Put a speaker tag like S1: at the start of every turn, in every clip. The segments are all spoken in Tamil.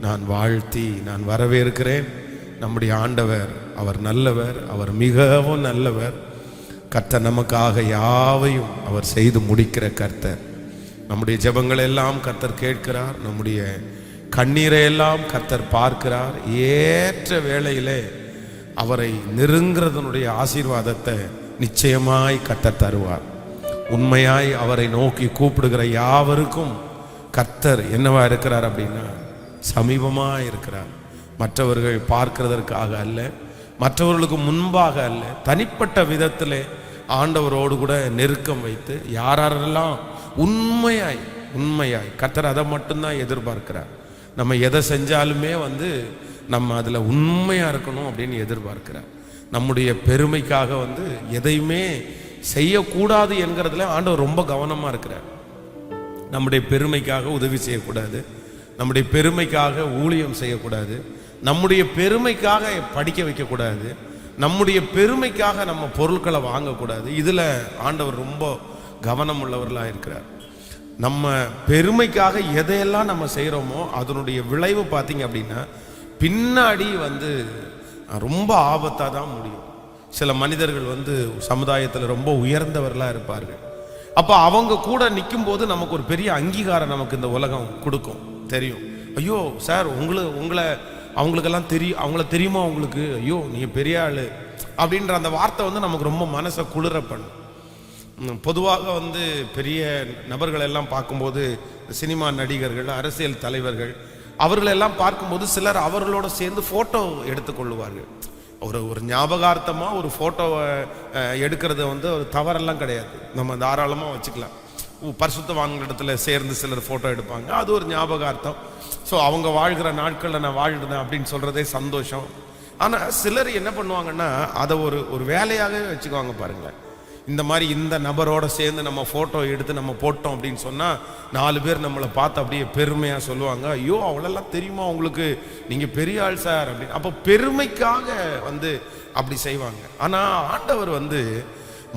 S1: நான் வாழ்த்தி நான் வரவேற்கிறேன். நம்முடைய ஆண்டவர் அவர் நல்லவர், அவர் மிகவும் நல்லவர். கர்த்தர் நமக்காக யாவையும் அவர் செய்து முடிக்கிற கர்த்தர். நம்முடைய ஜெபங்கள் எல்லாம் கர்த்தர் கேட்கிறார், நம்முடைய கண்ணீரை எல்லாம் கர்த்தர் பார்க்கிறார். ஏற்ற வேளையிலே அவரை நெருங்கிறதனுடைய ஆசீர்வாதத்தை நிச்சயமாய் கர்த்தர் தருவார். உண்மையாய் அவரை நோக்கி கூப்பிடுகிற யாவருக்கும் கர்த்தர் என்னவா இருக்கிறார் அப்படின்னா சமீபமாக இருக்கிறார். மற்றவர்கள் பார்க்கிறதற்காக அல்ல, மற்றவர்களுக்கு முன்பாக அல்ல, தனிப்பட்ட விதத்திலே ஆண்டவரோடு கூட நெருக்கம் வைத்து யாரெல்லாம் உண்மையாய் கர்த்தர் அதை மட்டும்தான் எதிர்பார்க்கிறார். நம்ம எதை செஞ்சாலுமே நம்ம அதில் உண்மையாக இருக்கணும் அப்படின்னு எதிர்பார்க்கிறார். நம்முடைய பெருமைக்காக எதையுமே செய்யக்கூடாது என்கிறதுல ஆண்டவர் ரொம்ப கவனமாக இருக்கிறார். நம்முடைய பெருமைக்காக உதவி செய்யக்கூடாது, நம்முடைய பெருமைக்காக ஊழியம் செய்யக்கூடாது, நம்முடைய பெருமைக்காக படிக்க வைக்கக்கூடாது, நம்முடைய பெருமைக்காக நம்ம பொருட்களை வாங்கக்கூடாது. இதில் ஆண்டவர் ரொம்ப கவனம் உள்ளவர்களாக இருக்கிறார். நம்ம பெருமைக்காக எதையெல்லாம் நம்ம செய்கிறோமோ அதனுடைய விளைவு பார்த்தீங்க அப்படின்னா பின்னாடி ரொம்ப ஆபத்தாக தான் முடியும். சில மனிதர்கள் சமுதாயத்தில் ரொம்ப உயர்ந்தவர்களாக இருப்பார்கள். அப்போ அவங்க கூட நிற்கும் போது நமக்கு ஒரு பெரிய அங்கீகாரம் நமக்கு இந்த உலகம் கொடுக்கும். தெரியும், ஐயோ சார் அவங்களுக்கெல்லாம் தெரியும், அவங்கள தெரியுமா உங்களுக்கு, ஐயோ நீ பெரிய ஆள் அப்படின்ற அந்த வார்த்தை நமக்கு ரொம்ப மனசை குளிர பண்ணும். பொதுவாக பெரிய நபர்கள் எல்லாம் பார்க்கும்போது சினிமா நடிகர்கள், அரசியல் தலைவர்கள், அவர்களெல்லாம் பார்க்கும்போது சிலர் அவர்களோட சேர்ந்து ஃபோட்டோ எடுத்துக்கொள்ளுவார்கள். ஒரு ஞாபகார்த்தமாக ஒரு ஃபோட்டோவை எடுக்கிறது ஒரு தவறெல்லாம் கிடையாது, நம்ம தாராளமாக வச்சுக்கலாம். பரிசுத்தவான்கள் இடத்துல சேர்ந்து சிலர் ஃபோட்டோ எடுப்பாங்க, அது ஒரு ஞாபகார்த்தம். ஸோ அவங்க வாழ்கிற நாட்களில் நான் வாழ்கிறேன் அப்படின்னு சொல்கிறதே சந்தோஷம். ஆனால் சிலர் என்ன பண்ணுவாங்கன்னா அதை ஒரு வேலையாகவே வச்சுக்குவாங்க. பாருங்களேன், இந்த மாதிரி இந்த நபரோட சேர்ந்து நம்ம ஃபோட்டோ எடுத்து நம்ம போட்டோம் அப்படின்னு சொன்னால் 4 பேர் நம்மளை பார்த்து அப்படியே பெருமையாக சொல்லுவாங்க, ஐயோ அவ்வளோலாம் தெரியுமா உங்களுக்கு, நீங்கள் பெரிய ஆள் சார் அப்படின்னு. அப்போ பெருமைக்காக அப்படி செய்வாங்க. ஆனால் ஆண்டவர்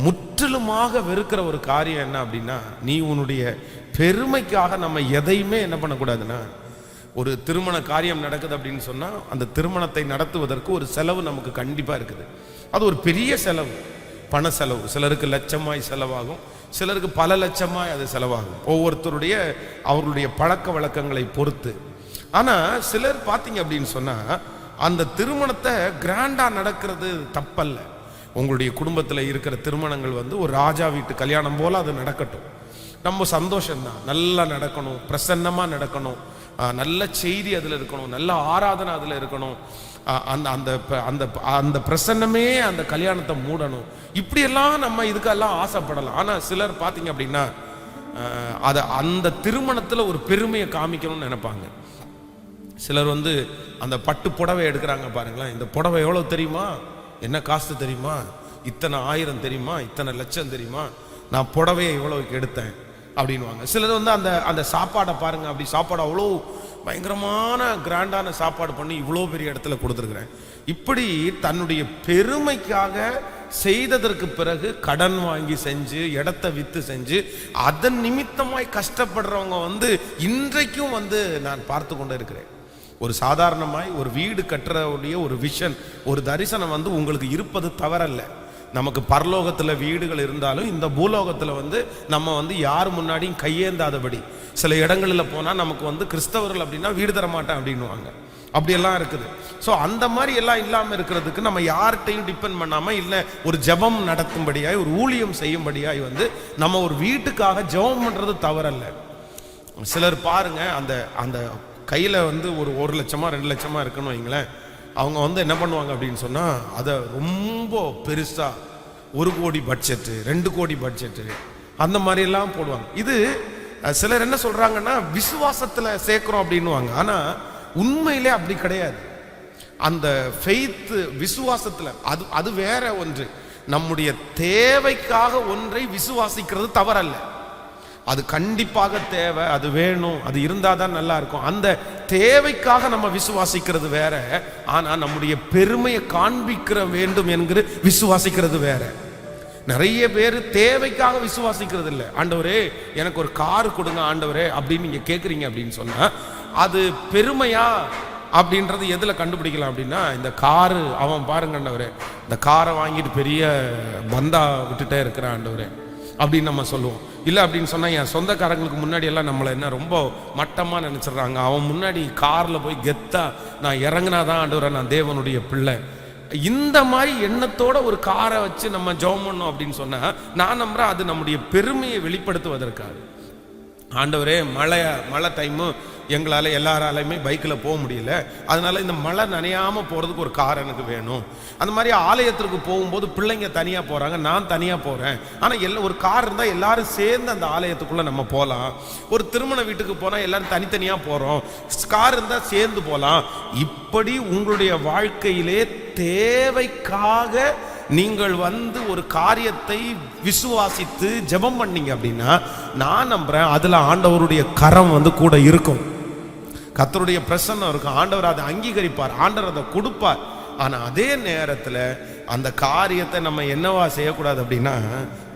S1: முற்றிலுமாக வெறுக்கிற ஒரு காரியம் என்ன அப்படின்னா, நீ உன்னுடைய பெருமைக்காக நம்ம எதையுமே என்ன பண்ணக்கூடாதுன்னா, ஒரு திருமண காரியம் நடக்குது அப்படின்னு சொன்னால் அந்த திருமணத்தை நடத்துவதற்கு ஒரு செலவு நமக்கு கண்டிப்பாக இருக்குது. அது ஒரு பெரிய செலவு, பண செலவு. சிலருக்கு லட்சமாய் செலவாகும், சிலருக்கு பல லட்சமாய் அது செலவாகும், அவர்களுடைய பழக்க வழக்கங்களை பொறுத்து. ஆனால் சிலர் பார்த்தீங்க அப்படின்னு சொன்னால் அந்த திருமணத்தை கிராண்டாக நடக்கிறது தப்பல்ல. உங்களுடைய குடும்பத்தில் இருக்கிற திருமணங்கள் ஒரு ராஜா வீட்டு கல்யாணம் போல் அது நடக்கட்டும், நம்ம சந்தோஷம்தான். நல்லா நடக்கணும், பிரசன்னமாக நடக்கணும், நல்ல செய்தி அதில் இருக்கணும், நல்ல ஆராதனை அதில் இருக்கணும், அந்த பிரசன்னமே அந்த கல்யாணத்தை மூடணும். இப்படியெல்லாம் நம்ம இதுக்கெல்லாம் ஆசைப்படலாம். ஆனால் சிலர் பார்த்தீங்க அப்படின்னா அதை அந்த திருமணத்தில் ஒரு பெருமையை காமிக்கணும்னு நினைப்பாங்க. சிலர் அந்த பட்டு புடவை எடுக்கிறாங்க பாருங்களேன், இந்த புடவை எவ்வளோ தெரியுமா, என்ன காசு தெரியுமா, இத்தனை 1000 தெரியுமா, இத்தனை லட்சம் தெரியுமா, நான் புடவையை இவ்வளவுக்கு எடுத்தேன் அப்படின்வாங்க. சிலர் அந்த சாப்பாடை பாருங்க, அப்படி சாப்பாடு அவ்வளோ பயங்கரமான கிராண்டான சாப்பாடு பண்ணி இவ்வளோ பெரிய இடத்துல கொடுத்துருக்குறேன். இப்படி தன்னுடைய பெருமைக்காக செய்ததற்கு பிறகு கடன் வாங்கி செஞ்சு, இடத்தை விற்று செஞ்சு, அதன் நிமித்தமாய் கஷ்டப்படுறவங்க இன்றைக்கும் நான் பார்த்து கொண்டு இருக்கிறேன். ஒரு சாதாரணமாய் ஒரு வீடு கட்டுறவுடைய ஒரு விஷன், ஒரு தரிசனம் உங்களுக்கு இருப்பது தவறல்ல. நமக்கு பரலோகத்தில் வீடுகள் இருந்தாலும் இந்த பூலோகத்தில் நம்ம யார் முன்னாடியும் கையேந்தாதபடி சில இடங்களில் போனால் நமக்கு கிறிஸ்தவர்கள் அப்படின்னா வீடு தர மாட்டேன் அப்படின்னுவாங்க. அப்படியெல்லாம் இருக்குது. ஸோ அந்த மாதிரி எல்லாம் இல்லாமல் இருக்கிறதுக்கு நம்ம யார்கிட்டையும் டிபெண்ட் பண்ணாமல், இல்லை ஒரு ஜெபம் நடத்தும்படியாய், ஒரு ஊழியம் செய்யும்படியாய் நம்ம ஒரு வீட்டுக்காக ஜெபம் பண்ணுறது தவறல்ல. சிலர் பாருங்க, அந்த கையில் ஒரு 1 லட்சமா 2 லட்சமா இருக்குன்னு வைங்களேன், அவங்க என்ன பண்ணுவாங்க அப்படின்னு சொன்னால் அதை ரொம்ப பெருசாக 1 கோடி பட்ஜெட்டு, 2 கோடி பட்ஜெட்டு அந்த மாதிரியெல்லாம் போடுவாங்க. இது சிலர் என்ன சொல்கிறாங்கன்னா விசுவாசத்தில் சேர்க்குறோம் அப்படின்னுவாங்க. ஆனால் உண்மையிலே அப்படி கிடையாது. அந்த ஃபெய்த் விசுவாசத்தில் அது வேற ஒன்று. நம்முடைய தேவைக்காக ஒன்றை விசுவாசிக்கிறது தவறல்ல, அது கண்டிப்பாக தேவை, அது வேணும், அது இருந்தால் தான் நல்லா இருக்கும். அந்த தேவைக்காக நம்ம விசுவாசிக்கிறது வேற, ஆனால் நம்முடைய பெருமையை காண்பிக்கிற வேண்டும் என்கிற விசுவாசிக்கிறது வேற. நிறைய பேர் தேவைக்காக விசுவாசிக்கிறது இல்லை. ஆண்டவரே எனக்கு ஒரு கார் கொடுங்க ஆண்டவரே அப்படின்னு நீங்கள் கேட்குறீங்க அப்படின்னு சொன்னால் அது பெருமையா அப்படின்றது எதுல கண்டுபிடிக்கலாம் அப்படின்னா, இந்த காரு அவன் பாருங்க ஆண்டவரே, இந்த காரை வாங்கிட்டு பெரிய பந்தா விட்டுட்டே இருக்கிறான் ஆண்டவரே அப்படின்னு நம்ம சொல்லுவோம். இல்லை அப்படின்னு சொன்னா என் சொந்தக்காரங்களுக்கு முன்னாடி எல்லாம் நம்மளை என்ன ரொம்ப மட்டமா நினைச்சிடுறாங்க. அவன் முன்னாடி கார்ல போய் கெத்தா நான் இறங்கினாதான் ஆண்டவரே நான் தேவனுடைய பிள்ளை. இந்த மாதிரி எண்ணத்தோட ஒரு காரை வச்சு நம்ம ஜெபம் பண்ணோம் அப்படின்னு சொன்னா நான் நம்புறேன் அது நம்முடைய பெருமையை வெளிப்படுத்துவதற்காக. ஆண்டவரே மழை டைமு எங்களால் எல்லாராலையுமே பைக்கில் போக முடியல, அதனால இந்த மழை நனையாமல் போகிறதுக்கு ஒரு கார் எனக்கு வேணும். அந்த மாதிரி ஆலயத்திற்கு போகும்போது பிள்ளைங்க தனியாக போகிறாங்க, நான் தனியாக போகிறேன், ஆனால் ஒரு கார் இருந்தால் எல்லாரும் சேர்ந்து அந்த ஆலயத்துக்குள்ளே நம்ம போகலாம். ஒரு திருமண வீட்டுக்கு போனால் எல்லாரும் தனித்தனியாக போகிறோம், கார் இருந்தால் சேர்ந்து போகலாம். இப்படி உங்களுடைய வாழ்க்கையிலே தேவைக்காக நீங்கள் ஒரு காரியத்தை விசுவாசித்து ஜெபம் பண்ணீங்க அப்படின்னா நான் நம்புறேன் அதுல ஆண்டவருடைய கரம் கூட இருக்கும், கர்த்தருடைய பிரசன்னம் இருக்கும், ஆண்டவர் அதை அங்கீகரிப்பார், ஆண்டவர் அதை கொடுப்பார். ஆனா அதே நேரத்தில் அந்த காரியத்தை நம்ம என்னவா செய்யக்கூடாது அப்படின்னா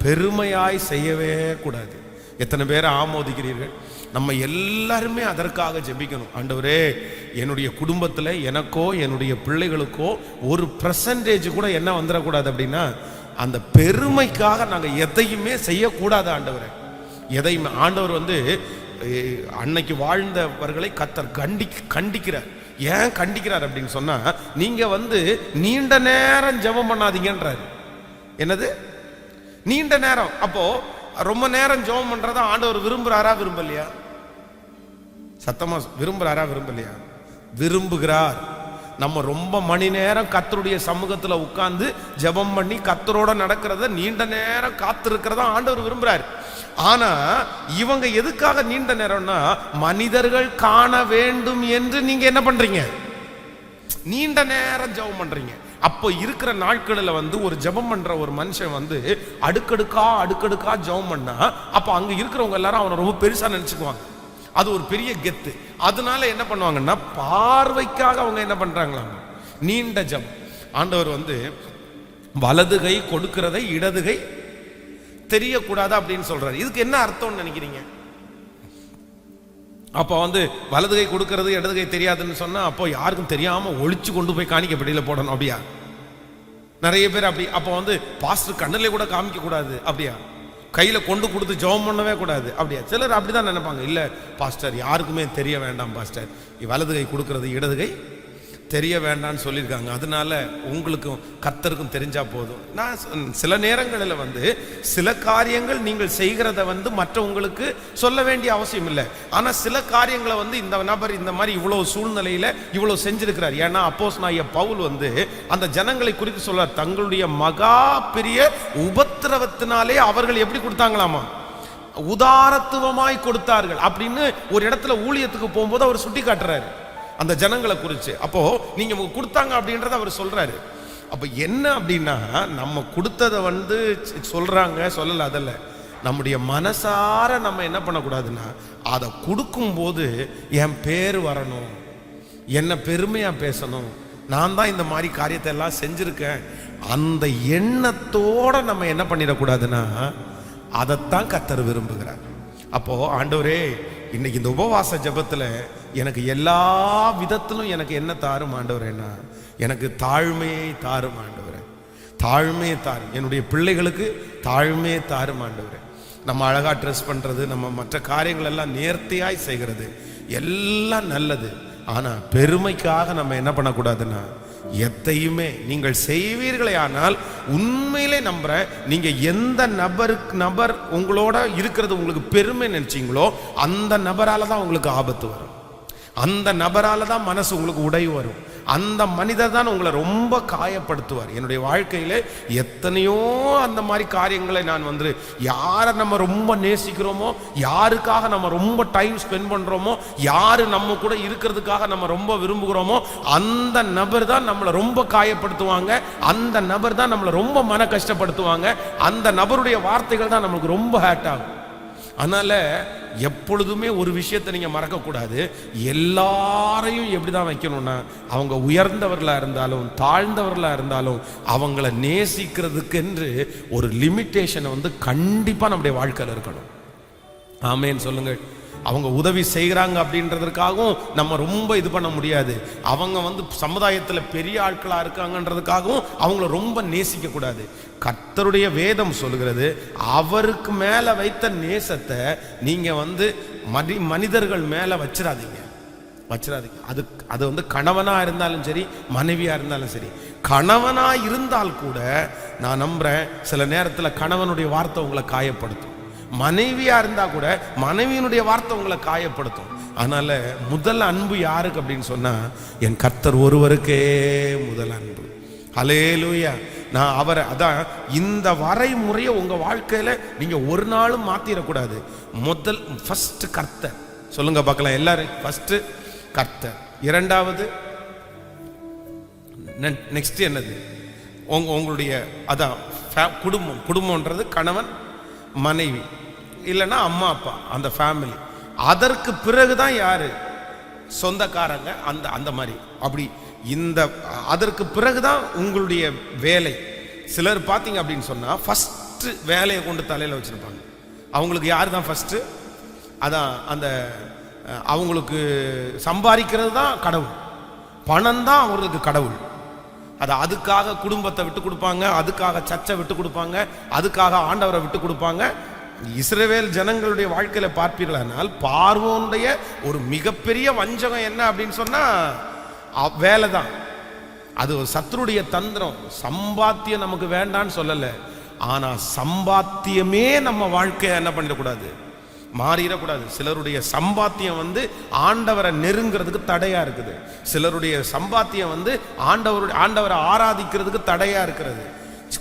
S1: பெருமையாய் செய்யவே கூடாது. எத்தனை பேரை ஆமோதிக்கிறீர்கள்? நம்ம எல்லாருமே அதற்காக ஜெபிக்கணும். ஆண்டவரே என்னுடைய குடும்பத்தில் எனக்கோ என்னுடைய பிள்ளைகளுக்கோ ஒரு % கூட என்ன வந்துடக்கூடாது அப்படின்னா அந்த பெருமைக்காக நாங்கள் எதையுமே செய்யக்கூடாது ஆண்டவரே. எதையுமே ஆண்டவர் அன்னைக்கு வாழ்ந்தவர்களை கர்த்தர் கண்டிக்கிறார். ஏன் கண்டிக்கிறார் அப்படின்னு சொன்னா நீங்க நீண்ட நேரம் ஜெபம் பண்ணாதீங்கன்றாரு. என்னது நீண்ட நேரம்? அப்போ ரொம்ப நேரம் ஜெபம் பண்றத ஆண்டவர் விரும்புறாரா விரும்பலையா? சத்தமா விரும்புறாரா விரும்பலையா? விரும்புகிறார். நம்ம ரொம்ப மணி நேரம் கர்த்தருடைய சமூகத்துல உட்கார்ந்து ஜெபம் பண்ணி கர்த்தரோட நடக்கிறத நீண்ட நேரம் காத்திருக்கிறதா ஆண்டவர் விரும்புறாரு. ஆனா இவங்க எதுக்காக நீண்ட நேரம்னா மனிதர்கள் காண வேண்டும் என்று நீங்க என்ன பண்றீங்க? நீண்ட நேரம் ஜெபம் பண்றீங்க. அப்போ இருக்கிற நாட்களில் ஒரு ஜெபம் பண்ற ஒரு மனுஷன் அடுக்கடுக்கா ஜெபம் பண்ணா அப்ப அங்க இருக்கிறவங்க எல்லாரும் அவனை ரொம்ப பெருசா நினைச்சுக்குவாங்க. அது ஒரு பெரிய கெத்து. அதனால என்ன பண்ணுவாங்கன்னா பார்வைக்காக அவங்க என்ன பண்றாங்களாம் நீண்ட ஜெபம். ஆண்டவர் வலது கை கொடுக்கிறதை இடது கை தெரியக்கூடாது அப்படின்னு சொல்றாரு. இதுக்கு என்ன அர்த்தம்னு நினைக்கிறீங்க? அப்போ வலது கை கொடுக்கிறது இடது கை தெரியாதுன்னு சொன்னா அப்போ யாருக்கும் தெரியாம ஒளிச்சு கொண்டு போய் காணிக்க பெட்டியில போடணும் அப்படியா? நிறைய பேர் அப்படி. அப்போ பாஸ்டர் கண்ணிலே கூட காமிக்க கூடாது அப்படியா? கையில கொண்டு கொடுத்து ஜெபம் பண்ணவே கூடாது அப்படியா? சிலர் அப்படிதான் நினைப்பாங்க. இல்ல பாஸ்டர் யாருக்குமே தெரிய வேண்டாம் பாஸ்டர், வலது கை கொடுக்கிறது இடது கை தெரிய வேண்டாம்னு சொல்லியிருக்காங்க, அதனால உங்களுக்கும் கர்த்தருக்கும் தெரிஞ்சா போதும். நான் சில நேரங்களில் சில காரியங்கள் நீங்கள் செய்கிறத மற்றவங்களுக்கு சொல்ல வேண்டிய அவசியம் இல்லை. ஆனா சில காரியங்களை இந்த நபர் இந்த மாதிரி இவ்வளவு சூழ்நிலையில இவ்வளவு செஞ்சிருக்கிறார். ஏன்னா அப்போஸ்தலனாகிய பவுல் அந்த ஜனங்களை குறித்து சொல்ல தங்களுடைய மகா பெரிய உபத்திரவத்தினாலே அவர்கள் எப்படி கொடுத்தாங்களாமா? உதாரத்துவமாய் கொடுத்தார்கள் அப்படின்னு ஒரு இடத்துல ஊழியத்துக்கு போகும்போது அவர் சுட்டி காட்டுறாரு அந்த ஜனங்களை குறிச்சு. அப்போ நீங்க கொடுத்தாங்க அப்படின்றத அவர் சொல்றாரு. அப்ப என்ன அப்படின்னா நம்ம கொடுத்ததை சொல்றாங்க சொல்லல, அதல்ல, நம்முடைய மனசார நம்ம என்ன பண்ணக்கூடாதுன்னா அதை கொடுக்கும் போது என் பேர் வரணும், என்ன பெருமையா பேசணும், நான் தான் இந்த மாதிரி காரியத்தை எல்லாம் செஞ்சிருக்கேன், அந்த எண்ணத்தோட நம்ம என்ன பண்ணிடக்கூடாதுன்னா அதைத்தான் கர்த்தர் விரும்புகிறார். அப்போ ஆண்டவரே இன்னைக்கு இந்த உபவாச ஜெபத்துல எனக்கு எல்லா விதத்திலும் எனக்கு என்ன தாரும் ஆண்டவரேன்னா எனக்கு தாழ்மையை தாரும் ஆண்டவரே, தாழ்மையை தாரும். என்னுடைய பிள்ளைகளுக்கு தாழ்மையை தாரும் ஆண்டவரே. நம்ம அழகா ட்ரெஸ் பண்றது, நம்ம மற்ற காரியங்கள் எல்லாம் நேர்த்தியாய் செய்கிறது எல்லாம் நல்லது. ஆனா பெருமைக்காக நம்ம என்ன பண்ணக்கூடாதுன்னா எத்தையுமே நீங்கள் செய்வீர்களே ஆனால் உண்மையிலே நம்புறேன், நீங்க எந்த நபர் உங்களோட இருக்கிறது உங்களுக்கு பெருமை நினைச்சீங்களோ அந்த நபரால தான் உங்களுக்கு ஆபத்து வரும், அந்த நபரால தான் மனசு உங்களுக்கு உடைவு வரும், அந்த மனிதர் தான் உங்களை ரொம்ப காயப்படுத்துவார். என்னுடைய வாழ்க்கையில எத்தனையோ அந்த மாதிரி காரியங்களை நான் யாரை நம்ம ரொம்ப நேசிக்கிறோமோ, யாருக்காக நம்ம ரொம்ப டைம் ஸ்பெண்ட் பண்றோமோ, யாரு நம்ம கூட இருக்கிறதுக்காக நம்ம ரொம்ப விரும்புகிறோமோ அந்த நபர் தான் நம்மளை ரொம்ப காயப்படுத்துவாங்க, அந்த நபர் தான் நம்மளை ரொம்ப மன கஷ்டப்படுத்துவாங்க, அந்த நபருடைய வார்த்தைகள் தான் நம்மளுக்கு ரொம்ப ஹேர்ட் ஆகும். அதனால எப்பொழுதுமே ஒரு விஷயத்தை நீங்க மறக்க கூடாது, எல்லாரையும் எப்படிதான் வைக்கணும்னா அவங்க உயர்ந்தவர்களா இருந்தாலும் தாழ்ந்தவர்களா இருந்தாலும் அவங்கள நேசிக்கிறதுக்கு என்று ஒரு லிமிட்டேஷனை கண்டிப்பா நம்முடைய வாழ்க்கையில் இருக்கணும். ஆமேன்னு சொல்லுங்க. அவங்க உதவி செய்கிறாங்க அப்படின்றதுக்காகவும் நம்ம ரொம்ப இது பண்ண முடியாது. அவங்க வந்து சமுதாயத்தில் பெரிய ஆட்களாக இருக்காங்கன்றதுக்காகவும் அவங்கள ரொம்ப நேசிக்க கூடாது. கர்த்தருடைய வேதம் சொல்லுகிறது, அவருக்கு மேலே வைத்த நேசத்தை நீங்கள் வந்து மனிதர்கள் மேலே வச்சிடாதீங்க. அது வந்து கணவனா இருந்தாலும் சரி, மனைவியா இருந்தாலும் சரி. கணவனா இருந்தால் கூட நான் நம்புறேன் சில நேரத்தில் கணவனுடைய வார்த்தை உங்களை காயப்படுத்தும். மனைவியா இருந்தா கூட மனைவியினுடைய வார்த்தை உங்களை காயப்படுத்தும். அதனால முதல் அன்பு யாருக்கு அப்படின்னு சொன்னா, என் கர்த்தர் ஒருவருக்கே முதல் அன்பு. ஹல்லேலூயா. நான் அவரை அதான் இந்த வரைமுறையை உங்க வாழ்க்கையில நீங்க ஒரு நாளும் மாத்திரக்கூடாது. முதல் ஃபர்ஸ்ட் கர்த்தர் சொல்லுங்க பார்க்கலாம் எல்லாரும். ஃபர்ஸ்ட் கர்த்தர், இரண்டாவது நெக்ஸ்ட் என்னது, உங்களுடைய அதான் குடும்பம்ன்றது கணவன் மனைவி இல்லைன்னா அம்மா அப்பா, அந்த ஃபேமிலி. அதற்கு பிறகுதான் யாரு, சொந்தக்காரங்க, அந்த அந்த மாதிரி அப்படி. இந்த அதற்கு பிறகுதான் உங்களுடைய வேலை. சிலர் பார்த்தீங்க அப்படின்னு சொன்னா ஃபர்ஸ்ட் வேலையை கொண்டு தலையில வச்சிருப்பாங்க. அவங்களுக்கு யார் தான் ஃபர்ஸ்ட், அதான் அந்த அவங்களுக்கு சம்பாதிக்கிறது தான் கடவுள், பணம் தான் அவங்களுக்கு கடவுள். அதுக்காக குடும்பத்தை விட்டு கொடுப்பாங்க, அதுக்காக சர்ச்சை விட்டு கொடுப்பாங்க, அதுக்காக ஆண்டவரை விட்டு கொடுப்பாங்க. இஸ்ரவேல் ஜனங்களுடைய வாழ்க்கையில பார்ப்பீர்களானால் பார்வோனுடைய ஒரு மிகப்பெரிய வஞ்சகம் என்ன அப்படின்னு சொன்னா வேலை தான். அது ஒரு சத்துருடைய தந்திரம். சம்பாத்தியம் நமக்கு வேண்டான்னு சொல்லல, ஆனா சம்பாத்தியமே நம்ம வாழ்க்கையை என்ன பண்ணிடக்கூடாது, மாறிடக்கூடாது. சிலருடைய சம்பாத்தியம் வந்து ஆண்டவரை நெருங்கிறதுக்கு தடையா இருக்குது. சிலருடைய சம்பாத்தியம் வந்து ஆண்டவரை ஆராதிக்கிறதுக்கு தடையா இருக்கிறது.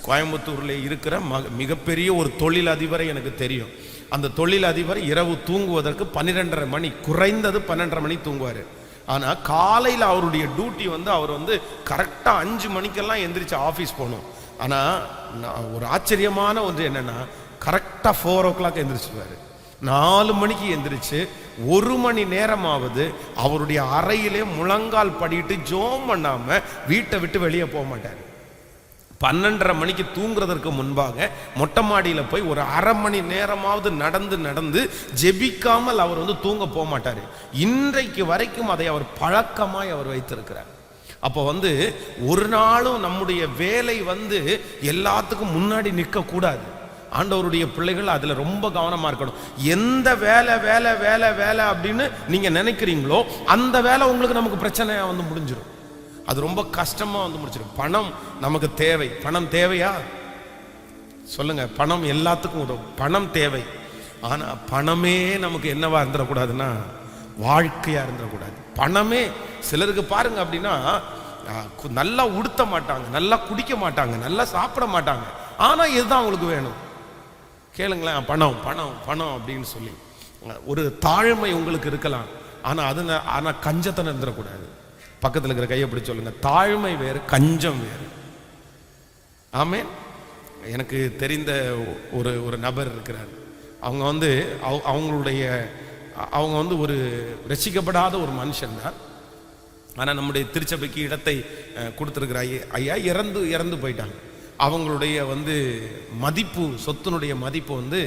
S1: கோயம்புத்தூர்ல இருக்கிற மிகப்பெரிய ஒரு தொழில் அதிபரை எனக்கு தெரியும். அந்த தொழில் அதிபர் இரவு தூங்குவதற்கு 12:30 மணி, குறைந்தது 12:30 மணி தூங்குவார். ஆனா காலையில் அவருடைய டியூட்டி வந்து அவர் வந்து கரெக்டா 5 மணிக்கெல்லாம் எந்திரிச்சு ஆஃபீஸ் போகணும். ஆனா ஒரு ஆச்சரியமான ஒன்று என்னன்னா, கரெக்டா 4 o'clock எந்திரிச்சுவாரு. 4 மணிக்கு எந்திரிச்சு 1 மணி நேரமாவது அவருடைய அறையிலே முழங்கால் படிட்டு ஜோம் பண்ணாம வீட்டை விட்டு வெளியே போக மாட்டார். 12:30 மணிக்கு தூங்குறதற்கு முன்பாக மொட்டை மாடியில் போய் ஒரு அரை மணி நேரமாவது நடந்து ஜெபிக்காமல் அவர் வந்து தூங்க போக மாட்டார். இன்றைக்கு வரைக்கும் அதை அவர் பழக்கமாய் அவர் வைத்திருக்கிறார். அப்போ வந்து ஒரு நாளும் நம்முடைய வேலை வந்து எல்லாத்துக்கும் முன்னாடி நிற்க கூடாது. ஆண்டவருடைய பிள்ளைகள் அதுல ரொம்ப கவனமா இருக்கணும். எந்த வேலை வேலை வேலை வேலை அப்படின்னு நீங்க நினைக்கிறீங்களோ அந்த வேலை உங்களுக்கு நமக்கு பிரச்சனையா வந்து முடிஞ்சிடும். அது ரொம்ப கஷ்டமா வந்து முடிச்சிடும். பணம் நமக்கு தேவை. பணம் தேவையா சொல்லுங்க. பணம் எல்லாத்துக்கும் உதவும், பணம் தேவை. ஆனா பணமே நமக்கு என்னவா இருந்துடக்கூடாதுன்னா வாழ்க்கையா இருந்துடக்கூடாது. பணமே சிலருக்கு பாருங்க அப்படின்னா நல்லா உடுத்த மாட்டாங்க, நல்லா குடிக்க மாட்டாங்க, நல்லா சாப்பிட மாட்டாங்க, ஆனா இதுதான் அவங்களுக்கு வேணும். கேளுங்களேன், பணம் பணம் பணம் அப்படின்னு சொல்லி ஒரு தாழ்மை உங்களுக்கு இருக்கலாம். ஆனா கஞ்சத்தனம் இருந்துடக்கூடாது. பக்கத்தில் இருக்கிற கையை பிடிச்சு சொல்லுங்க, தாழ்மை வேறு, கஞ்சம் வேறு. ஆமென். எனக்கு தெரிந்த ஒரு நபர் இருக்கிறார். அவங்க வந்து அவங்க வந்து ஒரு ரசிக்கப்படாத ஒரு மனுஷன் தான். ஆனால் நம்முடைய திருச்சபைக்கு இடத்தை கொடுத்துருக்கிற ஐயா இறந்து போயிட்டாங்க. அவங்களுடைய வந்து மதிப்பு, சொத்தினுடைய மதிப்பு வந்து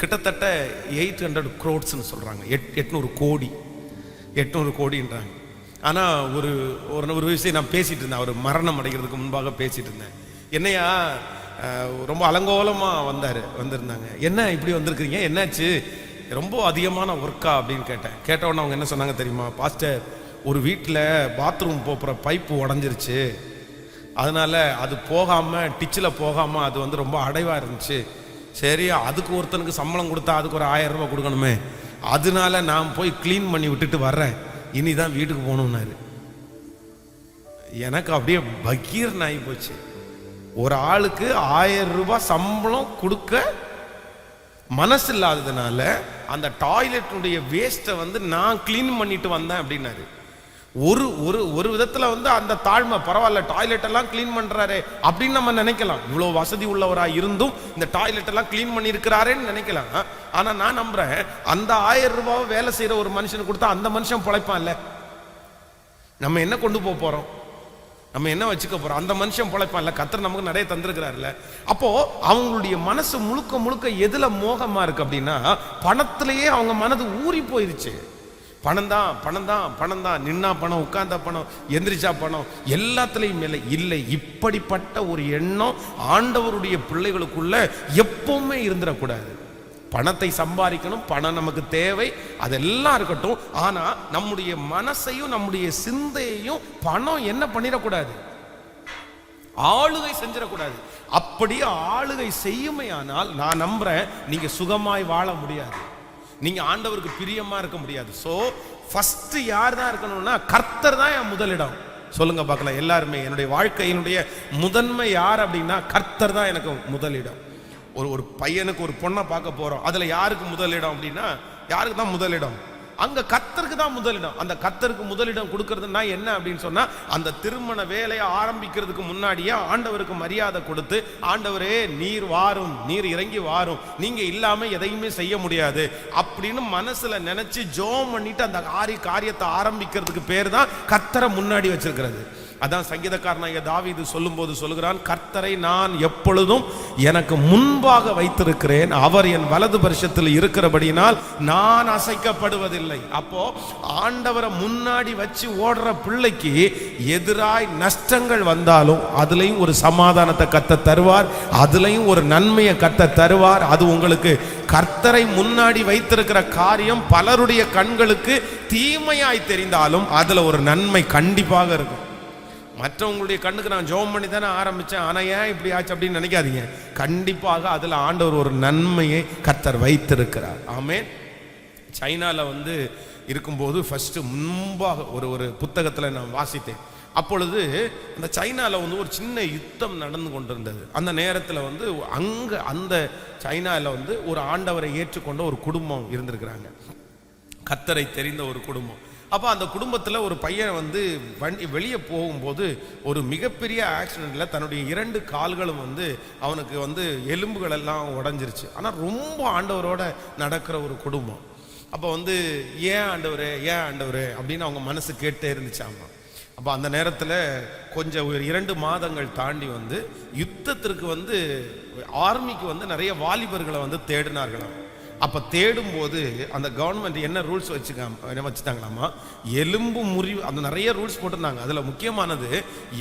S1: கிட்டத்தட்ட 800 crores சொல்றாங்க. 800 கோடின்றாங்க. ஆனால் ஒரு விஷயம் நான் பேசிட்டு இருந்தேன். அவர் மரணம் அடைகிறதுக்கு முன்பாக பேசிட்டு இருந்தேன். என்னையா ரொம்ப அலங்கோலமாக வந்திருந்தாங்க. என்ன இப்படி வந்திருக்கிறீங்க, என்னாச்சு, ரொம்ப அதிகமான ஒர்க்கா அப்படின்னு கேட்டவுடனே அவங்க என்ன சொன்னாங்க தெரியுமா? பாஸ்டர், ஒரு வீட்டில் பாத்ரூம் போகிற பைப்பு உடஞ்சிருச்சு, அதனால அது போகாமல், டிச்சில் போகாமல் அது வந்து ரொம்ப அடைவாக இருந்துச்சு. சரி, அதுக்கு ஒருத்தனுக்கு சம்பளம் கொடுத்தா அதுக்கு ஒரு 1000 ரூபாய் கொடுக்கணுமே, அதனால நான் போய் க்ளீன் பண்ணி விட்டுட்டு வர்றேன், இனிதான் வீட்டுக்கு போகணும்னாரு. எனக்கு அப்படியே பகீர் ஆகி போச்சு. ஒரு ஆளுக்கு 1000 ரூபாய் சம்பளம் கொடுக்க மனசு இல்லாததுனால அந்த டாய்லெட்டுடைய வேஸ்ட்டை வந்து நான் கிளீன் பண்ணிட்டு வந்தேன் அப்படின்னாரு. ஒரு விதத்துல வந்து அந்த தாழ்மை பரவாயில்ல, டாய்லெட் எல்லாம் கிளீன் பண்றாரு அப்படின்னு நம்ம நினைக்கலாம். இவ்வளவு வசதி உள்ளவரா இருந்தும் இந்த டாய்லெட் எல்லாம் கிளீன் பண்ணி இருக்கிறாரேன்னு நினைக்கலாம். ஆனா நான் நம்புறேன், அந்த 1000 ரூபாவை வேலை செய்யற ஒரு மனுஷனுக்கு கொடுத்தா அந்த மனுஷன் பிழைப்பான் இல்ல. நம்ம என்ன கொண்டு போறோம்? நம்ம என்ன வச்சுக்க போறோம்? அந்த மனுஷன் பொழைப்பான்ல, கர்த்தர் நமக்கு நிறைய தந்திருக்கிறாருல்ல. அப்போ அவங்களுடைய மனசு முழுக்க முழுக்க எதுல மோகமா இருக்கு அப்படின்னா, பணத்திலேயே அவங்க மனது ஊறி போயிருச்சு. பணம் தான் பணம் தான் பணம் தான், நின்னா பணம், உட்கார்ந்தா பணம், எந்திரிச்சா பணம், எல்லாத்துலேயும் இல்லை. இல்லை, இப்படிப்பட்ட ஒரு எண்ணம் ஆண்டவருடைய பிள்ளைகளுக்குள்ள எப்பவுமே இருந்துடக்கூடாது. பணத்தை சம்பாதிக்கணும், பணம் நமக்கு தேவை, அதெல்லாம் இருக்கட்டும். ஆனா நம்முடைய மனசையும் நம்முடைய சிந்தையையும் பணம் என்ன பண்ணிடக்கூடாது? ஆளுகை செஞ்சிடக்கூடாது. அப்படியே ஆளுகை செய்யுமையானால் நான் நம்புறேன் நீங்க சுகமாய் வாழ முடியாது, நீங்க ஆண்டவருக்கு பிரியமா இருக்க முடியாது. சோ ஃபர்ஸ்ட் யார் தான் இருக்கணும்னா, கர்த்தர் தான் என் முதலிடம். சொல்லுங்க பார்க்கலாம் எல்லாருமே, என்னுடைய வாழ்க்கையினுடைய முதன்மை யார் அப்படின்னா கர்த்தர் தான் எனக்கு முதலிடம். ஒரு பையனுக்கு ஒரு பொண்ணை பார்க்க போறோம், அதுல யாருக்கு முதலிடம் அப்படின்னா, யாருக்கு தான் முதலிடம்? அங்க கர்த்தருக்கு தான் முதலிடம். அந்த கர்த்தருக்கு முதலிடம் கொடுக்கறதுனா என்ன அப்படின்னு சொன்னா, அந்த திருமண வேலையை ஆரம்பிக்கிறதுக்கு முன்னாடியே ஆண்டவருக்கு மரியாதை கொடுத்து, ஆண்டவரே நீர் வாரும், நீர் இறங்கி வாரும், நீங்க இல்லாம எதையுமே செய்ய முடியாது அப்படின்னு மனசுல நினைச்சு ஜெபம் பண்ணிட்டு அந்த காரியத்தை ஆரம்பிக்கிறதுக்கு பேர் தான் கர்த்தரை முன்னாடி வச்சிருக்கிறது. அதான் சங்கீதக்காரனாகிய தாவீது சொல்லும்போது சொல்லுகிறான், கர்த்தரை நான் எப்பொழுதும் எனக்கு முன்பாக வைத்திருக்கிறேன், அவர் என் வலது பரிசத்தில் இருக்கிறபடினால் நான் அசைக்கப்படுவதில்லை. அப்போ ஆண்டவரை முன்னாடி வச்சு ஓடுற பிள்ளைக்கு எதிராய் நஷ்டங்கள் வந்தாலும் அதுலயும் ஒரு சமாதானத்தை கர்த்தர் தருவார், அதுலயும் ஒரு நன்மையை கர்த்தர் தருவார். அது உங்களுக்கு கர்த்தரை முன்னாடி வைத்திருக்கிற காரியம் பலருடைய கண்களுக்கு தீமையாய் தெரிந்தாலும் அதுல ஒரு நன்மை கண்டிப்பாக இருக்கும். மற்றவங்களுடைய கண்ணுக்கு நான் ஜெபம் பண்ணி தானே ஆரம்பிச்சேன், ஆனா ஏன் இப்படி ஆச்சு அப்படின்னு நினைக்காதீங்க. கண்டிப்பாக அதுல ஆண்டவர் ஒரு நன்மையை கர்த்தர் வைத்திருக்கிறார். ஆமென். சைனால இருக்கும்போது ஃபர்ஸ்ட் முன்பாக ஒரு புத்தகத்துல நான் வாசித்தேன். அப்பொழுது அந்த சைனால ஒரு சின்ன யுத்தம் நடந்து கொண்டிருந்தது. அந்த நேரத்தில் அங்க அந்த சைனால ஒரு ஆண்டவரை ஏற்றுக்கொண்ட ஒரு குடும்பம் இருந்திருக்கிறாங்க, கர்த்தரை தெரிந்த ஒரு குடும்பம். அப்போ அந்த குடும்பத்தில் ஒரு பையன் வண்டி வெளியே போகும்போது ஒரு மிகப்பெரிய ஆக்சிடென்ட்ல தன்னுடைய 2 கால்களும் அவனுக்கு எலும்புகள் எல்லாம் உடஞ்சிருச்சு. ஆனால் ரொம்ப ஆண்டவரோட நடக்கிற ஒரு குடும்பம். அப்போ ஏன் ஆண்டவரே ஏன் ஆண்டவரே அப்படின்னு அவங்க மனசு கேட்டே இருந்துச்சாமா. அப்போ அந்த நேரத்தில் கொஞ்சம் ஒரு 2 மாதங்கள் தாண்டி யுத்தத்திற்கு ஆர்மிக்கு நிறைய வாலிபர்களை தேடினார்களாம். அப்போ தேடும்போது அந்த கவர்மெண்ட் என்ன ரூல்ஸ் வச்சுட்டாங்களாமா, எலும்பு முறிவு, அந்த நிறைய ரூல்ஸ் போட்டிருந்தாங்க. அதில் முக்கியமானது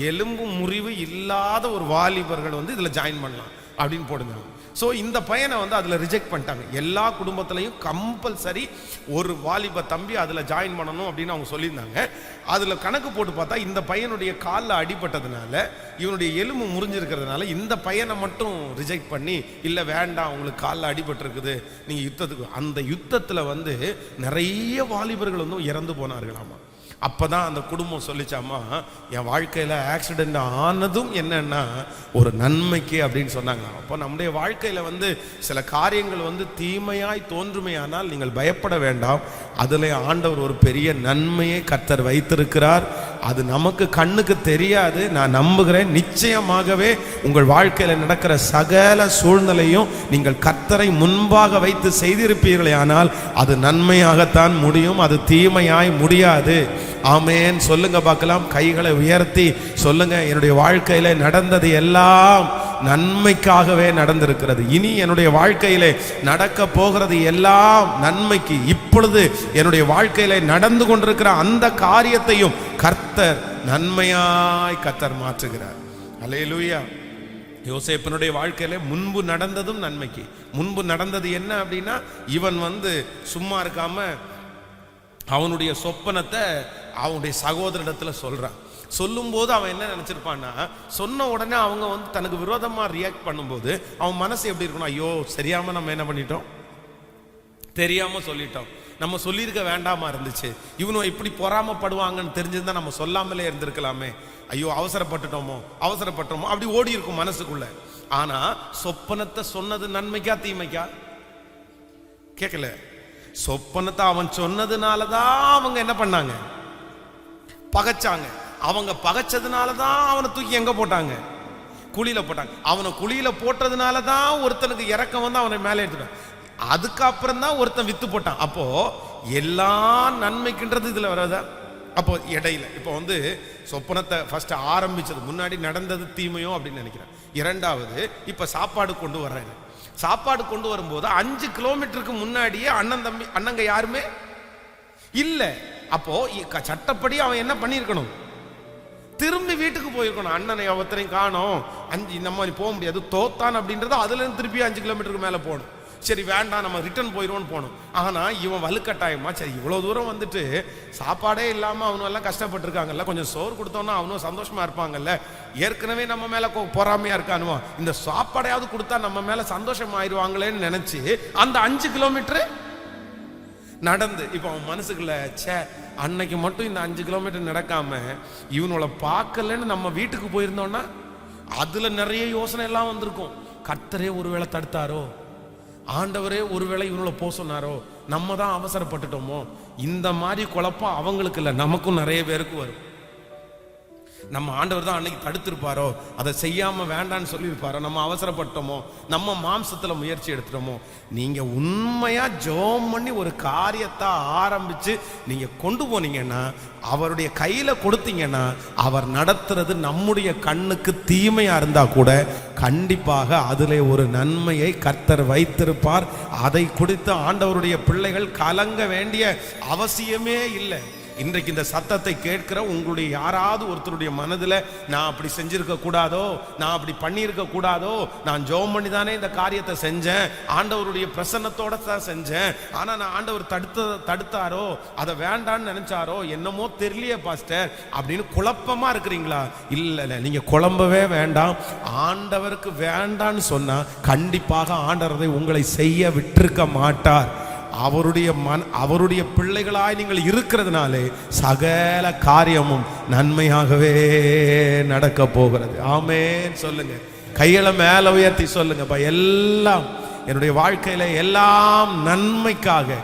S1: எலும்பு முறிவு இல்லாத ஒரு வாலிபர்கள் இதில் ஜாயின் பண்ணலாம் அப்படின்னு போடுங்க. ஸோ இந்த பையனை அதில் ரிஜெக்ட் பண்ணிட்டாங்க. எல்லா குடும்பத்திலையும் கம்பல்சரி ஒரு வாலிப தம்பி அதில் ஜாயின் பண்ணணும் அப்படின்னு அவங்க சொல்லியிருந்தாங்க. அதில் கணக்கு போட்டு பார்த்தா இந்த பையனுடைய காலில் அடிபட்டதுனால, இவனுடைய எலும்பு முறிஞ்சிருக்கிறதுனால இந்த பையனை மட்டும் ரிஜெக்ட் பண்ணி, இல்லை வேண்டாம் உங்களுக்கு காலில் அடிபட்டிருக்குது நீங்கள் யுத்தத்துக்கு. அந்த யுத்தத்தில் நிறைய வாலிபர்கள் இறந்து போனார்களாமா. அப்பதான் அந்த குடும்பம் சொல்லிச்சாமா, என் வாழ்க்கையில ஆக்சிடென்ட் ஆனதும் என்னன்னா ஒரு நன்மைக்கு அப்படின்னு சொன்னாங்க. அப்போ நம்முடைய வாழ்க்கையில சில காரியங்கள் தீமையாய் தோன்றுமையானால் நீங்கள் பயப்பட வேண்டாம். அதுல ஆண்டவர் ஒரு பெரிய நன்மையை கர்த்தர் வைத்திருக்கிறார். அது நமக்கு கண்ணுக்கு தெரியாது. நான் நம்புகிறேன் நிச்சயமாகவே உங்கள் வாழ்க்கையில நடக்கிற சகல சூழ்நிலையும் நீங்கள் கர்த்தரை முன்பாக வைத்து செய்திருப்பீர்களே ஆனால் அது நன்மையாகத்தான் முடியும், அது தீமையாய் முடியாது. ஆமென். சொல்லுங்க பார்க்கலாம், கைகளை உயர்த்தி சொல்லுங்க, என்னுடைய வாழ்க்கையில நடந்தது எல்லாம் நன்மைக்காகவே நடந்திருக்கிறது. இனி என்னுடைய வாழ்க்கையிலே நடக்க போகிறது எல்லாம் நன்மைக்கு. இப்பொழுது என்னுடைய வாழ்க்கையில நடந்து கொண்டிருக்கிற அந்த காரியத்தையும் கர்த்தர் நன்மையாய் கர்த்தர் மாற்றுகிறார். அல்லேலூயா. யோசேப்பினுடைய வாழ்க்கையில முன்பு நடந்ததும் நன்மைக்கு. முன்பு நடந்தது என்ன அப்படின்னா, இவன் சும்மா இருக்காம அவனுடைய சொப்பனத்தை அவனுடைய சகோதரிடத்துல சொல்றான். சொல்லும் போது அவன் என்ன நினைச்சிருப்பான்னா, சொன்ன உடனே அவங்க தனக்கு விரோதமா ரியாக்ட் பண்ணும்போது அவன் மனசு எப்படி இருக்கணும், ஐயோ சரியாம நம்ம என்ன பண்ணிட்டோம், தெரியாம சொல்லிட்டோம், நம்ம சொல்லியிருக்க வேண்டாமா இருந்துச்சு, இவனும் இப்படி பொறாமப்படுவாங்கன்னு தெரிஞ்சிருந்தா நம்ம சொல்லாமலே இருந்திருக்கலாமே, ஐயோ அவசரப்பட்டுட்டோமோ அப்படி ஓடி இருக்கும் மனசுக்குள்ள. ஆனா சொப்பனத்தை சொன்னது நன்மைக்கா தீமைக்கா? கேட்கல. சொப்பனத்தை அவன் சொன்னதுனாலதான் அவங்க என்ன பண்ணாங்க, பகைச்சாங்க. அவங்க பகைச்சதுனாலதான் அவனை தூக்கி எங்க போட்டாங்க, குழியில போட்டாங்க. அவனை குழியில போட்டதுனாலதான் ஒருத்தனுக்கு இறக்கம் அவனை மேலே எடுத்துட்டான். அதுக்கப்புறம் தான் ஒருத்தன் வித்து போட்டான். அப்போ எல்லா நன்மைக்குன்றது இதுல வராதா? அப்போ இடையில இப்போ வந்து சொப்பனத்தை ஃபர்ஸ்ட் ஆரம்பிச்சது முன்னாடி நடந்தது தீமையோ அப்படின்னு நினைக்கிறேன். இரண்டாவது இப்போ சாப்பாடு கொண்டு வர்றாரு. சாப்பாடு கொண்டு வரும்போது 5 கிலோமீட்டருக்கு முன்னாடியே அண்ணன் தம்பி அண்ணங்க யாருமே இல்லை. அப்போ சட்டப்படி அவன் என்ன பண்ணியிருக்கணும்? திரும்பி வீட்டுக்கு போயிருக்கணும். அண்ணனை ஒருத்தரையும் காணோம், 5 நம்ம போக முடியாது தோத்தான் அப்படின்றது அதுல இருந்து திருப்பி 5 கிலோமீட்டருக்கு மேலே போகணும். சரி வேண்டாம் நம்ம ரிட்டர்ன் போயிடுவோன்னு போகணும். ஆனால் இவன் வலுக்கட்டாயமா சரி இவ்வளோ தூரம் வந்துட்டு சாப்பாடே இல்லாமல் அவனும் கஷ்டப்பட்டுருக்காங்கல்ல, கொஞ்சம் சோறு கொடுத்தோன்னா அவனும் சந்தோஷமா இருப்பாங்கல்ல, ஏற்கனவே நம்ம மேலே பொறாமையா இருக்கானுவோ, இந்த சாப்பாடையாவது கொடுத்தா நம்ம மேலே சந்தோஷம் ஆயிடுவாங்களேன்னு நினைச்சு அந்த 5 கிலோமீட்டரு நடந்து இப்போ அவன் மனசுக்குள்ள அன்னைக்கு மட்டும் இந்த 5 கிலோமீட்டர் நடக்காம இவனோட பார்க்கலன்னு நம்ம வீட்டுக்கு போயிருந்தோம்னா அதுல நிறைய யோசனை எல்லாம் வந்திருக்கும். கர்த்தரே ஒருவேளை தடுத்தாரோ, ஆண்டவரே ஒருவேளை இவனோட போக சொன்னாரோ, நம்ம தான் அவசரப்பட்டுட்டோமோ, இந்த மாதிரி குழப்பம் அவங்களுக்கு இல்லை, நமக்கும் நிறைய பேருக்கு வரும். நம்ம ஆண்டவர் தான் அன்னைக்கு தடுத்திருப்பாரோ, அதை செய்யாம வேண்டான்னு சொல்லியிருப்பாரோ, நம்ம அவசரப்பட்டோமோ, நம்ம மாம்சத்துல முயற்சி எடுத்துட்டோமோ. நீங்க உண்மையா ஜெபம் பண்ணி ஒரு காரியத்தை ஆரம்பிச்சு நீங்க கொண்டு போனீங்கன்னா, அவருடைய கையில கொடுத்தீங்கன்னா, அவர் நடத்துறது நம்முடைய கண்ணுக்கு தீமையா இருந்தா கூட கண்டிப்பாக அதிலே ஒரு நன்மையை கர்த்தர் வைத்திருப்பார். அதை குறித்து ஆண்டவருடைய பிள்ளைகள் கலங்க வேண்டிய அவசியமே இல்லை. இன்றைக்கு இந்த சத்தத்தை கேட்கிற உங்களுடைய யாராவது ஒருத்தருடைய மனதில் நான் அப்படி செஞ்சிருக்க கூடாதோ, நான் அப்படி பண்ணியிருக்க கூடாதோ, நான் ஜெபம் பண்ணி தானே இந்த காரியத்தை செஞ்சேன், ஆண்டவருடைய பிரசன்னத்தோட தான் செஞ்சேன், ஆனால் நான் ஆண்டவர் தடுத்தாரோ, அதை வேண்டான்னு நினைச்சாரோ, என்னமோ தெரியலையே பாஸ்டர் அப்படின்னு குழப்பமா இருக்கிறீங்களா? இல்லை, நீங்க குழம்பவே வேண்டாம். ஆண்டவருக்கு வேண்டான்னு சொன்னா கண்டிப்பாக ஆண்டவரை உங்களை செய்ய விட்டிருக்க மாட்டார். அவருடைய பிள்ளைகளாய் நீங்கள் இருக்கிறதுனாலே சகல காரியமும் நன்மையாகவே நடக்க போகிறது. ஆமென் சொல்லுங்க, கைகளை மேல உயர்த்தி சொல்லுங்க, எல்லாம் என்னுடைய வாழ்க்கையில எல்லாம் நன்மைக்காக,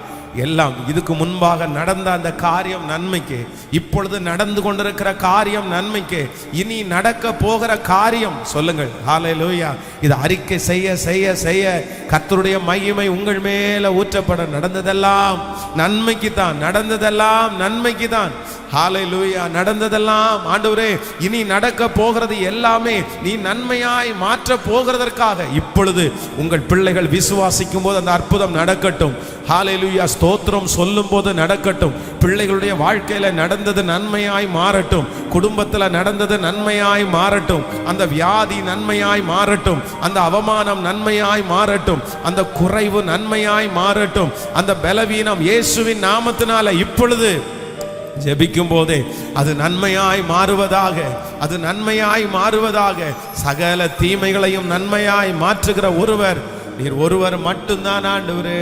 S1: எல்லாம் இதுக்கு முன்பாக நடந்த அந்த காரியம் நன்மைக்கு, இப்பொழுது நடந்து கொண்டிருக்கிற காரியம் நன்மைக்கு, இனி நடக்க போகிற காரியம் சொல்லுங்கள் ஹல்லேலூயா. இது அறிக்கை செய்ய செய்ய செய்ய கர்த்தருடைய மகிமை உங்கள் மேல ஊற்றப்பட, நடந்ததெல்லாம் நன்மைக்கு தான், நடந்ததெல்லாம் நன்மைக்கு தான். ஹல்லேலூயா. நடந்ததெல்லாம் ஆண்டவரே இனி நடக்க போகிறது எல்லாமே நீ நன்மையாய் மாற்ற போகிறதற்காக இப்பொழுது உங்கள் பிள்ளைகள் விசுவாசிக்கும் போது அந்த அற்புதம் நடக்கட்டும். ஹல்லேலூயா. ஸ்தோத்திரம் சொல்லும் போது நடக்கட்டும். பிள்ளைகளுடைய வாழ்க்கையில நடந்தது நன்மையாய் மாறட்டும், குடும்பத்தில் நடந்தது நன்மையாய் மாறட்டும், அந்த வியாதி நன்மையாய் மாறட்டும், அந்த அவமானம் நன்மையாய் மாறட்டும், அந்த குறைவு நன்மையாய் மாறட்டும், அந்த பலவீனம் இயேசுவின் நாமத்தினால இப்பொழுது ஜெபிக்கும் போதே அது நன்மையாய் மாறுவதாக, அது நன்மையாய் மாறுவதாக. சகல தீமைகளையும் நன்மையாய் மாற்றுகிற ஒருவர் நீர் ஒருவர் மட்டும்தான் ஆண்டவரே.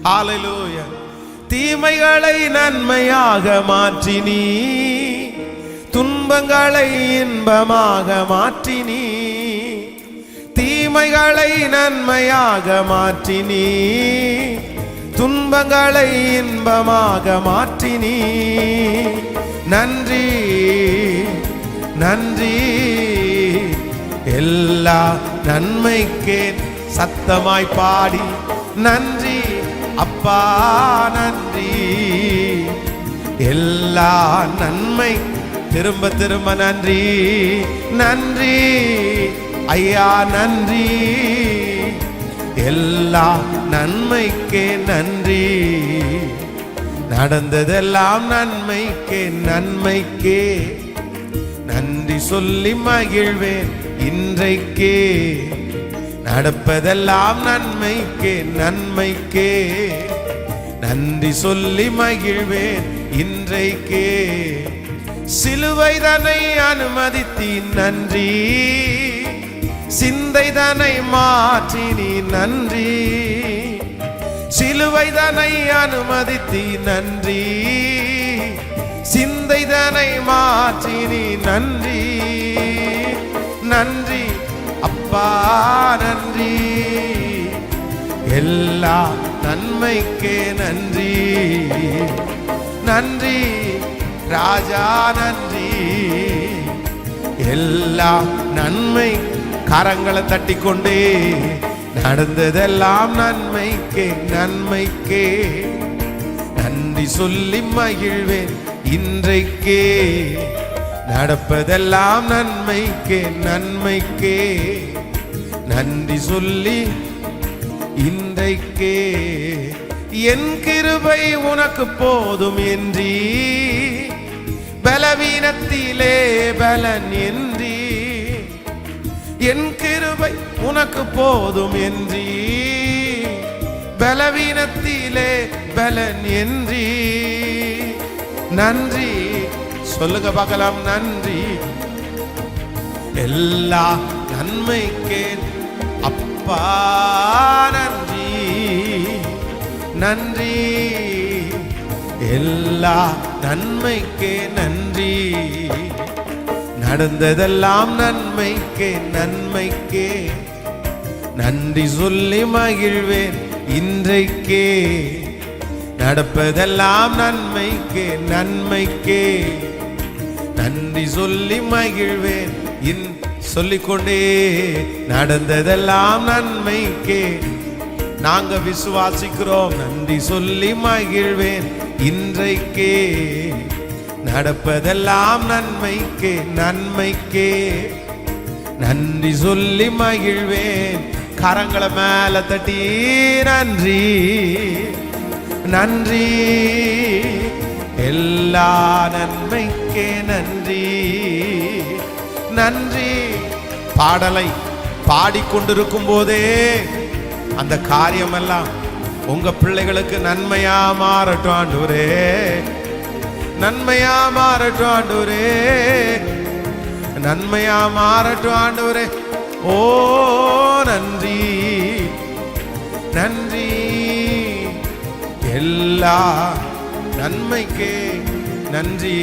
S1: ஹல்லேலூயா. தீமைகளை நன்மையாக மாற்றினீ, துன்பங்களை இன்பமாக மாற்றினீ, தீமைகளை நன்மையாக மாற்றினீ, துன்பங்களை இன்பமாக மாற்றினீ. நன்றி நன்றி, எல்லா நன்மைக்கே சத்தமாய் பாடி நன்றி அப்பா நன்றி. எல்லா நன்மை திரும்ப திரும்ப நன்றி நன்றி ஐயா நன்றி. எல்லா நன்மைக்கே நன்றி, நடந்ததெல்லாம் நன்மைக்கே நன்மைக்கே நன்றி சொல்லி மகிழ்வேன் இன்றைக்கே. நடப்பதெல்லாம் நன்மைக்கே நன்மைக்கே நன்றி சொல்லி மகிழ்வேன் இன்றைக்கே. சிலுவை தன்னை அனுமதித்தீன் நன்றி, சிந்தை தன்னை மாற்றினி நன்றி. சிலுவை தன்னை அனுமதித்தி நன்றி, சிந்தை தன்னை மாற்றினி நன்றி. நன்றி அப்பா நன்றி, எல்லா நன்மைக்கே நன்றி. நன்றி ராஜா நன்றி, எல்லா நன்மை. கரங்களை தட்டி கொண்டே நடந்ததெல்லாம் நன்மைக்கே நன்மைக்கே நன்றி சொல்லி மகிழ்வேன் இன்றைக்கே நடப்பதெல்லாம் நன்மைக்கே நன்மைக்கே நன்றி சொல்லி இன்றைக்கே என் கிருபை உனக்கு போதும் என்றீ பலவீனத்திலே பலன் என்றீ என் கிருபை உனக்கு போதும் என்றீ பலவீனத்திலே பலன் என்றீ நன்றி சொல்லுங்க பார்க்கலாம் நன்றி எல்லா நன்மைக்கே அப்பா நன்றி நன்றி எல்லா நன்மைக்கே நன்றி நடந்ததெல்லாம் நன்மைக்கே நன்மைக்கே நன்றி சொல்லி மகிழ்வேன் இன்றைக்கே நடப்பதெல்லாம் நன்மைக்கே நன்மைக்கே நன்றி சொல்லி மகிழ்வேன் சொல்லிக்கொண்டே நடந்ததெல்லாம் நன்மைக்கே நாங்க விசுவாசிக்கிறோம் நன்றி சொல்லி மகிழ்வேன் இன்றைக்கே நடப்பதெல்லாம் நன்மைக்கே நன்மைக்கே நன்றி சொல்லி மகிழ்வேன் கரங்களை மேல தட்டி நன்றி நன்றி எல்லா நன்மைக்கே நன்றி நன்றி பாடலை பாடிக்கொண்டிருக்கும் போதே அந்த காரியமெல்லாம் உங்க பிள்ளைகளுக்கு நன்மையா மாறட்டும் ஆண்டவரே நன்மையா மாறட்டும் ஆண்டவரே நன்மையா மாறட்டும் ஆண்டவரே ஓ நன்றி நன்றி எல்லா நன்மைக்கே நன்றி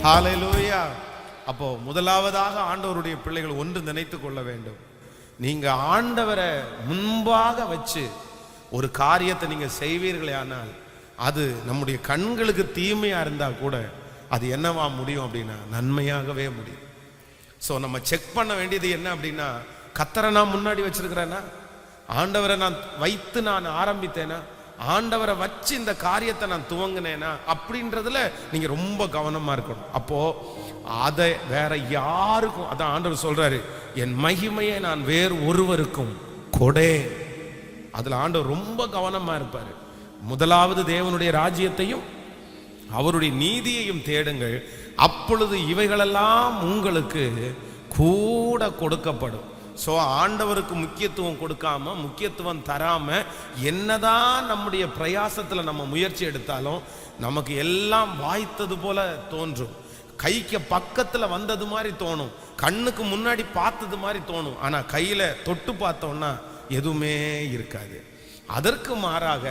S1: ஹல்லேலூயா. அப்போ முதலாவதாக ஆண்டவருடைய பிள்ளைகள் ஒன்று நினைத்துக் கொள்ள வேண்டும். நீங்க ஆண்டவரை முன்பாக வச்சு ஒரு காரியத்தை நீங்க செய்வீர்களே ஆனால் அது நம்முடைய கண்களுக்கு தீமையா இருந்தா கூட அது என்னவா முடியும் அப்படின்னா நன்மையாகவே முடியும். ஸோ நம்ம செக் பண்ண வேண்டியது என்ன அப்படின்னா கர்த்தரை நான் முன்னாடி வச்சிருக்கிறேன்னா ஆண்டவரை நான் வைத்து நான் ஆரம்பித்தேனா ஆண்டவரை வச்சு இந்த காரியத்தை நான் துவங்கினேனா அப்படின்றதுல நீங்க ரொம்ப கவனமா இருக்கணும். அப்போ அதை வேற யாருக்கும் அதான் ஆண்டவர் சொல்றாரு என் மகிமையை நான் வேறு ஒருவருக்கும் கொடே. அதுல ஆண்டவர் ரொம்ப கவனமா இருப்பாரு. முதலாவது தேவனுடைய ராஜ்யத்தையும் அவருடைய நீதியையும் தேடுங்கள், அப்பொழுது இவைகளெல்லாம் உங்களுக்கு கூட கொடுக்கப்படும். ஸோ ஆண்டவருக்கு முக்கியத்துவம் கொடுக்காம முக்கியத்துவம் தராம என்னதான் நம்முடைய பிரயாசத்தில் நம்ம முயற்சி எடுத்தாலும் நமக்கு எல்லாம் வாய்த்தது போல தோன்றும், கைக்கு பக்கத்தில் வந்தது மாதிரி தோணும், கண்ணுக்கு முன்னாடி பார்த்தது மாதிரி தோணும். ஆனால் கையில் தொட்டு பார்த்தோம்னா எதுவுமே இருக்காது. அதற்கு மாறாக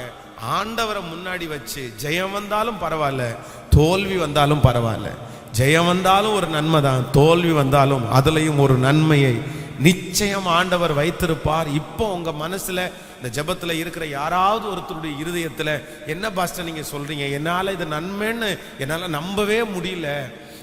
S1: ஆண்டவரை முன்னாடி வச்சு ஜெயம் வந்தாலும் பரவாயில்ல, தோல்வி வந்தாலும் பரவாயில்ல. ஜெயம் வந்தாலும் ஒரு நன்மை தான், தோல்வி வந்தாலும் அதுலயும் ஒரு நன்மையை நிச்சயம் ஆண்டவர் வைத்திருப்பார். இப்போ உங்க மனசுல இந்த ஜெபத்துல இருக்கிற யாராவது ஒருத்தருடைய இருதயத்துல என்ன பாஸ்டர் நீங்க சொல்றீங்க, என்னால இது நன்மைன்னு என்னால நம்பவே முடியல,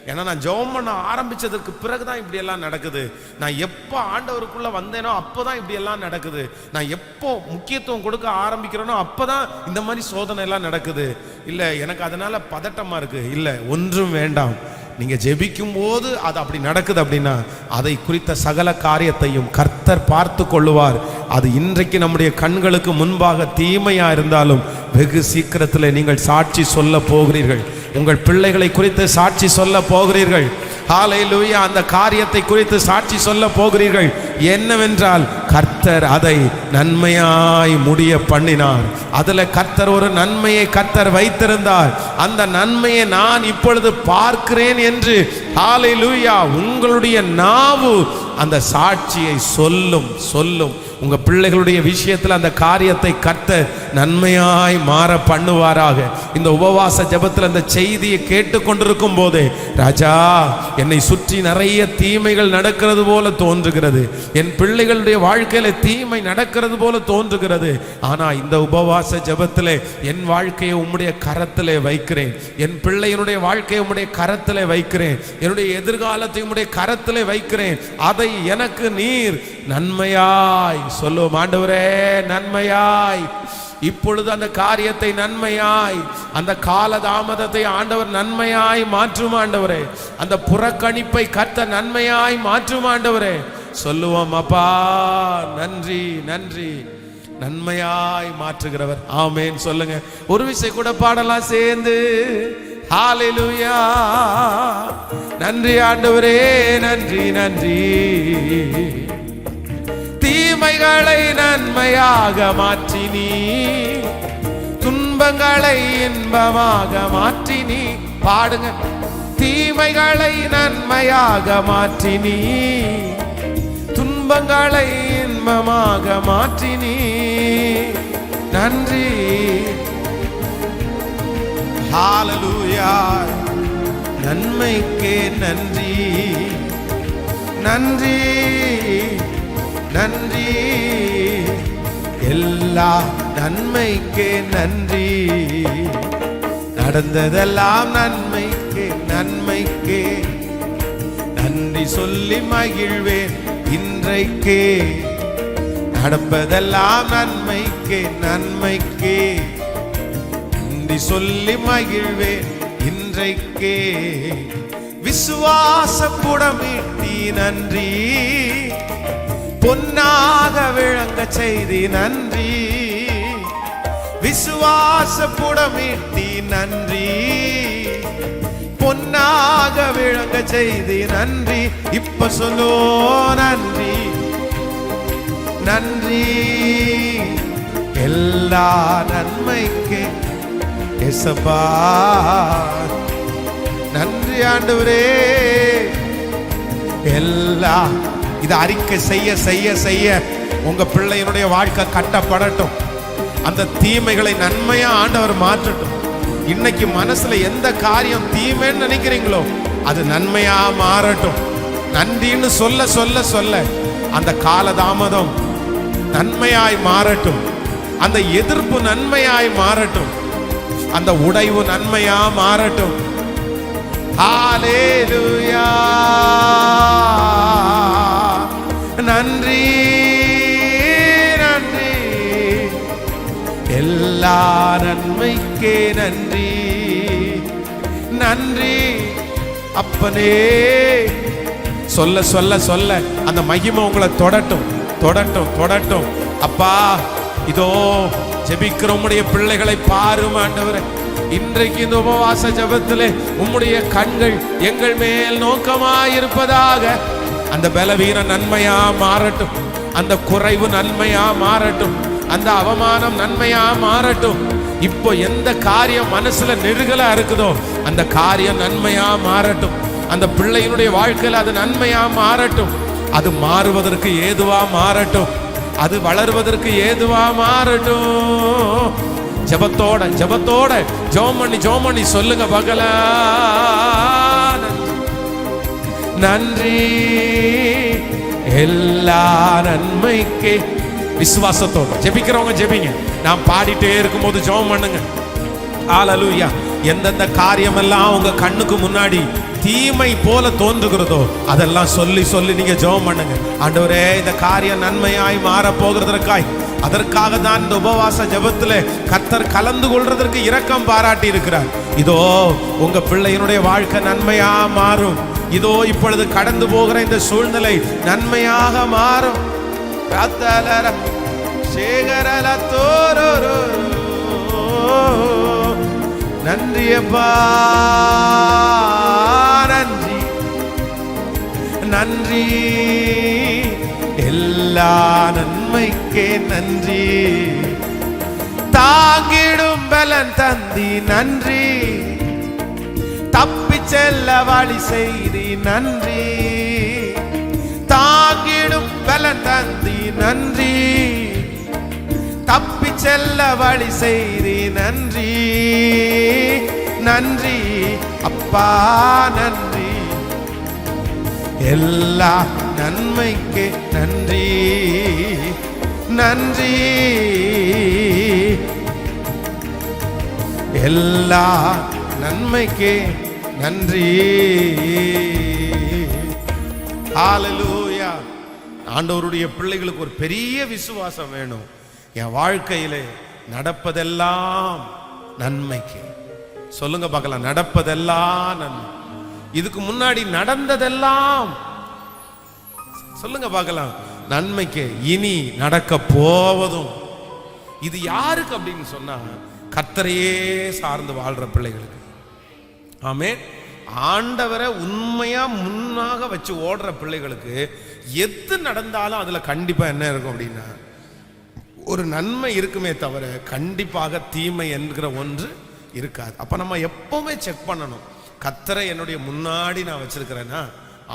S1: ஏன்னா நான் ஜெபம் பண்ண ஆரம்பிச்சதுக்கு பிறகுதான் இப்படி எல்லாம் நடக்குது, நான் எப்போ ஆண்டவருக்குள்ள வந்தேனோ அப்போதான் இப்படி எல்லாம் நடக்குது, நான் எப்போ முக்கியத்துவம் கொடுக்க ஆரம்பிக்கிறேனோ அப்போதான் இந்த மாதிரி சோதனை எல்லாம் நடக்குது, இல்ல எனக்கு அதனால பதட்டமா இருக்கு. இல்ல, ஒன்றும் வேண்டாம். நீங்க ஜெபிக்கும் போது அது அப்படி நடக்குது அப்படின்னா அதை குறித்த சகல காரியத்தையும் கர்த்தர் பார்த்து கொள்ளுவார். அது இன்றைக்கு நம்முடைய கண்களுக்கு முன்பாக தீமையா இருந்தாலும் வெகு சீக்கிரத்தில் நீங்கள் சாட்சி சொல்ல போகிறீர்கள். உங்கள் பிள்ளைகளை குறித்து சாட்சி சொல்ல போகிறீர்கள். ஹல்லேலூயா. அந்த காரியத்தை குறித்து சாட்சி சொல்ல போகிறீர்கள். என்னவென்றால் கர்த்தர் அதை நன்மையாய் முடிய பண்ணினார். அதுல கர்த்தர் ஒரு நன்மையை கர்த்தர் வைத்திருந்தார். அந்த நன்மையை நான் இப்பொழுது பார்க்கிறேன் என்று ஹல்லேலூயா உங்களுடைய நாவு அந்த சாட்சியை சொல்லும். உங்க பிள்ளைகளுடைய விஷயத்தில் அந்த காரியத்தை கர்த்தர் நன்மையாய் மாற பண்ணுவாராக. இந்த உபவாச ஜெபத்தில் அந்த செய்தியை கேட்டுக்கொண்டிருக்கும் போதே ராஜா என்னை சுற்றி நிறைய தீமைகள் நடக்கிறது போல தோன்றுகிறது, என் பிள்ளைகளுடைய வாழ்க்கையில தீமை நடக்கிறது போல தோன்றுகிறது, ஆனா இந்த உபவாச ஜெபத்திலே என் வாழ்க்கையை உம்முடைய கரத்திலே வைக்கிறேன், என் பிள்ளையினுடைய வாழ்க்கையை உம்முடைய கரத்திலே வைக்கிறேன், என்னுடைய எதிர்காலத்தை உம்முடைய கரத்திலே வைக்கிறேன், அதை எனக்கு நீர் நன்மையாய் சொல்லுவோம். ஆண்டவரே நன்மையாய் இப்பொழுது அந்த காரியத்தை நன்மையாய், அந்த கால தாமதத்தை ஆண்டவர் நன்மையாய் மாற்றும் ஆண்டவரே. அந்த புறக்கணிப்பை கர்த்தர் நன்மையாய் மாற்றும் ஆண்டவரே. சொல்லுவோம், அப்பா நன்றி நன்றி, நன்மையாய் மாற்றுகிறவர். ஆமென் சொல்லுங்க. ஒரு விஷயம் கூட பாடலாம் சேர்ந்து. ஹalleluya. நன்றி ஆண்டவரே, நன்றி நன்றி. தீமைகளை நன்மையாக மாற்றினி, துன்பங்களை இன்பமாக மாற்றினி. பாடுங்க. தீமைகளை நன்மையாக மாற்றினி, துன்பங்களை இன்பமாக மாற்றினி. நன்றி. ஹalleluya. நன்மைக்கே நன்றி நன்றி நன்றி, எல்லா நன்மைக்கே நன்றி. நடந்ததெல்லாம் நன்மைக்கே நன்மைக்கே, நன்றி சொல்லி மகிழ்வேன் இன்றைக்கே. நடப்பதெல்லாம் நன்மைக்கே நன்மைக்கே, நன்றி சொல்லி மகிழ்வேன் இன்றைக்கே. விசுவாச புடமிட்டி நன்றி, பொன்னாக விளங்க செய்தி நன்றி. விசுவாச புடமிட்டி நன்றி, பொன்னாக விளங்க செய்தி நன்றி. இப்ப சொல்லோ நன்றி நன்றி, எல்லா நன்மைக்கு இயேசுவா நன்றி ஆண்டவரே. எல்லா இதை அறிக்கை செய்ய செய்ய செய்ய உங்க பிள்ளையினுடைய வாழ்க்கை கட்டப்படட்டும். அந்த தீமைகளை நன்மையா ஆண்டவர் மாற்றட்டும். இன்னைக்கு மனசுல எந்த காரியம் தீமைன்னு நினைக்கிறீங்களோ அது நன்மையா மாறட்டும். நன்றின்னு சொல்ல சொல்ல சொல்ல அந்த காலதாமதம் நன்மையாய் மாறட்டும். அந்த எதிர்ப்பு நன்மையாய் மாறட்டும். அந்த உடைவு நன்மையா மாறட்டும். ஹalleluya. நன்றி நன்றி, எல்லா நன்மைக்கே நன்றி நன்றி. அப்பனே சொல்ல சொல்ல சொல்ல அந்த மகிமை உங்களை தொடட்டும் தொடட்டும் தொடட்டும். அப்பா இதோ ஜெபிக்கிற உம்முடைய பிள்ளைகளை பாரும் ஆண்டவரே. இன்றைக்கு இந்த உபவாச ஜெபத்திலே உம்முடைய கண்கள் எங்கள் மேல் நோக்கமாயிருப்பதாக. அந்த பலவீன நன்மையா மாறட்டும், அந்த குறைவு நன்மையா மாறட்டும், அந்த அவமானம் நன்மையா மாறட்டும். இப்போ எந்த காரியம் மனசுல நெருகலா இருக்குதோ அந்த காரியம் நன்மையா மாறட்டும். அந்த பிள்ளையினுடைய வாழ்க்கையில் அது நன்மையா மாறட்டும். அது மாறுவதற்கு ஏதுவா மாறட்டும். அது வளர்வதற்கு ஏதுவா மாறட்டும். ஜெபத்தோட ஜெபத்தோட ஜெபம் பண்ணி சொல்லுங்க பகலா நன்றி, எல்லா நன்மைக்கு. விசுவாசத்தோட ஜெபிக்கிறவங்க ஜெபிங்க. நான் பாடிட்டே இருக்கும்போது ஜெபம் பண்ணுங்க. ஹalleluya. எந்தெந்த காரியம் எல்லாம் உங்க கண்ணுக்கு முன்னாடி தீமை போல தோன்றுகிறதோ அதெல்லாம் சொல்லி சொல்லி நீங்க ஜெபம் பண்ணுங்க. ஆண்டவரே இந்த காரியம் நன்மையாய் மாற போகிறதற்காய், அதற்காக தான் இந்த உபவாச ஜெபத்திலே கர்த்தர் கலந்து கொள்றதற்கு இரக்கம் பாராட்டி இருக்கிறார். இதோ உங்க பிள்ளையினுடைய வாழ்க்கை நன்மையா மாறும். இதோ இப்பொழுது கடந்து போகிற இந்த சூழ்நிலை நன்மையாக மாறும். நன்றி அப்பா நன்றி நன்றி, எல்லா நன்மைக்கே நன்றி. தாங்கிடும் பலன் தந்தி நன்றி, தப்பி செல்ல வழி செய்தி நன்றி. தாங்கிடும் பலன் தந்தி நன்றி, தப்பி செல்ல வழி செய்தி நன்றி நன்றி அப்பா நன்றி, எல்லா நன்மைக்கு நன்றி நன்றி, எல்லா நன்மைக்கு நன்றி. ஹalleluya. ஆண்டவருடைய பிள்ளைகளுக்கு ஒரு பெரிய விசுவாசம் வேணும். என் வாழ்க்கையிலே நடப்பதெல்லாம் நன்மைக்கு. சொல்லுங்க பார்க்கலாம், நடப்பதெல்லாம் நன்மை. இதுக்கு முன்னாடி நடந்ததெல்லாம் சொல்லுங்க பார்க்கலாம், நன்மைக்கு. இனி நடக்க போவதும். இது யாருக்கு அப்படின்னு சொன்னா, கர்த்தரையே சார்ந்து வாழ்ற பிள்ளைகளுக்கு. ஆமென். ஆண்டவரை உண்மையா முன்னாக வச்சு ஓடுற பிள்ளைகளுக்கு எது நடந்தாலும் அதுல கண்டிப்பா என்ன இருக்கும் அப்படின்னா, ஒரு நன்மை இருக்குமே தவிர கண்டிப்பாக தீமை என்கிற ஒன்று இருக்காது. அப்ப நம்ம எப்பவுமே செக் பண்ணணும், கர்த்தரை என்னுடைய முன்னாடி நான் வச்சிருக்கிறேன்னா,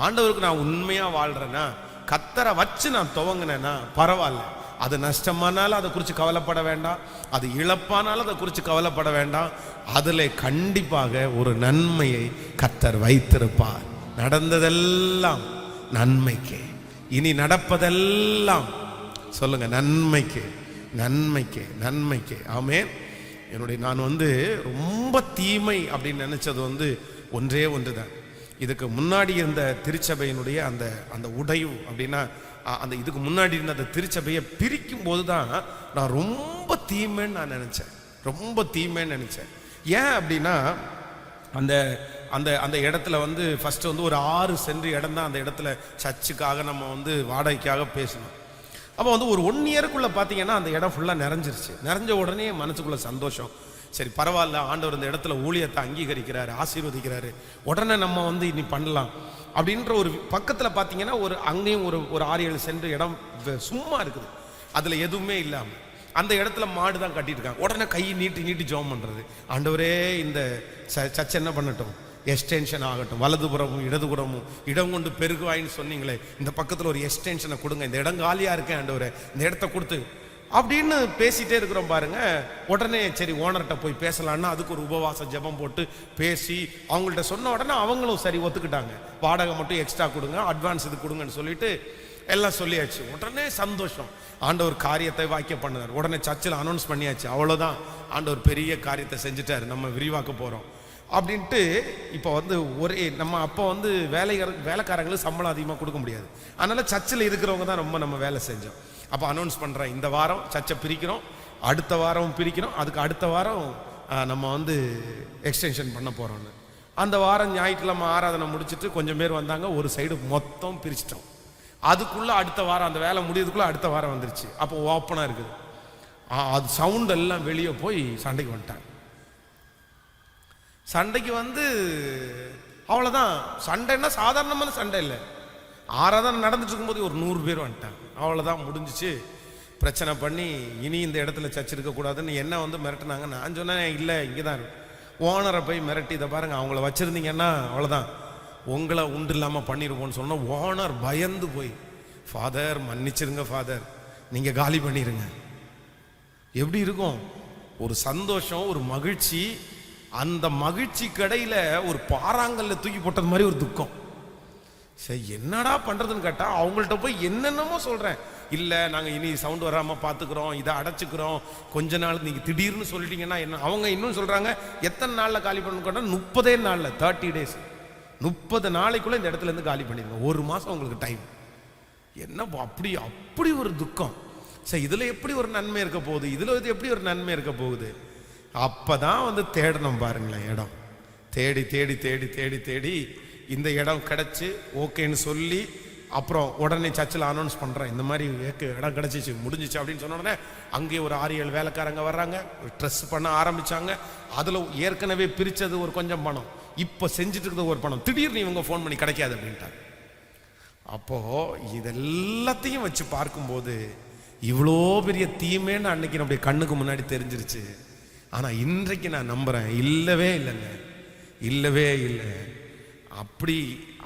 S1: ஆண்டவருக்கு நான் உண்மையா வாழ்றேன்னா, கர்த்தரை வச்சு நான் துவங்கினேன்னா பரவாயில்ல. அது நஷ்டமானாலும் அதை குறித்து கவலைப்பட வேண்டாம், அது இழப்பானாலும் அதை குறித்து கவலைப்பட வேண்டாம். அதில் கண்டிப்பாக ஒரு நன்மையை கர்த்தர் வைத்திருப்பார். நடந்ததெல்லாம் நன்மைக்கு, இனி நடப்பதெல்லாம் சொல்லுங்க நன்மைக்கு, நன்மைக்கு, நன்மைக்கு. ஆமென். நான் ரொம்ப தீமை அப்படின்னு நினைச்சது ஒன்றே ஒன்றுதான். இதுக்கு முன்னாடி இருந்த திருச்சபையினுடைய அந்த அந்த உடைவு அப்படின்னா, அந்த இதுக்கு முன்னாடி இருந்த அந்த திருச்சபையை பிரிக்கும் போது தான் நான் ரொம்ப தீமைன்னு நான் நினைச்சேன், ரொம்ப தீமைன்னு நினைச்சேன். ஏன் அப்படின்னா, அந்த அந்த அந்த இடத்துல ஃபர்ஸ்ட் ஒரு 6 சென்ட் இடம் தான் அந்த இடத்துல சர்ச்சுக்காக நம்ம வாடகைக்காக பேசணும். அப்போ ஒரு 1 இயருக்குள்ள பார்த்தீங்கன்னா அந்த இடம் ஃபுல்லாக நிறைஞ்சிருச்சு. நிறைஞ்ச உடனே மனசுக்குள்ள சந்தோஷம். சரி பரவாயில்ல, ஆண்டவர் இந்த இடத்துல ஊழியத்தை அங்கீகரிக்கிறாரு, ஆசீர்வதிக்கிறாரு, உடனே நம்ம இனி பண்ணலாம் அப்படின்ற ஒரு பக்கத்தில் பார்த்தீங்கன்னா அங்கேயும் ஒரு 6-7 சென்ட் இடம் சும்மா இருக்குது, அதில் எதுவுமே இல்லாமல். அந்த இடத்துல மாடு தான் கட்டியிருக்காங்க. உடனே கை நீட்டி நீட்டி ஜெபம் பண்ணுறது, ஆண்டவரே இந்த சர்ச்சை என்ன பண்ணட்டும், எக்ஸ்டென்ஷன் ஆகட்டும், வலதுபுறமும் இடதுபுறமும் இடம் கொண்டு பெருகுவாயின்னு சொன்னீங்களே, இந்த பக்கத்தில் ஒரு எக்ஸ்டென்ஷனை கொடுங்க, இந்த இடம் காலியாக இருக்கேன் ஆண்டவரே, இந்த இடத்த கொடுத்து அப்படின்னு பேசிட்டே இருக்கிறோம் பாருங்க. உடனே சரி ஓனர்கிட்ட போய் பேசலான்னா அதுக்கு ஒரு உபவாச ஜெபம் போட்டு பேசி அவங்கள்ட்ட சொன்ன உடனே அவங்களும் சரி ஒத்துக்கிட்டாங்க, வாடகை மட்டும் எக்ஸ்ட்ரா கொடுங்க, அட்வான்ஸ் இது கொடுங்கன்னு சொல்லிட்டு எல்லாம் சொல்லியாச்சு. உடனே சந்தோஷம், ஆண்டவர் காரியத்தை வாக்கிய பண்ணார். உடனே சர்ச்சில் அனௌன்ஸ் பண்ணியாச்சு, அவ்வளோதான், ஆண்டவர் பெரிய காரியத்தை செஞ்சுட்டாரு, நம்ம விரிவாக்க போகிறோம் அப்படின்ட்டு. இப்போ ஒரே நம்ம அப்போ வேலைக்காரங்களுக்கு சம்பளம் அதிகமாக கொடுக்க முடியாது, அதனால சர்ச்சில் இருக்கிறவங்க தான் ரொம்ப நம்ம வேலை செஞ்சோம். அப்போ அனௌன்ஸ் பண்ணுறேன், இந்த வாரம் சர்ச்சை பிரிக்கிறோம், அடுத்த வாரம் பிரிக்கிறோம், அதுக்கு அடுத்த வாரம் நம்ம எக்ஸ்டென்ஷன் பண்ண போகிறோன்னு. அந்த வாரம் ஞாயிற்றுக்கிழமை ஆராதனை முடிச்சுட்டு கொஞ்சம் பேர் வந்தாங்க, ஒரு சைடு மொத்தம் பிரிச்சிட்டோம். அதுக்குள்ளே அடுத்த வாரம் அந்த வேலை முடியறதுக்குள்ளே அடுத்த வாரம் வந்துருச்சு. அப்போ ஓப்பனாக இருக்குது, அது சவுண்ட் எல்லாம் வெளியே போய் சண்டைக்கு வந்துட்டாங்க. சண்டைக்கு அவ்வளோதான். சண்டைன்னா சாதாரணமான சண்டை இல்லை, ஆராதனை நடந்துட்டு இருக்கும்போது ஒரு 100 பேர் வந்துட்டாங்க. அவ்வளோதான், முடிஞ்சிச்சு. பிரச்சனை பண்ணி இனி இந்த இடத்துல சர்ச் இருக்கக்கூடாதுன்னு என்ன மிரட்டினாங்க. நான் சொன்னேன், இல்லை இங்கே தான் ஓனரை போய் மிரட்டி, இதை பாருங்க அவங்கள வச்சுருந்தீங்கன்னா அவ்வளோதான், உங்களை உண்டு இல்லாமல் பண்ணிடுவோன்னு சொன்னால் ஓனர் பயந்து போய், ஃபாதர் மன்னிச்சிருங்க ஃபாதர், நீங்கள் காலி பண்ணிடுங்க. எப்படி இருக்கும் ஒரு சந்தோஷம், ஒரு மகிழ்ச்சி. அந்த மகிழ்ச்சி கடையில் ஒரு பாறாங்கல்ல தூக்கி போட்டது மாதிரி ஒரு துக்கம். சரி என்னடா பண்ணுறதுன்னு கேட்டால் அவங்கள்ட்ட போய் என்னென்னமோ சொல்கிறேன், இல்லை நாங்கள் இனி சவுண்ட் வராமல் பார்த்துக்குறோம், இதை அடைச்சிக்கிறோம், கொஞ்ச நாள் நீங்கள் திடீர்னு சொல்லிட்டீங்கன்னா என்ன. அவங்க இன்னும் சொல்கிறாங்க, எத்தனை நாளில் காலி பண்ணு கேட்டால் 30 நாளில் 30 days, 30 நாளைக்குள்ளே இந்த இடத்துலேருந்து காலி பண்ணிடுங்க, 1 மாதம் உங்களுக்கு டைம். என்ன அப்படி அப்படி ஒரு துக்கம். சரி இதில் எப்படி ஒரு நன்மை இருக்க போகுது, இதில் எப்படி ஒரு நன்மை இருக்க போகுது. அப்போ தான் தேடணும் பாருங்களேன், இடம் தேடி தேடி தேடி தேடி தேடி இந்த இடம் கிடச்சி ஓகேன்னு சொல்லி, அப்புறம் உடனே சர்ச்சில் அனௌன்ஸ் பண்ணுறேன், இந்த மாதிரி இடம் கிடச்சிச்சு முடிஞ்சிச்சு அப்படின்னு சொன்ன உடனே அங்கேயே ஒரு 6-7 வேலைக்காரங்க வர்றாங்க, ட்ரெஸ் பண்ண ஆரம்பித்தாங்க. அதில் ஏற்கனவே பிரித்தது ஒரு கொஞ்சம் பணம், இப்போ செஞ்சுட்டு இருக்கிறது ஒரு பணம், திடீர்னு இவங்க ஃபோன் பண்ணி கிடைக்காது அப்படின்ட்டாங்க. அப்போது இதெல்லாத்தையும் வச்சு பார்க்கும்போது இவ்வளோ பெரிய தீமைன்னு அன்னைக்கு நம்முடைய கண்ணுக்கு முன்னாடி தெரிஞ்சிருச்சு. ஆனால் இன்றைக்கு நான் நம்புகிறேன், இல்லவே இல்லைங்க, இல்லவே இல்லை. அப்படி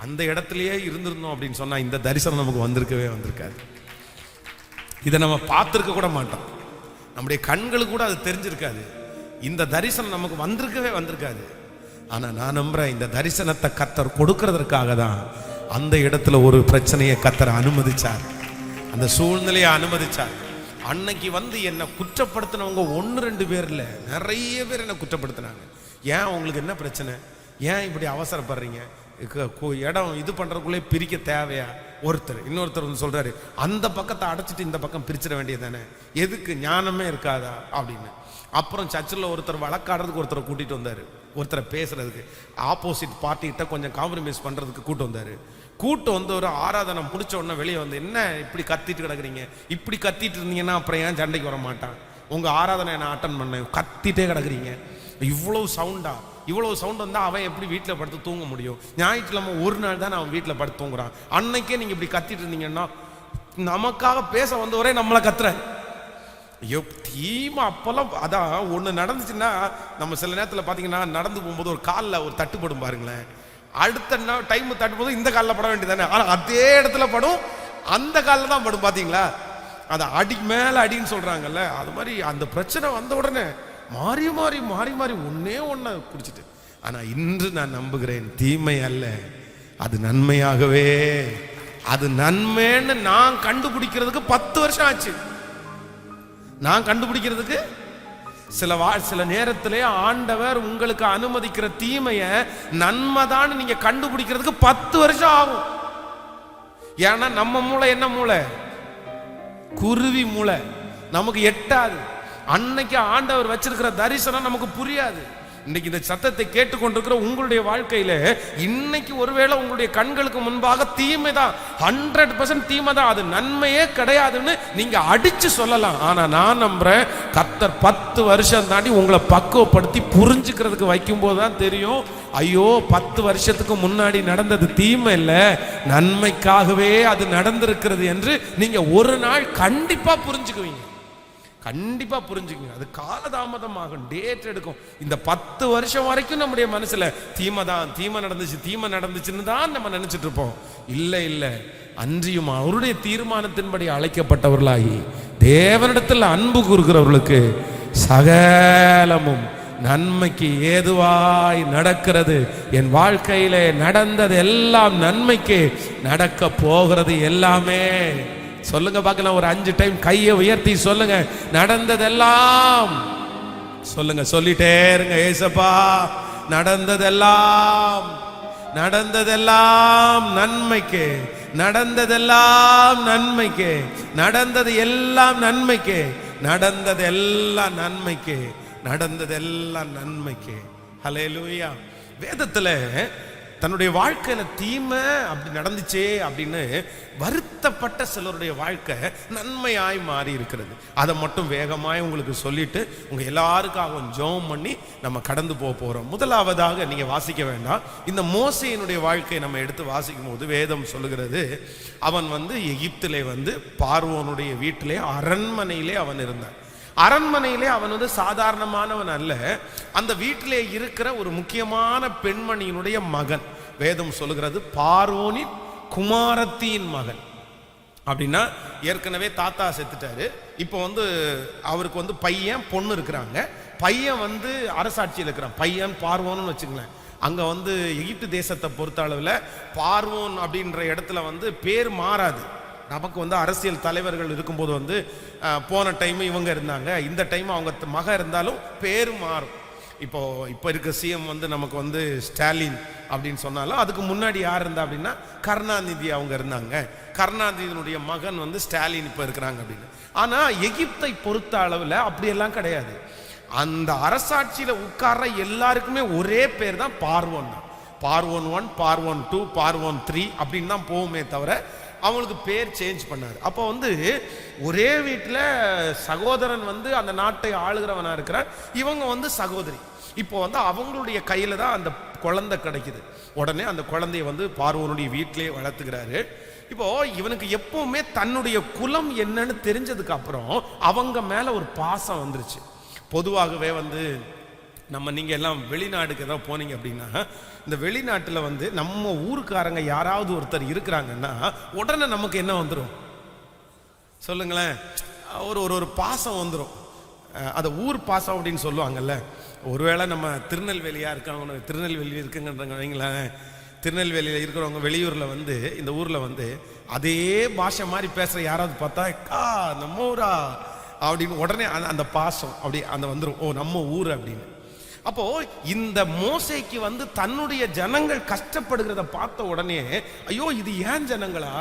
S1: அந்த இடத்துலையே இருந்திருந்தோம் அப்படின்னு சொன்னால் இந்த தரிசனம் நமக்கு வந்திருக்காது. இதை நம்ம பார்த்துருக்க கூட மாட்டோம், நம்முடைய கண்களுக்கு கூட அது தெரிஞ்சிருக்காது. இந்த தரிசனம் நமக்கு வந்திருக்காது. ஆனால் நான் நம்புகிறேன், இந்த தரிசனத்தை கர்த்தர் கொடுக்கறதற்காக தான் அந்த இடத்துல ஒரு பிரச்சனையை கர்த்தர் அனுமதிச்சார், அந்த சூழ்நிலையை அனுமதிச்சார். அன்னைக்கு என்னை குற்றப்படுத்தினவங்க 1-2 பேர் இல்லை, நிறைய பேர் என்னை குற்றப்படுத்தினாங்க. ஏன் உங்களுக்கு என்ன பிரச்சனை, ஏன் இப்படி அவசரப்படுறீங்க, இடம் இது பண்றதுக்குள்ளே பிரிக்க தேவையா? இன்னொருத்தர் வந்து சொல்றாரு, அந்த பக்கத்தை அடைச்சிட்டு இந்த பக்கம் பிரிச்சிட வேண்டியது தானே, எதுக்கு, ஞானமே இருக்காதா அப்படின்னு. அப்புறம் சர்ச்சில் ஒருத்தர் வழக்காடுறதுக்கு ஒருத்தரை கூட்டிட்டு வந்தாரு, ஒருத்தரை பேசுறதுக்கு, ஆப்போசிட் பார்ட்டிகிட்ட கொஞ்சம் காம்ப்ரமைஸ் பண்றதுக்கு கூட்டு வந்தாரு. கூட்டு வந்து ஒரு ஆராதனை முடிச்ச உடனே வெளியே வந்து, என்ன இப்படி கத்திட்டு கிடக்குறீங்க, இப்படி கத்திட்டு இருந்தீங்கன்னா அப்புறம் ஏன் சண்டைக்கு வர மாட்டான், உங்க ஆராதனை நான் அட்டன் பண்ணேன், கத்திட்டே கிடக்குறீங்க, இவ்வளவு சவுண்டா, இவ்வளவு சவுண்ட் வந்தா அவன் எப்படி வீட்டில் படுத்து தூங்க முடியும்? ஞாயிற்றுக்கிழமை ஒரு நாள் தான் அவன் வீட்டில் படுத்து தூங்குறான், அன்னைக்கே நீங்க இப்படி கத்திட்டு இருந்தீங்கன்னா நமக்காக பேச வந்தவரே நம்மளை கத்துற. தீமை அப்பெல்லாம் அதான் ஒன்று நடந்துச்சுன்னா, நம்ம சில நேரத்தில் பார்த்தீங்கன்னா நடந்து போகும்போது ஒரு காலில் ஒரு தட்டுப்படும் பாருங்களேன், அடுத்த டைம் தட்டும்போது இந்த காலில் பட வேண்டியதானே, ஆனால் அதே இடத்துல படும், அந்த காலில் தான் படும். பார்த்தீங்களா, அதை அடி மேலே அடின்னு சொல்றாங்கல்ல, அது மாதிரி அந்த பிரச்சனை வந்த உடனே மாறி மாறி மாறி மாறி ஒன்னே ஒன்ன குடிச்சிட்டு. ஆனா இன்று நான் நம்புகிறேன், தீமை அல்ல, அது நன்மையாகவே, அது நன்மைன்னு நான் கண்டுபிடிக்கிறதுக்கு 10 வருஷம் ஆச்சு. நான் கண்டுபிடிக்கிறதுக்கு சில நேரத்திலே ஆண்டவர் உங்களுக்கு அனுமதிக்கிற தீமைய நன்மைதான் நீங்க கண்டுபிடிக்கிறதுக்கு 10 வருஷம் ஆகும். ஏன்னா நம்ம மூளை என்ன மூளை, குருவி மூளை, நமக்கு எட்டாது. அன்னைக்கு ஆண்டவர் வச்சிருக்கிற தரிசனம் நமக்கு புரியாது. இன்னைக்கு இந்த சத்தத்தை கேட்டுக்கொண்டிருக்கிற உங்களுடைய வாழ்க்கையில இன்னைக்கு ஒருவேளை உங்களுடைய கண்களுக்கு முன்பாக தீமை தான், 100% தீமை தான், அது நன்மையே கிடையாதுன்னு நீங்க அடிச்சு சொல்லலாம். ஆனா நான் நம்புறேன், கர்த்தர் 10 வருஷம் தாண்டி உங்களை பக்குவப்படுத்தி புரிஞ்சுக்கிறதுக்கு வைக்கும் போதுதான் தெரியும், ஐயோ 10 வருஷத்துக்கு முன்னாடி நடந்தது தீமை இல்ல, நன்மைக்காகவே அது நடந்திருக்கிறது என்று நீங்க ஒரு நாள் கண்டிப்பா புரிஞ்சுக்குவீங்க. கண்டிப்பா புரிஞ்சுக்குங்க. அது காலதாமதமாகும், டேட் எடுக்கும். இந்த 10 வருஷம் வரைக்கும் நம்முடைய மனசுல தீமை நடந்துச்சுன்னு தான் நம்ம நினைச்சிட்டு இருப்போம். இல்ல இல்ல, அன்றியும் அவருடைய தீர்மானத்தின்படி அழைக்கப்பட்டவர்களாகி தேவனிடத்தில் அன்பு கூறுகிறவர்களுக்கு சகலமும் நன்மைக்கு ஏதுவாய் நடக்கிறது. என் வாழ்க்கையிலே நடந்தது எல்லாம் நன்மைக்கு, நடக்க போகிறது எல்லாமே. சொல்லுங்க பார்க்கலாம், ஒரு 5 டைம் கையை உயர்த்தி சொல்லுங்க, நடந்ததெல்லாம். சொல்லுங்க, சொல்லிட்டே இருங்க, ஏசப்பா நடந்ததெல்லாம், நடந்ததெல்லாம் நன்மைக்கு, நடந்ததெல்லாம் நன்மைக்கு, நடந்தது எல்லாம் நன்மைக்கு, நடந்தது எல்லாம் நன்மைக்கு, நடந்ததெல்லாம் நன்மைக்கு. ஹல்லேலூயா. வேதத்துல தன்னுடைய வாழ்க்கையில தீமை அப்படி நடந்துச்சே அப்படின்னு வருத்தப்பட்ட சிலருடைய வாழ்க்கை நன்மையாய் மாறி இருக்கிறது. அதை மட்டும் வேகமாய் உங்களுக்கு சொல்லிட்டு உங்க எல்லாருக்காகவும் ஜெபம் பண்ணி நம்ம கடந்து போறோம். முதலாவதாக நீங்க வாசிக்க வேண்டாம், இந்த மோசேயினுடைய வாழ்க்கையை நம்ம எடுத்து வாசிக்கும் போது வேதம் சொல்லுகிறது, அவன் எகிப்திலே பார்வோனுடைய வீட்டிலே அரண்மனையிலே அவன் இருந்தான். அரண்மனையிலே அவன் சாதாரணமானவன் அல்ல, அந்த வீட்டிலே இருக்கிற ஒரு முக்கியமான பெண்மணியினுடைய மகன். வேதம் சொல்லுகிறது பார்வோனின் குமாரத்தியின் மகன். அப்படின்னா ஏற்கனவே தாத்தா செத்துட்டாரு, இப்போ அவருக்கு பையன் பொண்ணு இருக்கிறாங்க. பையன் அரசாட்சியில் இருக்கிறான், பையன் பார்வோன்னு வச்சுக்கலாம். அங்க எகிப்து தேசத்தை பொறுத்த அளவில் பார்வோன் அப்படின்ற இடத்துல பேர் மாறாது. நமக்கு அரசியல் தலைவர்கள் இருக்கும்போது போன டைம் இவங்க இருந்தாங்க, இந்த டைம் அவங்க மக இருந்தாலும் பேர் மாறும். இப்போ இருக்க சிஎம் நமக்கு ஸ்டாலின் அப்படின்னு சொன்னாலும் அதுக்கு முன்னாடி யார் இருந்தா அப்படின்னா கருணாநிதி அவங்க இருந்தாங்க. கருணாநிதியினுடைய மகன் ஸ்டாலின் இப்போ இருக்கிறாங்க அப்படின்னு. ஆனா எகிப்தை பொறுத்த அளவில் அப்படியெல்லாம் கிடையாது. அந்த அரசாட்சியில உட்கார்ற எல்லாருக்குமே ஒரே பேர் தான், பார்வோன் தான். பார்வோன் 1, பார்வோன் 2, பார்வோன் 3 அப்படின்னு தான் போகுமே தவிர அவங்களுக்கு பேர் சேஞ்ச் பண்ணாரு. அப்போ ஒரே வீட்டில் சகோதரன் அந்த நாட்டை ஆளுகிறவனா இருக்கிறார், இவங்க சகோதரி. இப்போ அவங்களுடைய கையில தான் அந்த குழந்தை கிடைக்குது. உடனே அந்த குழந்தைய பார்வோனுடைய வீட்டிலே வளர்த்துக்கிறாரு. இப்போ இவனுக்கு எப்பவுமே தன்னுடைய குலம் என்னன்னு தெரிஞ்சதுக்கு அப்புறம் அவங்க மேல ஒரு பாசம் வந்துருச்சு. பொதுவாகவே நீங்க எல்லாம் வெளிநாடுக்கு ஏதாவது போனீங்க அப்படின்னா, இந்த வெளிநாட்டில் நம்ம ஊருக்காரங்க யாராவது ஒருத்தர் இருக்கிறாங்கன்னா உடனே நமக்கு என்ன வந்துடும் சொல்லுங்களேன், ஒரு பாசம் வந்துடும். அதை ஊர் பாசம் அப்படின்னு சொல்லுவாங்கல்ல. ஒருவேளை நம்ம திருநெல்வேலியா இருக்காங்க, திருநெல்வேலி இருக்குங்கன்றாங்க வைங்களேன், திருநெல்வேலியில் இருக்கிறவங்க வெளியூரில் இந்த ஊரில் அதே பாஷை மாதிரி பேசுகிற யாராவது பார்த்தா, கா நம்ம ஊரா அப்படின்னு உடனே அந்த பாசம் அப்படி வந்துடும், ஓ நம்ம ஊர் அப்படின்னு. அப்போ இந்த மோசேக்கு வந்து தன்னுடைய ஜனங்கள் கஷ்டப்படுகிறத பார்த்த உடனே, ஐயோ இது ஏன் ஜனங்களா,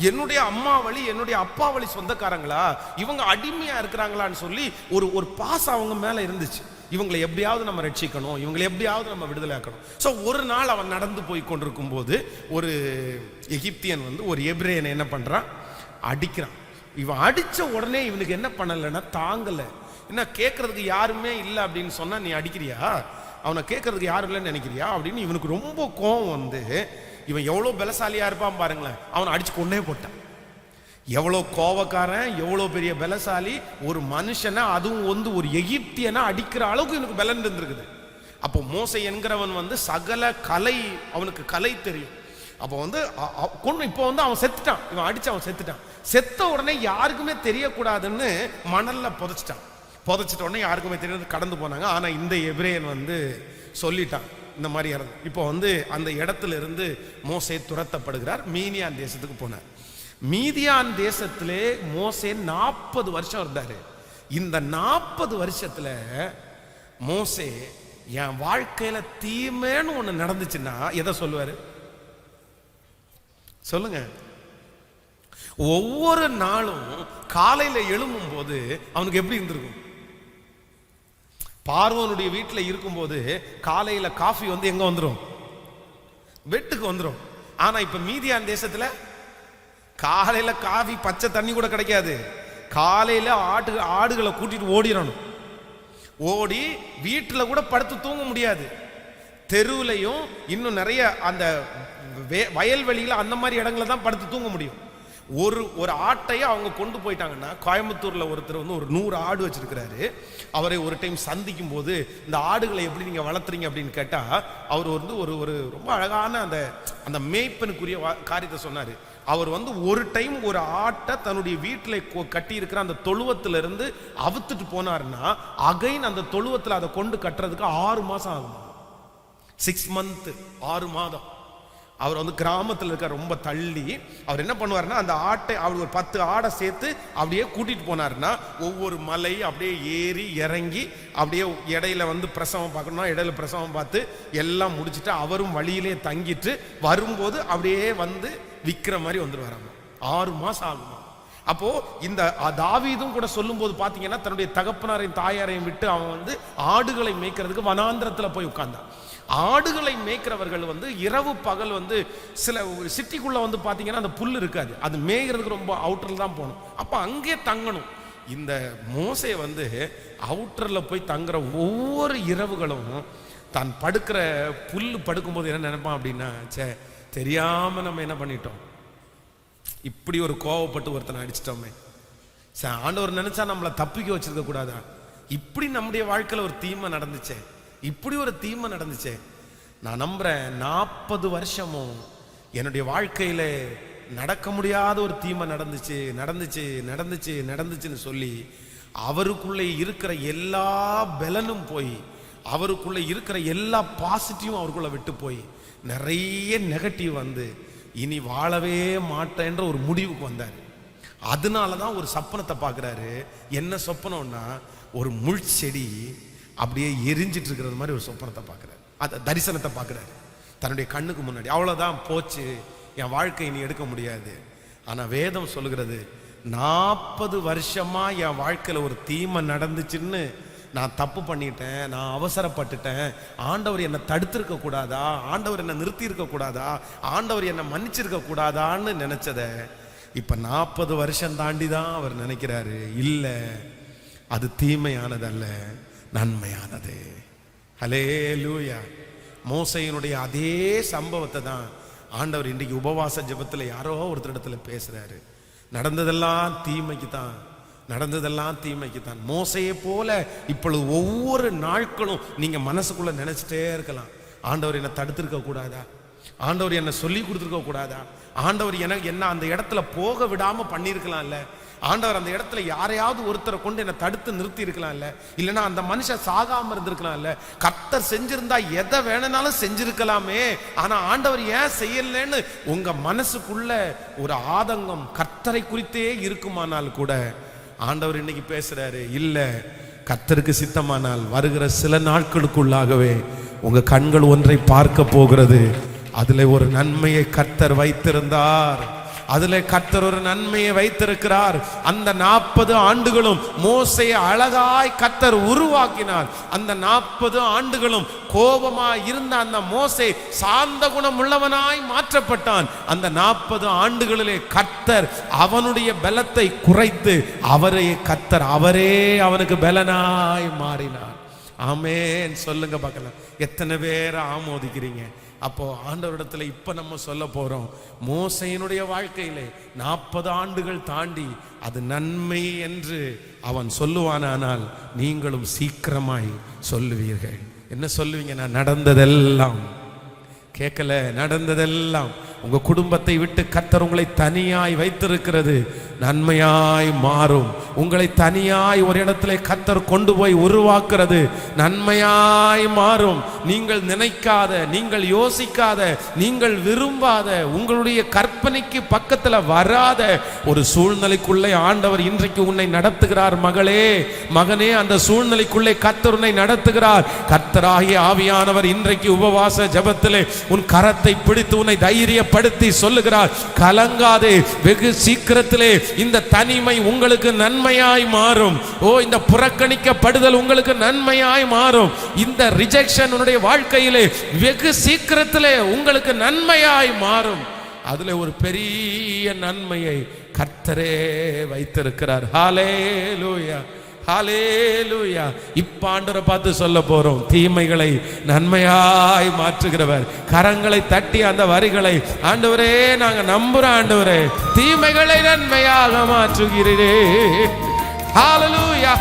S1: என்னுடைய அம்மா வழி என்னுடைய அப்பா வழி சொந்தக்காரங்களா, இவங்க அடிமையா இருக்கிறாங்களான்னு சொல்லி ஒரு பாசம் அவங்க மேல இருந்துச்சு. இவங்களை எப்படியாவது நம்ம ரட்சிக்கணும், இவங்களை எப்படியாவது நம்ம விடுதலை ஆக்கணும். ஸோ ஒரு நாள் அவன் நடந்து போய் கொண்டிருக்கும் போது ஒரு எகிப்தியன் வந்து ஒரு எபிரேயனை என்ன பண்றான், அடிக்கிறான். இவன் அடிச்ச உடனே இவனுக்கு என்ன பண்ணலைன்னா தாங்கல. என்ன கேட்கறதுக்கு யாருமே இல்லை அப்படின்னு சொன்னா நீ அடிக்கிறியா, அவனை கேட்கறதுக்கு யாரும் இல்லைன்னு நினைக்கிறியா அப்படின்னு இவனுக்கு ரொம்ப கோவம் வந்து, இவன் எவ்வளோ பலசாலியா இருப்பான் பாருங்களேன், அவனை அடிச்சு கொண்டே போட்டான். எவ்வளோ கோவக்காரன், எவ்வளோ பெரிய பலசாலி, ஒரு மனுஷனை அதுவும் வந்து ஒரு எகிப்தியனை அடிக்கிற அளவுக்கு இவனுக்கு பலன் இருந்திருக்குது. அப்போ மோசே என்கிறவன் வந்து சகல கலை, அவனுக்கு கலை தெரியும். அப்போ வந்து இப்போ வந்து அவன் செத்துட்டான், இவன் அடிச்சு அவன் செத்துட்டான். செத்த உடனே யாருக்குமே தெரியக்கூடாதுன்னு மணல்ல புதைச்சிட்டான். புதைச்சிட்ட உடனே யாருக்குமே தெரியாது, கடந்து போனாங்க. ஆனா இந்த எபிரேயன் வந்து சொல்லிட்டான் இந்த மாதிரி இறந்து. இப்போ வந்து அந்த இடத்துல இருந்து மோசே துரத்தப்படுகிறார், மீதியான் தேசத்துக்கு போனார். மீதியான் தேசத்திலே மோசே 40 வருஷம் இருந்தாரு. இந்த 40 வருஷத்துல மோசே என் வாழ்க்கையில தீமைன்னு ஒண்ணு நடந்துச்சுன்னா எதை சொல்லுவாரு சொல்லுங்க? ஒவ்வொரு நாளும் காலையில எழும்பும் போது அவனுக்கு எப்படி இருந்திருக்கும்? பார்வோனுடைய வீட்டில் இருக்கும்போது காலையில காஃபி வந்து எங்க வந்துடும், வெட்டுக்கு வந்துடும். ஆனா இப்ப மீதியான் தேசத்துல காலையில காஃபி பச்சை தண்ணி கூட கிடைக்காது. காலையில ஆடுகளை கூட்டிட்டு ஓடிடணும். ஓடி வீட்டில் கூட படுத்து தூங்க முடியாது. தெருவுலையும் இன்னும் நிறைய அந்த வயல்வெளியில அந்த மாதிரி இடங்கள தான் படுத்து தூங்க முடியும். ஒரு ஆட்டையை அவங்க கொண்டு போயிட்டாங்கன்னா, கோயம்புத்தூர்ல ஒருத்தர் வந்து ஒரு 100 ஆடு வச்சிருக்கிறாரு. அவரை ஒரு டைம் சந்திக்கும் போது இந்த ஆடுகளை எப்படி நீங்க வளர்த்துறீங்க அப்படின்னு கேட்டா, அவர் வந்து ஒரு ரொம்ப அழகான அந்த மேய்ப்பனுக்குரிய காரியத்தை சொன்னாரு. அவர் வந்து ஒரு டைம் ஒரு ஆட்டை தன்னுடைய வீட்டில் கட்டி இருக்கிற அந்த தொழுவத்துல இருந்து அவுத்துட்டு போனாருன்னா அகைன் அந்த தொழுவத்துல அதை கொண்டு கட்டுறதுக்கு 6 மாசம் ஆகும். 6 months, 6 மாதம். அவர் வந்து கிராமத்தில் இருக்க ரொம்ப தள்ளி அவர் என்ன பண்ணுவாருன்னா, அந்த ஆட்டை அவர் ஒரு 10 ஆடை சேர்த்து அப்படியே கூட்டிட்டு போனாருன்னா, ஒவ்வொரு மலை அப்படியே ஏறி இறங்கி அப்படியே இடையில வந்து பிரசவம் பார்க்கணும்னா இடையில பிரசவம் பார்த்து எல்லாம் முடிச்சுட்டு அவரும் வழியிலே தங்கிட்டு வரும்போது அப்படியே வந்து விற்கிற மாதிரி வந்துருவாராம். 6 மாசம் ஆகுமா. அப்போ இந்த தாவீதும் கூட சொல்லும் போது பாத்தீங்கன்னா, தன்னுடைய தகப்பனாரையும் தாயாரையும் விட்டு அவன் வந்து ஆடுகளை மேய்க்கிறதுக்கு வனாந்திரத்துல போய் உட்கார்ந்தான். ஆடுகளை மேய்க்கிறவர்கள் வந்து இரவு பகல் வந்து சில சிட்டிக்குள்ள வந்து பாத்தீங்கன்னா அந்த புல் இருக்காது, அது மேய்கிறதுக்கு ரொம்ப அவுட்டர்ல தான் போகணும். அப்ப அங்கே தங்கணும். இந்த மோசே வந்து அவுட்டர்ல போய் தங்குற ஒவ்வொரு இரவுகளும் தான் படுக்கிற புல் படுக்கும்போது என்ன நினைப்பான் அப்படின்னா, சே தெரியாம நம்ம என்ன பண்ணிட்டோம், இப்படி ஒரு கோவப்பட்டு ஒருத்தனை அடிச்சிட்டோமே, ஆண்டவர் நினைச்சா நம்மளை தப்பிக்க வச்சிருக்க கூடாதா, இப்படி நம்முடைய வாழ்க்கையில ஒரு தீமை நடந்துச்சே, இப்படி ஒரு தீமை நடந்துச்சே. நான் நம்புறேன் 40 வருஷமும் என்னுடைய வாழ்க்கையில நடக்க முடியாத ஒரு தீமை நடந்துச்சுன்னு சொல்லி அவருக்குள்ளே இருக்கிற எல்லா பலனும் போய், அவருக்குள்ளே இருக்கிற எல்லா பாசிட்டிவும் அவருக்குள்ள விட்டு போய் நிறைய நெகட்டிவ் வந்து இனி வாழவே மாட்டேன்ற ஒரு முடிவுக்கு வந்தார். அதனாலதான் ஒரு சொப்பனத்தை பார்க்கிறாரு. என்ன சொப்பனம்னா, ஒரு முள் செடி அப்படியே எரிஞ்சிட்டு இருக்கிறது மாதிரி ஒரு சொப்பனத்தை பார்க்கிறாரு, அந்த தரிசனத்தை பார்க்கிறாரு தன்னுடைய கண்ணுக்கு முன்னாடி. அவ்வளவுதான், போச்சு, என் வாழ்க்கை இனி எடுக்க முடியாது. ஆனா வேதம் சொல்லுகிறது, 40 வருஷமா என் வாழ்க்கையில ஒரு தீமை நடந்துச்சுன்னு நான் தப்பு பண்ணிட்டேன், நான் அவசரப்பட்டுட்டேன், ஆண்டவர் என்னை தடுத்திருக்க கூடாதா, ஆண்டவர் என்னை நிறுத்தி இருக்க கூடாதா, ஆண்டவர் என்னை மன்னிச்சிருக்க கூடாதான்னு நினைச்சத இப்ப 40 வருஷம் தாண்டி தான் அவர் நினைக்கிறாரு, இல்ல அது தீமையானதல்ல, நன்மையானது. ஹல்லேலூயா. மோசேயினுடைய அதே சம்பவத்தை தான் ஆண்டவர் இன்றைக்கு உபவாச ஜெபத்துல யாரோ ஒருத்தரிடத்துல பேசுறாரு. நடந்ததெல்லாம் தீமைக்கு தான், நடந்ததெல்லாம் தீமைக்கு தான். மோசையை போல இப்பொழுது ஒவ்வொரு நாட்களும் நீங்க மனசுக்குள்ள நினைச்சிட்டே இருக்கலாம், ஆண்டவர் என்னை தடுத்திருக்க கூடாதா, ஆண்டவர் என்னை சொல்லி கொடுத்துருக்க கூடாதா, ஆண்டவர் என்ன அந்த இடத்துல போக விடாம பண்ணிருக்கலாம்ல, ஆண்டவர் அந்த இடத்துல யாரையாவது ஒருத்தரை கொண்டு என்னை தடுத்து நிறுத்தி இருக்கலாம்ல, இல்லைன்னா அந்த மனுஷன் சாகாம இருந்திருக்கலாம்ல, கர்த்தர் செஞ்சிருந்தா எதை வேணும்னாலும் செஞ்சிருக்கலாமே, ஆனா ஆண்டவர் ஏன் செய்யலன்னு உங்க மனசுக்குள்ள ஒரு ஆதங்கம் கர்த்தரை குறித்தே இருக்குமானால் கூட ஆண்டவர் இன்னைக்கு பேசுறாரு, இல்ல கர்த்தருக்கு சித்தமானால் வருகிற சில நாட்களுக்குள்ளாகவே உங்க கண்கள் ஒன்றை பார்க்க போகிறது. அதிலே ஒரு நன்மையை கர்த்தர் வைத்திருந்தார். அதிலே கர்த்தர் ஒரு நன்மையை வைத்திருக்கிறார். அந்த 40 ஆண்டுகளும் மோசேயை அழகாய் கர்த்தர் உருவாக்கினார். அந்த 40 ஆண்டுகளும் கோபமாய் இருந்த அந்த மோசே சாந்த குணம் உள்ளவனாய் மாற்றப்பட்டான். அந்த 40 ஆண்டுகளிலே கர்த்தர் அவனுடைய பலத்தை குறைத்து கர்த்தர் அவரே அவனுக்கு பலனாய் மாறினார். ஆமென் சொல்லுங்க பார்க்கலாம். எத்தனை பேரை ஆமோதிக்கிறீங்க? அப்போ ஆண்டவரிடத்துல இப்ப நம்ம சொல்ல போறோம், மோசேயினுடைய வாழ்க்கையிலே 40 ஆண்டுகள் தாண்டி அது நன்மை என்று அவன் சொல்லுவானால் நீங்களும் சீக்கிரமாய் சொல்லுவீர்கள். என்ன சொல்லுவீங்க? நான் நடந்ததெல்லாம் கேட்கல, நடந்ததெல்லாம் உங்க குடும்பத்தை விட்டு கர்த்தர் உங்களை தனியாய் வைத்திருக்கிறது நன்மையாய் மாறும். உங்களை தனியாய் ஒரு இடத்துல கர்த்தர் கொண்டு போய் உருவாக்குறது நன்மையாய் மாறும். நீங்கள் நினைக்காத, நீங்கள் யோசிக்காத, நீங்கள் விரும்பாத, உங்களுடைய கற்பனைக்கு பக்கத்துல வராத ஒரு சூழ்நிலைக்குள்ளே ஆண்டவர் இன்றைக்கு உன்னை நடத்துகிறார். மகளே, மகனே, அந்த சூழ்நிலைக்குள்ளே கர்த்தர் உன்னை நடத்துகிறார். கர்த்தராகிய ஆவியானவர் இன்றைக்கு உபவாச ஜெபத்திலே உன் கரத்தை பிடித்து உன்னை தைரியப்படுத்தி சொல்லுகிறார், கலங்காதே, வெகு சீக்கிரத்திலே இந்த தனிமை உங்களுக்கு நன்மையாய் மாறும். இந்த புறக்கணிக்கப்படுதல் உங்களுக்கு நன்மையாய் மாறும். இந்த ரிஜெக்ஷன் உன்னுடைய வாழ்க்கையிலே வெகு சீக்கிரத்திலே உங்களுக்கு நன்மையாய் மாறும். அதுல ஒரு பெரிய நன்மையை கர்த்தரே வைத்திருக்கிறார். ஹல்லேலூயா, ஹல்லேலூயா. இப்ப ஆண்டவரை பார்த்து சொல்ல போறோம், தீமைகளை நன்மையாய் மாற்றுகிறவர். கரங்களை தட்டி அந்த வரிகளை, ஆண்டவரே நாங்க நம்புறோம், ஆண்டவரே தீமைகளை நன்மையாக மாற்றுகிறீரே. ஹல்லேலூயா.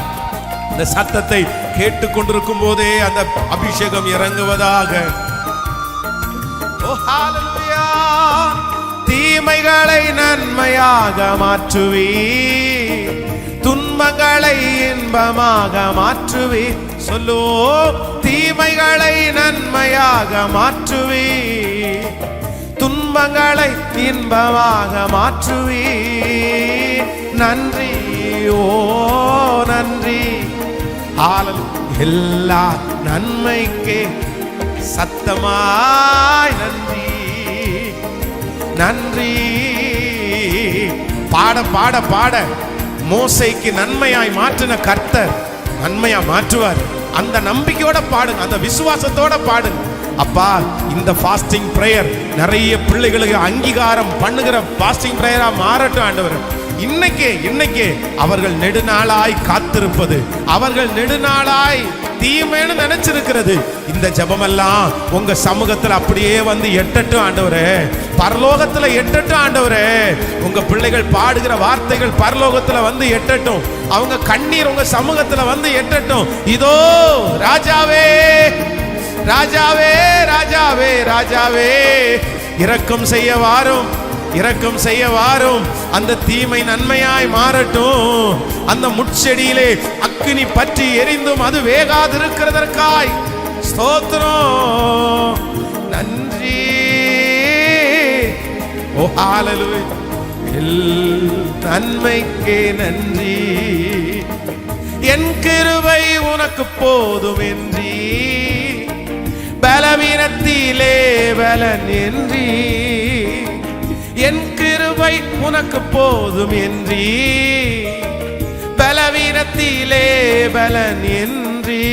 S1: இந்த சத்தத்தை கேட்டுக்கொண்டிருக்கும் போதே அந்த அபிஷேகம் இறங்குவதாக. ஓ ஹல்லேலூயா. தீமைகளை நன்மையாக மாற்றுவீ, துன்பங்களை இன்பமாக மாற்றுவி. சொல்லோ, தீமைகளை நன்மையாக மாற்றுவி, துன்பங்களை இன்பமாக மாற்றுவி. நன்றி, ஓ நன்றி. எல்லா நன்மைக்கே சத்தமாய் நன்றி, நன்றி. பாட பாட பாட மோசேக்கு நன்மையாய் மாற்றின கர்த்தர் நன்மையா மாற்றுவார். அந்த நம்பிக்கையோட பாடுங்க, அந்த விசுவாசத்தோட பாடுங்க. அப்பா, இந்த ஃபாஸ்டிங் பிரேயர் நிறைய பிள்ளைகளுக்கு அங்கீகாரம் பண்ணுகிற ஃபாஸ்டிங் பிரேயரா மாறட்டும் ஆண்டவர். இன்னைக்கே அவர்கள் நெடுநாளாய் காத்திருப்பது, அவர்கள் நெடுநாளாய் தீமைன்னு நினைச்சிருக்கிறது, இந்த ஜெபமெல்லாம் உங்க சமூகத்துல அப்படியே வந்து எட்டட்டும் ஆண்டவரே, பரலோகத்துல எட்டட்டும் ஆண்டவரே. உங்க பிள்ளைகள் பாடுகிற வார்த்தைகள் பரலோகத்துல வந்து எட்டட்டும், அவங்க கண்ணீர் உங்க சமூகத்துல வந்து எட்டட்டும். இதோ ராஜாவே, ராஜாவே, ராஜாவே, ராஜாவே, இரக்கம் செய்ய வாரும், இரக்கம் செய்ய வாரும். அந்த தீமை நன்மையாய் மாறட்டும். அந்த முட்செடியிலே அக்கினி பற்றி எரிந்தும் அது வேகாதிருக்கிறதற்காய் ஸ்தோத்திரம், நன்றி. ஓ ஹல்லேலூயா. நன்மைக்கே நன்றி. என் கிருபை உனக்கு போதும் என்றி, பலவீனத்திலே பலன் என்றி. என் கிருபை உனக்கு போதும் என்றி, பலவீனத்திலே பலன் என்றி.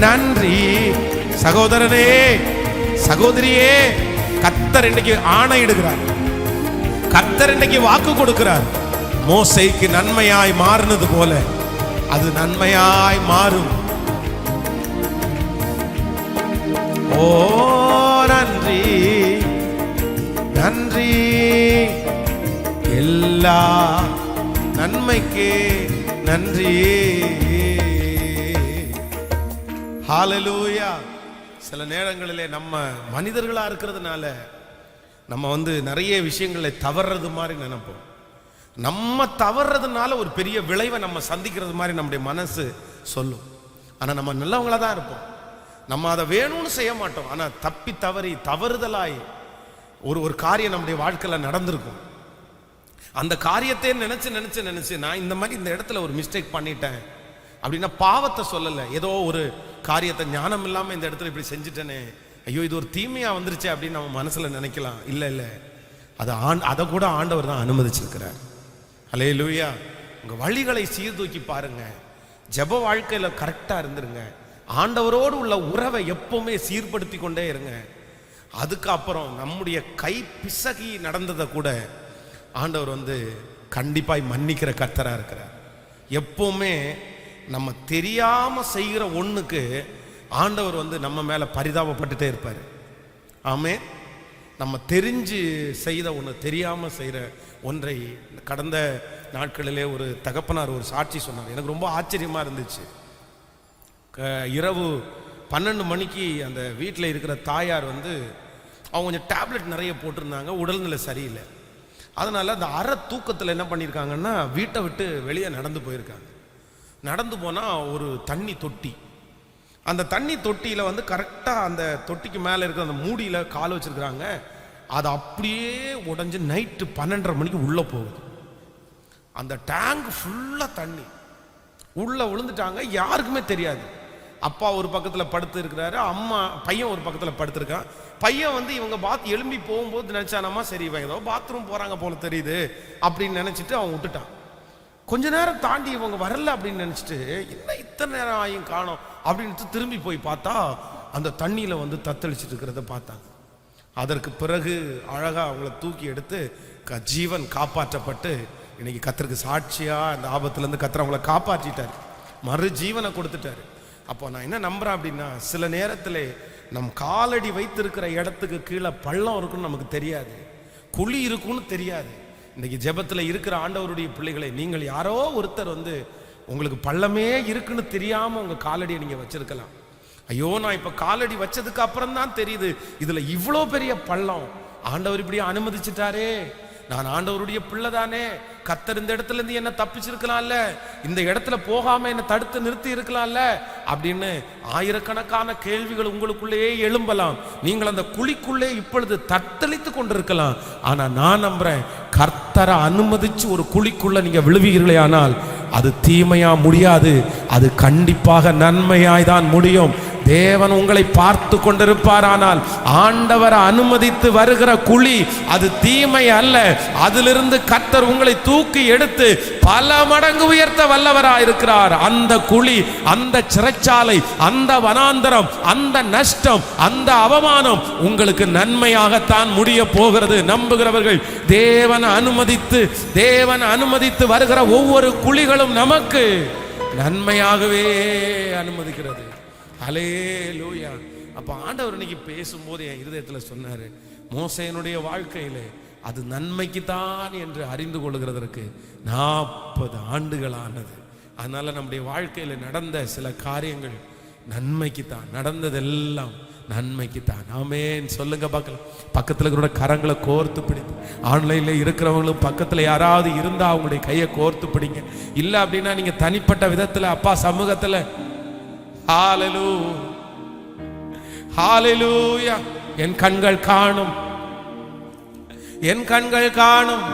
S1: நன்றி. சகோதரனே, சகோதரியே, கர்த்தர் இன்னைக்கு ஆணையிடுகிறார், கர்த்தர் இன்னைக்கு வாக்கு கொடுக்கிறார். மோசேக்கு நன்மையாய் மாறினது போல அது நன்மையாய் மாறும். ஓ நன்றி, நன்றி. எல்லா நன்மைக்கே நன்றி. ஹல்லேலூயா. சில நேரங்களிலே நம்ம மனிதர்களா இருக்கிறதுனால நம்ம நிறைய விஷயங்களை தவறுறது மாதிரி நினைப்போம். நம்ம தவறுறதுனால ஒரு பெரிய விளைவை நம்ம சந்திக்கிறது மாதிரி நம்முடைய மனசு சொல்லும். ஆனா நம்ம நல்லவங்களா தான் இருப்போம். நம்ம அதை வேணும்னு செய்ய மாட்டோம். ஆனா தப்பி தவறி தவறுதலாய் ஒரு காரியம் நம்முடைய வாழ்க்கையில நடந்திருக்கும். அந்த காரியத்தை நினைச்சு நினைச்சு நினைச்சு நான் இந்த மாதிரி இந்த இடத்துல ஒரு மிஸ்டேக் பண்ணிட்டேன், அப்படின்னா பாவத்தை சொல்லலை, ஏதோ ஒரு காரியத்தை ஞானம் இல்லாமல் இந்த இடத்துல இப்படி செஞ்சுட்டேனே, ஐயோ இது ஒரு தீமையாக வந்துருச்சு அப்படின்னு நம்ம மனசில் நினைக்கலாம். இல்லை இல்லை, அதை கூட ஆண்டவர் தான் அனுமதிச்சிருக்கிறார். அல்லேலூயா. உங்கள் வழிகளை சீர்தூக்கி பாருங்க, ஜெப வாழ்க்கையில் கரெக்டாக இருந்துருங்க, ஆண்டவரோடு உள்ள உறவை எப்பவுமே சீர்படுத்தி கொண்டே இருங்க. அதுக்கப்புறம் நம்முடைய கை பிசகி நடந்ததை கூட ஆண்டவர் வந்து கண்டிப்பாய் மன்னிக்கிற கர்த்தராக இருக்கிறார். எப்பவுமே நம்ம தெரியாம செய்கிற ஒண்ணுக்கு ஆண்டவர் வந்து நம்ம மேல பரிதாபப்பட்டுட்டே இருப்பார். ஆமே. நம்ம தெரிஞ்சு செய்த ஒன்று தெரியாம செய்கிற ஒன்றை கடந்த நாட்களிலே ஒரு தகப்பனார் ஒரு சாட்சி சொன்னார். எனக்கு ரொம்ப ஆச்சரியமா இருந்துச்சு. இரவு 12 மணிக்கு அந்த வீட்டில் இருக்கிற தாயார் வந்து அவங்க கொஞ்சம் டேப்லெட் நிறைய போட்டிருந்தாங்க, உடல்நிலை சரியில்லை. அதனால அந்த அரை தூக்கத்தில் என்ன பண்ணியிருக்காங்கன்னா வீட்டை விட்டு வெளியே நடந்து போயிருக்காங்க. நடந்து போனால் ஒரு தண்ணி தொட்டி, அந்த தண்ணி தொட்டியில் வந்து கரெக்டாக அந்த தொட்டிக்கு மேலே இருக்கிற அந்த மூடியில் கால் வச்சிருக்கிறாங்க. அது அப்படியே உடஞ்சி நைட்டு 12:30 மணிக்கு உள்ளே போகுது. அந்த டேங்க் ஃபுல்லாக தண்ணி உள்ளே விழுந்துட்டாங்க. யாருக்குமே தெரியாது. அப்பா ஒரு பக்கத்தில் படுத்து இருக்கிறாரு, அம்மா பையன் ஒரு பக்கத்தில் படுத்திருக்கான். பையன் வந்து இவங்க எழும்பி போகும்போது நினைச்சானாமா, சரி இவங்க ஏதோ பாத்ரூம் போறாங்க போல தெரியுது அப்படின்னு நினைச்சிட்டு அவன் விட்டுட்டான். கொஞ்ச நேரம் தாண்டி இவங்க வரல அப்படின்னு நினைச்சிட்டு என்ன இத்தனை நேரம் ஆயும் காணோம் அப்படின்னு திரும்பி போய் பார்த்தா அந்த தண்ணியில வந்து தத்தளிச்சுட்டு இருக்கிறத பார்த்தாங்க. அதற்கு பிறகு அழகா அவங்கள தூக்கி எடுத்து ஜீவன் காப்பாற்றப்பட்டு இன்னைக்கு கர்த்தருக்கு சாட்சியா அந்த ஆபத்துல இருந்து கர்த்தர் அவங்கள காப்பாற்றிட்டாரு, மறு ஜீவனை கொடுத்துட்டாரு. அப்போ நான் என்ன நம்புறேன் அப்படின்னா, சில நேரத்தில் நம் காலடி வைத்திருக்கிற இடத்துக்கு கீழே பள்ளம் இருக்குன்னு நமக்கு தெரியாது, குழி இருக்குன்னு தெரியாது. இன்னைக்கு ஜெபத்தில் இருக்கிற ஆண்டவருடைய பிள்ளைகளை, நீங்கள் யாரோ ஒருத்தர் வந்து உங்களுக்கு பள்ளமே இருக்குன்னு தெரியாமல் உங்கள் காலடியை நீங்கள் வச்சிருக்கலாம். ஐயோ நான் இப்போ காலடி வச்சதுக்கு அப்புறம் தான் தெரியுது இதில் இவ்வளோ பெரிய பள்ளம், ஆண்டவர் இப்படி அனுமதிச்சிட்டாரே, நான் ஆண்டவருடைய பிள்ளை தானே, கர்த்தர் இந்த இடத்துல இருந்து என்ன தப்பிச்சிருக்கலாம்ல, இந்த இடத்துல போகாம என்ன தடுத்து நிறுத்தி இருக்கலாம்ல அப்படின்னு ஆயிரக்கணக்கான கேள்விகள் உங்களுக்குள்ளேயே எழும்பலாம். நீங்கள் அந்த குழிக்குள்ளே இப்பொழுது தத்தளித்து கொண்டிருக்கலாம். ஆனா நான் நம்புறேன், கர்த்தரை அனுமதிச்சு ஒரு குழிக்குள்ள நீங்க விழுவீர்களே ஆனால் அது தீமையா முடியாது, அது கண்டிப்பாக நன்மையாய் தான் முடியும். தேவன் உங்களை பார்த்து கொண்டிருப்பார். ஆனால் ஆண்டவர் அனுமதித்து வருகிற குழி அது தீமை அல்ல, அதிலிருந்து கர்த்தர் உங்களை தூக்கி எடுத்து பல மடங்கு உயர்த்த வல்லவராயிருக்கிறார். அந்த குழி, அந்த சிறைச்சாலை, அந்த வனாந்தரம், அந்த நஷ்டம், அந்த அவமானம் உங்களுக்கு நன்மையாகத்தான் முடிய போகிறது. நம்புகிறவர்கள் தேவன் அனுமதித்து வருகிற ஒவ்வொரு குழிகளும் நமக்கு நன்மையாகவே அனுமதிக்கிறது. அல்லேலூயா. அப்ப ஆண்டவர் இன்னைக்கு பேசும்போது என் இருதயத்தில் சொன்னாரு, மோசேனுடைய வாழ்க்கையிலே அது நன்மைக்கு தான் என்று அறிந்து கொள்கிறதற்கு 40 ஆண்டுகள் ஆனது. அதனால நம்முடைய வாழ்க்கையில நடந்த சில காரியங்கள் நன்மைக்கு தான், நடந்ததெல்லாம் நன்மைக்கு தான். ஆமென் சொல்லுங்க பார்க்கலாம். பக்கத்தில் இருக்கிற கரங்களை கோர்த்து பிடித்து, ஆன்லைன்ல இருக்கிறவங்களும் பக்கத்தில் யாராவது இருந்தா அவங்களுடைய கையை கோர்த்து பிடிங்க. இல்லை அப்படின்னா நீங்க தனிப்பட்ட விதத்தில் அப்பா சமூகத்தில் ஹalleluya ஹalleluya. என் கண்கள் காணும், என் கண்கள் காணும்,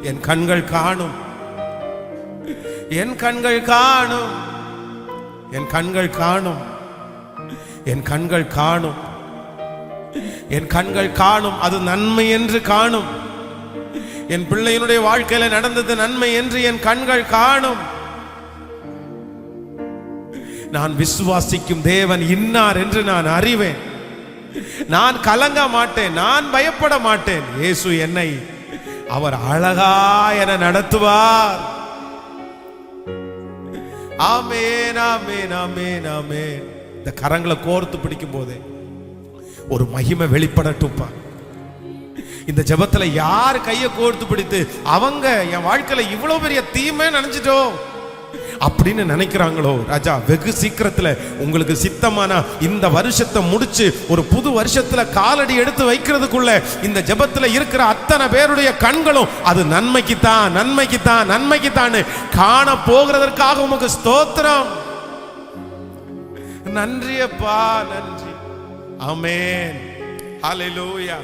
S1: என் கண்கள் காணும், என் கண்கள் காணும், என் கண்கள் காணும், என் கண்கள் காணும், என் கண்கள் காணும். அது நன்மை என்று காணும். என் பிள்ளையினுடைய வாழ்க்கையில நடந்தது நன்மை என்று என் கண்கள் காணும். நான் விசுவாசிக்கும் தேவன் இன்னார் என்று நான் அறிவேன். நான் கலங்க மாட்டேன், நான் பயப்பட மாட்டேன். இயேசு என்னை அவர் அழகா என நடத்துவார். ஆமென் ஆமென் ஆமென் ஆமென். இந்த கரங்களை கோர்த்து பிடிக்கும் போதே ஒரு மகிமை வெளிப்படட்டுப்பா. இந்த ஜெபத்துல யார் கையை கோர்த்து பிடித்து அவங்க என் வாழ்க்கையில இவ்வளவு பெரிய தீமை நினைச்சிட்டோம் அப்படின்னு நினைக்கிறாங்களோ, ராஜா வெகு சீக்கிரத்துல உங்களுக்கு சித்தமான இந்த வருஷத்தை முடிச்சு ஒரு புது வருஷத்துல காலடி எடுத்து வைக்கிறதுக்குள்ள இந்த ஜெபத்துல இருக்கிற அத்தனை பேருடைய கண்களும் அது நன்மைக்கு தான், நன்மைக்கு தான், நன்மைக்கு தான் காண போகிறதற்காக உமக்கு ஸ்தோத்திரம். நன்றி அப்பா, நன்றி. ஆமென் ஹalleluya.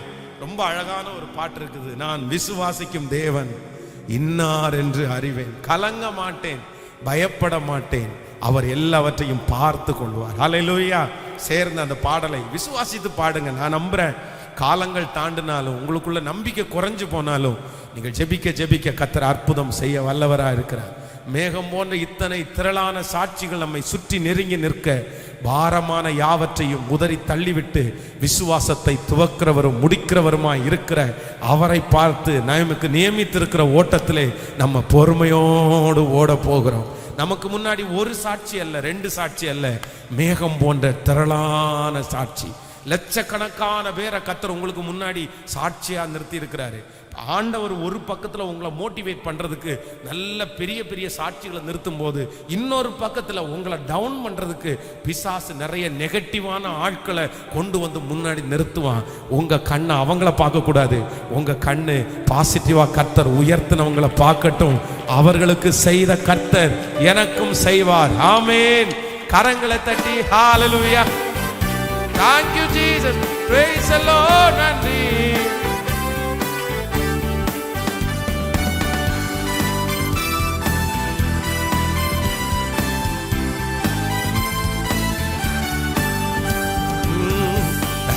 S1: ரொம்ப அழகான ஒரு பாட்டு இருக்குது. நான் விசுவாசிக்கும் தேவன் இன்னார் என்று அறிவேன், கலங்க மாட்டேன், பயப்பட மாட்டேன், அவர் எல்லாவற்றையும் பார்த்து கொள்வார். ஹல்லேலூயா. சேர்ந்து அந்த பாடலை விசுவாசித்து பாடுங்க. நான் நம்புறேன், காலங்கள் தாண்டினாலும் உங்களுக்குள்ள நம்பிக்கை குறைஞ்சு போனாலும் நீங்கள் ஜெபிக்க ஜெபிக்க கர்த்தர் அற்புதம் செய்ய வல்லவராக இருக்கிறார். மேகம் போன்ற இத்தனை திரளான சாட்சிகள் நம்மை சுற்றி நெருங்கி நிற்க பாரமான யாவற்றையும் உதறி தள்ளிவிட்டு விசுவாசத்தை துவக்கிறவரும் முடிக்கிறவருமாய் இருக்கிற அவரை பார்த்து நமக்கு நியமித்திருக்கிற ஓட்டத்திலே நம்ம பொறுமையோடு ஓட போகிறோம். நமக்கு முன்னாடி ஒரு சாட்சி அல்ல, 2 சாட்சி அல்ல, மேகம் போன்ற திரளான சாட்சி. லட்சக்கணக்கான பேரை கர்த்தர் உங்களுக்கு முன்னாடி சாட்சியா நிறுத்தி இருக்கிறாரு. ஆண்டவர் ஒரு பக்கத்துல உங்களை மோட்டிவேட் பண்றதுக்கு நல்ல பெரிய பெரிய சாட்சிகளை நிறுத்தும் போது, இன்னொரு பக்கத்துல உங்களை டவுன் பண்றதுக்கு பிசாசு நிறைய நெகட்டிவான ஆட்களை கொண்டு வந்து முன்னாடி நிறுத்துவான். உங்க கண்ணை அவங்கள பார்க்க கூடாது, உங்க கண்ணு பாசிட்டிவா கர்த்தர் உயர்த்தினவங்களை பார்க்கட்டும். அவர்களுக்கு செய்த கர்த்தர் எனக்கும் செய்வார். ஆமென். கரங்களை தட்டி ஹalleluya. Thank you Jesus. Praise the Lord. நன்றி.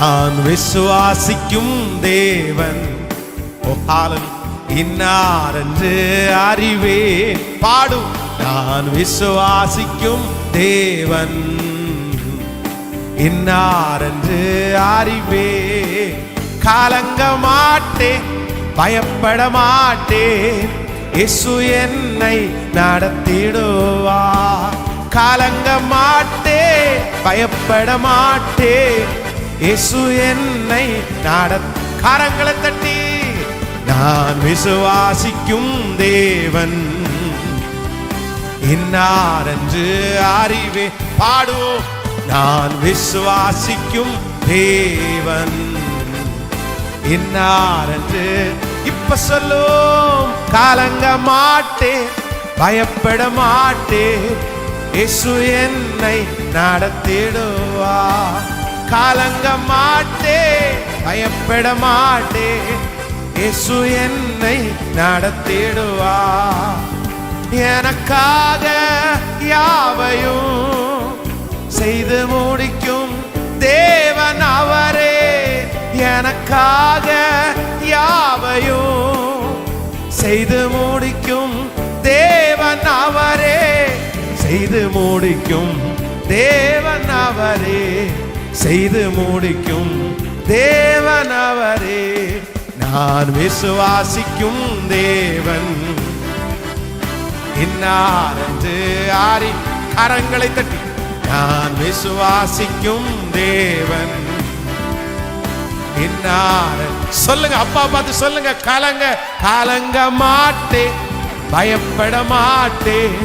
S1: நான் விசுவாசிக்கும் தேவன் இன்னார் என்று அறிவேன். பாடும். நான் விசுவாசிக்கும் தேவன் இன்னார் என்று அறிவேன். கலங்க மாட்டேன், பயப்பட மாட்டேன், இயேசு என்னை நடத்திடுவார். கலங்க மாட்டேன், பயப்பட மாட்டேன், இயேசு என்னை கரங்களை தட்டி நான் விசுவாசிக்கும் தேவன் இன்னார் என்று அறிவே. பாடுவோம். நான் விசுவாசிக்கும் தேவன் இன்னார் என்று. இப்ப சொல்லும். கலங்க மாட்டேன், பயப்பட மாட்டேன், இயேசு என்னை நடத்திடுவார். கலங்க மாட்டேன், பயப்பட மாட்டேன், இயேசு என்னை நடத்திடுவார். எனக்காக யாவையும் செய்து முடிக்கும் தேவன் அவரே. எனக்காக யாவையும் செய்து முடிக்கும் தேவன் அவரே. செய்து முடிக்கும் தேவன் அவரே. செய்து முடிக்கும் தேவன் அவரே. நான் விசுவாசிக்கும் தேவன் இன்னார் என்று அறி. கரங்களை தட்டி நான் விசுவாசிக்கும் தேவன் இன்னார். சொல்லுங்க, அப்பா பார்த்து சொல்லுங்க. கலங்க மாட்டேன், பயப்பட மாட்டேன்,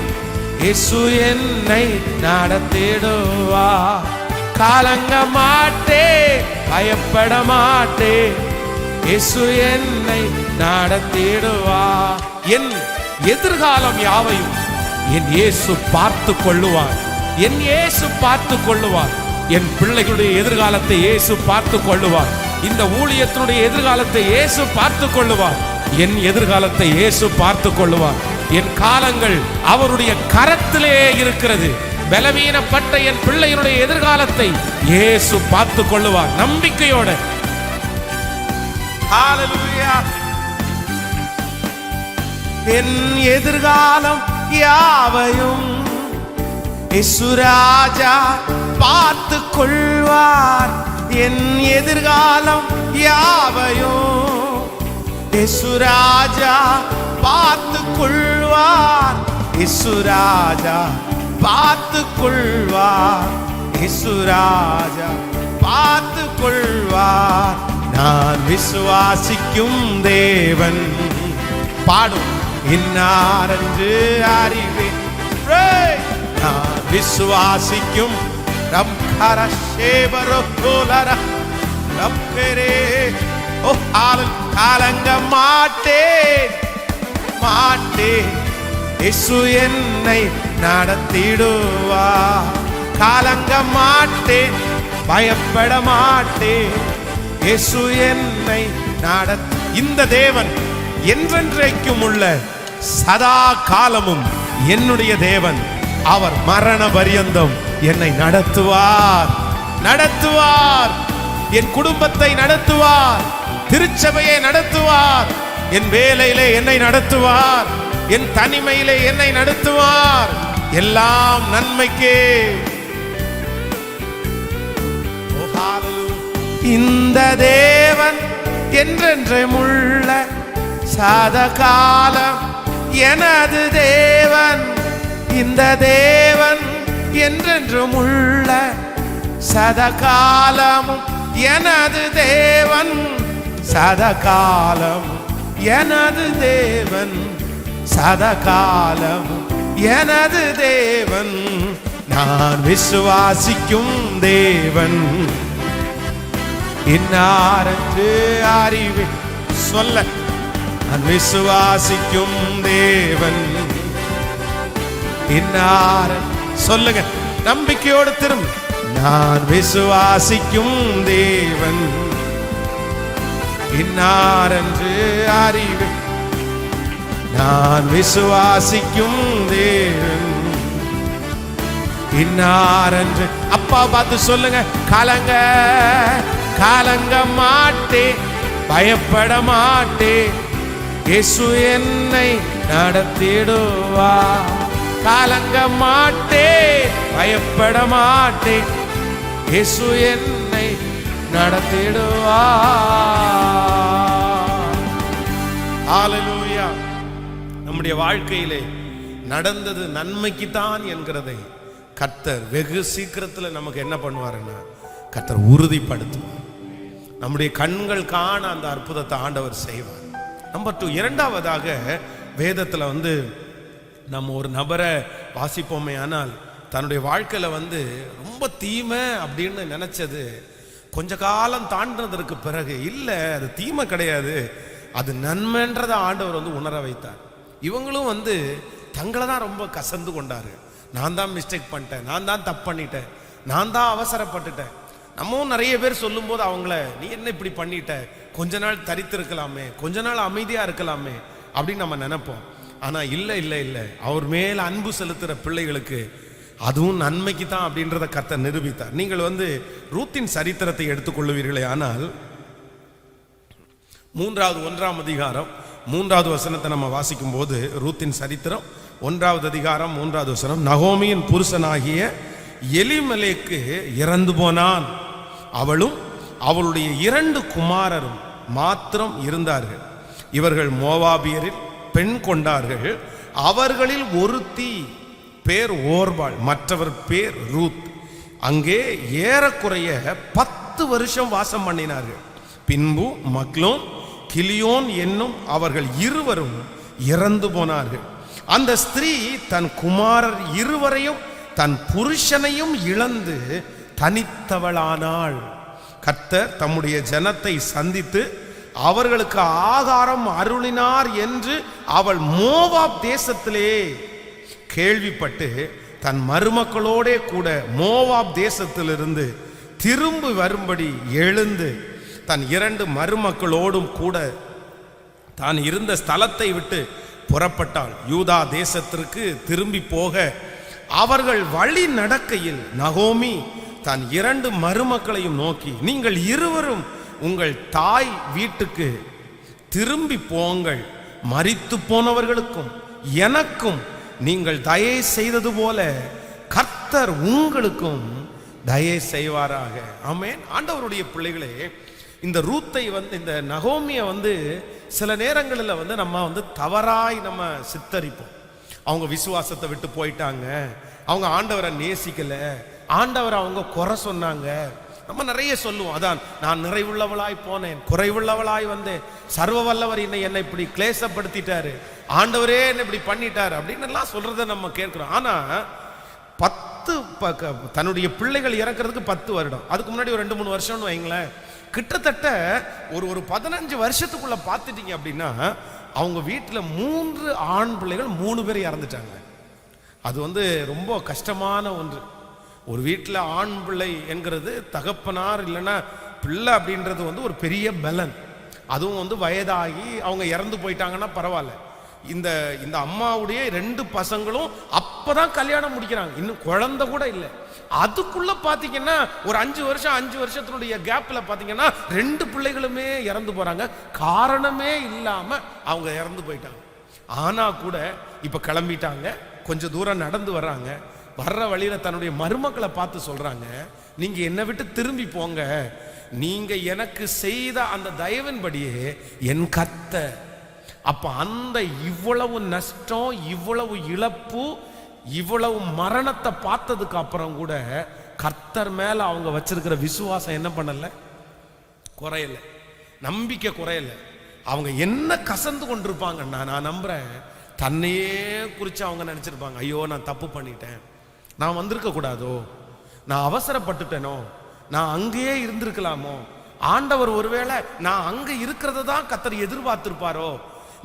S1: இயேசு என்னை நடத்திடுவார். கலங்க மாட்டேன், பயப்பட மாட்டேன், இயேசு என்னை நடத்திடுவார். என் எதிர்காலம் யாவையும் என் இயேசு பார்த்து கொள்ளுவார். என் இயேசு பார்த்து கொள்ளுவார். என் பிள்ளைகளுடைய எதிர்காலத்தை இயேசு பார்த்து கொள்ளுவார். இந்த ஊழியத்தினுடைய எதிர்காலத்தை இயேசு பார்த்து கொள்ளுவார். என் எதிர்காலத்தை இயேசு பார்த்து கொள்ளுவார். என் காலங்கள் அவருடைய கரத்திலே இருக்கிறது. பலவீனப்பட்ட என் பிள்ளையினுடைய எதிர்காலத்தை இயேசு பார்த்து கொள்ளுவார். நம்பிக்கையோட ஹalleluya. என் எதிர்காலம் யாவையும் இயேசு ராஜா பார்த்து கொள்வார். என் எதிர்காலம் யாவையும் இயேசு ராஜா பார்த்து கொள்வார். இயேசு ராஜா பார்த்து கொள்வார். இயேசு ராஜா பார்த்து கொள்வார். நான் விசுவாசிக்கும் தேவன். பாடும். இன்னார் என்று அறிவேன். நான் விசுவாசிக்கும் கலங்க மாட்டேன், இயேசு என்னை நடத்திடுவார். கலங்க மாட்டேன், பயப்பட மாட்டேன், இயேசு என்னை நடத்தி. இந்த தேவன் என்றென்றைக்கும் உள்ள சதா காலமும் என்னுடைய தேவன். அவர் மரண பரியந்தம் என்னை நடத்துவார். என் குடும்பத்தை நடத்துவார், திருச்சபையை நடத்துவார், என் வேலையிலே என்னை நடத்துவார், என் தனிமையிலே என்னை நடத்துவார். எல்லாம் நன்மைக்கே. இந்த தேவன் என்றென்றும் உள்ள சதாகாலம் எனது தேவன். இந்த தேவன் என்றென்றும் உள்ள சதாகாலமும் எனது தேவன். சதாகாலம் எனது தேவன், சதாகாலம் எனது தேவன். நான் விசுவாசிக்கும் தேவன் இன்னாரென்று அறிவே சொல்ல. நான் விசுவாசிக்கும் தேவன் இன்னார் சொல்லுங்க நம்பிக்கையோடு திரும்ப. நான் விசுவாசிக்கும் தேவன் இன்னாரென்று அறிவே. நான் விசுவாசிக்கும் தேவன் இன்னாரென்று. அப்பா பார்த்து சொல்லுங்க, கலங்க மாட்டேன், பயப்பட மாட்டேன், இயேசு என்னை நடத்திடுவா. கலங்க மாட்டேன், பயப்பட மாட்டேன், இயேசு என்னை நடத்திடுவா. ஹல்லேலூயா. நம்முடைய வாழ்க்கையிலே நடந்தது நன்மைக்குத்தான் என்கிறதை கர்த்தர் வெகு சீக்கிரத்தில் நமக்கு என்ன பண்ணுவாருன்னா கர்த்தர் உறுதிப்படுத்துவார். நம்முடைய கண்கள் காண அந்த அற்புதத்தை ஆண்டவர் செய்வார். நம்பர் 2, இரண்டாவதாக வேதத்தில் நம்ம ஒரு நபரை வாசிப்போமே, ஆனால் தன்னுடைய வாழ்க்கையில் ரொம்ப தீமை அப்படின்னு நினைச்சது கொஞ்ச காலம் தாண்டினதற்கு பிறகு இல்லை, அது தீமை கிடையாது, அது நன்மைன்றதை ஆண்டவர் உணர வைத்தார். இவங்களும் தங்களை தான் ரொம்ப கசந்து கொண்டாரு. நான் தான் மிஸ்டேக் பண்ணிட்டேன், நான் தான் தப்பு பண்ணிட்டேன், நான் தான் அவசரப்பட்டுட்டேன். நம்மவும் நிறைய பேர் சொல்லும் போது அவங்கள நீ என்ன இப்படி பண்ணிட்ட, கொஞ்ச நாள் தரித்திருக்கலாமே, கொஞ்ச நாள் அமைதியா இருக்கலாமே அப்படின்னு நம்ம நினைப்போம். ஆனா இல்லை இல்லை இல்லை, அவர் மேல அன்பு செலுத்துற பிள்ளைகளுக்கு அதுவும் நன்மைக்கு தான் அப்படின்றத கர்த்தர் நிரூபித்தார். நீங்கள் ரூத்தின் சரித்திரத்தை எடுத்துக்கொள்ளுவீர்களே ஆனால் 1ஆம் அதிகாரம் 3வது வசனத்தை நம்ம வாசிக்கும் போது, ரூத்தின் சரித்திரம் 1வது அதிகாரம் 3வது வசனம், நகோமியின் புருஷனாகிய எலிமெலேக்கு இறந்து போனான், அவளும் அவளுடைய 2 குமாரரும் மாத்திரம் இருந்தார்கள். இவர்கள் மோவாபியரில் பெண் கொண்டார்கள். அவர்களில் ஒருத்தி பேர் ஓர்பாள், மற்றவர் பேர் ரூத். அங்கே ஏறக்குறைய 10 வருஷம் வாசம் பண்ணினார்கள். பின்பு மக்லோன் கிலியோன் என்னும் அவர்கள் இருவரும் இறந்து போனார்கள். அந்த ஸ்திரீ தன் குமாரர் இருவரையும் தன் புருஷனையும் இழந்து தனித்தவளானாள். கர்த்தர் தம்முடைய ஜனத்தை சந்தித்து அவர்களுக்கு ஆகாரம் அருளினார் என்று அவள் மோவாப் தேசத்திலே கேள்விப்பட்டு தன் மருமக்களோடே கூட மோவாப் தேசத்திலிருந்து திரும்பி வரும்படி எழுந்து தன் 2 மருமக்களோடும் கூட தான் இருந்த ஸ்தலத்தை விட்டு புறப்பட்டாள். யூதா தேசத்திற்கு திரும்பி போக அவர்கள் வழி நடக்கையில் நகோமி தன் 2 மருமக்களையும் நோக்கி, நீங்கள் இருவரும் உங்கள் தாய் வீட்டுக்கு திரும்பி போங்கள், மரித்து போனவர்களுக்கும் எனக்கும் நீங்கள் தயை செய்தது போல கர்த்தர் உங்களுக்கும் தயை செய்வாராக. ஆமென். ஆண்டவருடைய பிள்ளைகளே, இந்த ரூத்தை இந்த நகோமியை சில நேரங்களில் நம்ம தவறாய் நம்ம சித்தரிப்போம். அவங்க விசுவாசத்தை விட்டு போயிட்டாங்க, அவங்க ஆண்டவரை நேசிக்கல, ஆண்டவரை அவங்க குறை சொன்னாங்க, நம்ம நிறைய சொல்லுவோம். அதான் நான் நிறைவுள்ளவளாய் போனேன், குறைவுள்ளவளாய் வந்தேன், சர்வ வல்லவர் என்னை இப்படி கிளேசப்படுத்திட்டாரு, ஆண்டவரே என்ன இப்படி பண்ணிட்டாரு அப்படின்னு எல்லாம் சொல்றதை நம்ம கேட்கிறோம். ஆனா 10 தன்னுடைய பிள்ளைகள் இறக்கிறதுக்கு 10 வருடம், அதுக்கு முன்னாடி ஒரு 2-3 வருஷம்னு வைங்களேன், கிட்டத்தட்ட ஒரு 15 வருஷத்துக்குள்ள பார்த்துட்டீங்க அப்படின்னா அவங்க வீட்டில் 3 ஆண் பிள்ளைகள் 3 பேர் இறந்துட்டாங்க. அது ரொம்ப கஷ்டமான ஒன்று. ஒரு வீட்டில் ஆண் பிள்ளை என்கிறது தகப்பனார் இல்லைன்னா பிள்ளை அப்படின்றது ஒரு பெரிய பலன். அதுவும் வயதாகி அவங்க இறந்து போயிட்டாங்கன்னா பரவாயில்ல. இந்த இந்த அம்மாவுடைய 2 பசங்களும் அப்பதான் கல்யாணம் முடிக்கிறாங்க, இன்னும் குழந்தை கூட இல்லை. அதுக்குள்ள பாத்தீங்கன்னா ஒரு 5 வருஷத்தினுடைய கேப்ல பாத்தீங்கன்னா 2 பிள்ளைகளுமே இறந்து போறாங்க. காரணமே இல்லாம அவங்க இறந்து போயிட்டாங்க. ஆனா கூட இப்ப கிளம்பிட்டாங்க, கொஞ்சம் தூரம் நடந்து வர்றாங்க. வர்ற வழியில தன்னுடைய மருமக்களை பார்த்து சொல்றாங்க, நீங்க என்னை விட்டு திரும்பி போங்க, நீங்க எனக்கு செய்த அந்த தயவின்படியே என் கர்த்தர். அப்ப அந்த இவ்வளவு நஷ்டம், இவ்வளவு இழப்பு, இவ்வளவு மரணத்தை பார்த்ததுக்கு அப்புறம் கூட கர்த்தர் மேல அவங்க வச்சிருக்கிற விசுவாசம் என்ன பண்ணல, குறையல, நம்பிக்கை குறையல. அவங்க என்ன கசந்து கொண்டிருப்பாங்கன்னா, நான் நம்புறேன் தன்னையே குறித்து அவங்க நினைச்சிருப்பாங்க, ஐயோ நான் தப்பு பண்ணிட்டேன், நான் வந்திருக்க கூடாதோ, நான் அவசரப்பட்டுட்டேனோ, நான் அங்கேயே இருந்திருக்கலாமோ, ஆண்டவர் ஒருவேளை நான் அங்க இருக்கிறத தான் கர்த்தர் எதிர்பார்த்திருப்பாரோ,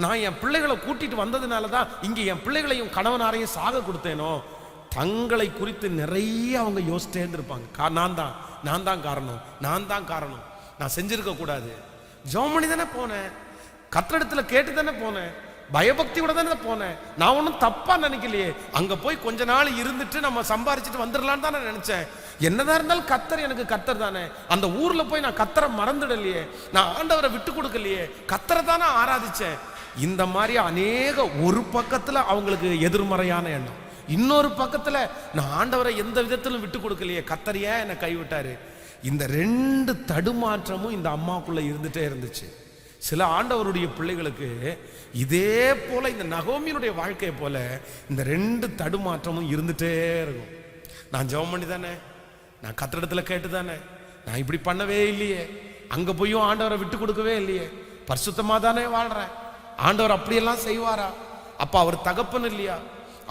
S1: நான் என் பிள்ளைகளை கூட்டிட்டு வந்ததுனால தான் இங்க என் பிள்ளைகளையும் கணவனாரையும் சாக கொடுத்தேனோ. தங்களை குறித்து நிறைய அவங்க யோசிச்சே இருந்திருப்பாங்க. நான் தான் காரணம், நான் செஞ்சிருக்க கூடாது. ஜெபம் பண்ணி தானே போனேன், கர்த்தரிடத்துல கேட்டு தானே போனேன், பயபக்தியோட தானே போனேன், நான் ஒன்றும் தப்பா நினைக்கலையே. அங்க போய் கொஞ்ச நாள் இருந்துட்டு நம்ம சம்பாரிச்சுட்டு வந்துடலான்னு தானே நினைச்சேன். என்னதான் இருந்தாலும் கர்த்தர் எனக்கு கர்த்தர் தானே. அந்த ஊர்ல போய் நான் கர்த்தரை மறந்துடலையே, நான் ஆண்டவரை விட்டு கொடுக்கலையே, கர்த்தரை தானே ஆராதிச்சேன். இந்த மாதிரி அநேக, ஒரு பக்கத்துல அவங்களுக்கு எதிர்மறையான எண்ணம், இன்னொரு பக்கத்துல நான் ஆண்டவரை எந்த விதத்திலும் விட்டு கொடுக்கலையே, கர்த்தர் ஏன் என்னை கைவிட்டாரு. இந்த 2 தடுமாற்றமும் இந்த அம்மாவுக்குள்ள இருந்துட்டே இருந்துச்சு. சில ஆண்டவருடைய பிள்ளைகளுக்கு இதே போல, இந்த நகோமியினுடைய வாழ்க்கையை போல இந்த 2 தடுமாற்றமும் இருந்துட்டே இருக்கும். நான் ஜெபம் பண்ணி தானே, நான் கர்த்தரிடத்துல கேட்டு தானே, நான் இப்படி பண்ணவே இல்லையே, அங்க போயும் ஆண்டவரை விட்டு கொடுக்கவே இல்லையே, பரிசுத்தமா தானே வாழ்றேன், ஆண்டவர் அப்படியெல்லாம் செய்வாரா, அப்ப அவர் தகப்பன் இல்லையா,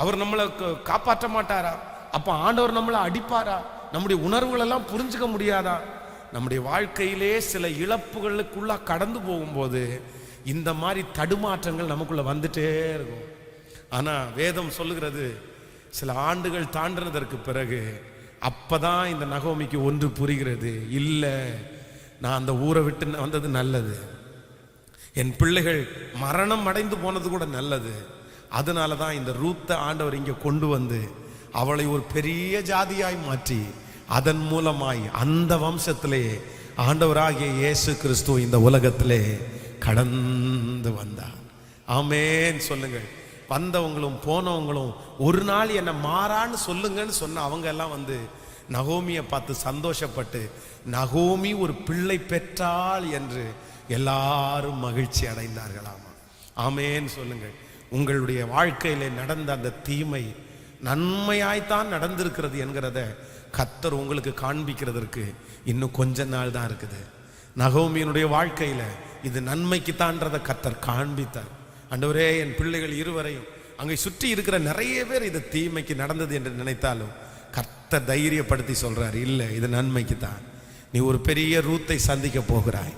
S1: அவர் நம்மளை காப்பாற்ற மாட்டாரா, அப்ப ஆண்டவர் நம்மளை அடிப்பாரா, நம்முடைய உணர்வுகள் எல்லாம் புரிஞ்சுக்க முடியாதா. நம்முடைய வாழ்க்கையிலே சில இழப்புகளுக்குள்ள கடந்து போகும்போது இந்த மாதிரி தடுமாற்றங்கள் நமக்குள்ள வந்துட்டே இருக்கும். ஆனா வேதம் சொல்லுகிறது, சில ஆண்டுகள் தாண்டினதற்கு பிறகு அப்பதான் இந்த நகோமிக்கு ஒன்று புரிகிறது, இல்ல நான் அந்த ஊரை விட்டு வந்தது நல்லது, என் பிள்ளைகள் மரணம் அடைந்து போனது கூட நல்லது. அதனாலதான் இந்த ரூத்தை ஆண்டவர் இங்க கொண்டு வந்து அவளை ஒரு பெரிய ஜாதியாய் மாற்றி அதன் மூலமாய் அந்த வம்சத்திலே ஆண்டவராகிய இயேசு கிறிஸ்து இந்த உலகத்திலே கடந்து வந்தார். ஆமென் சொல்லுங்கள். வந்தவங்களும் போனவங்களும் ஒரு நாள் என்னை மாறான்னு சொல்லுங்கன்னு சொன்ன அவங்க எல்லாம் வந்து நகோமியை பார்த்து சந்தோஷப்பட்டு, நகோமி ஒரு பிள்ளை பெற்றாள் என்று எல்லாரும் மகிழ்ச்சி அடைந்தார்களாமா. ஆமென் சொல்லுங்கள். உங்களுடைய வாழ்க்கையிலே நடந்த அந்த தீமை நன்மையாய்த்தான் நடந்திருக்கிறது என்கிறத கர்த்தர் உங்களுக்கு காண்பிக்கிறதற்கு இன்னும் கொஞ்ச நாள் தான் இருக்குது. நகோமியினுடைய வாழ்க்கையில இது நன்மைக்குத்தான்றதை கர்த்தர் காண்பித்தார். ஆண்டவரே, என் பிள்ளைகள் இருவரையும், அங்கே சுற்றி இருக்கிற நிறைய பேர் இது தீமைக்கு நடந்தது என்று நினைத்தாலும் கர்த்தர் தைரியப்படுத்தி சொல்றார், இல்லை இது நன்மைக்கு தான். நீ ஒரு பெரிய ரூத்தை சந்திக்க போகிறாய்,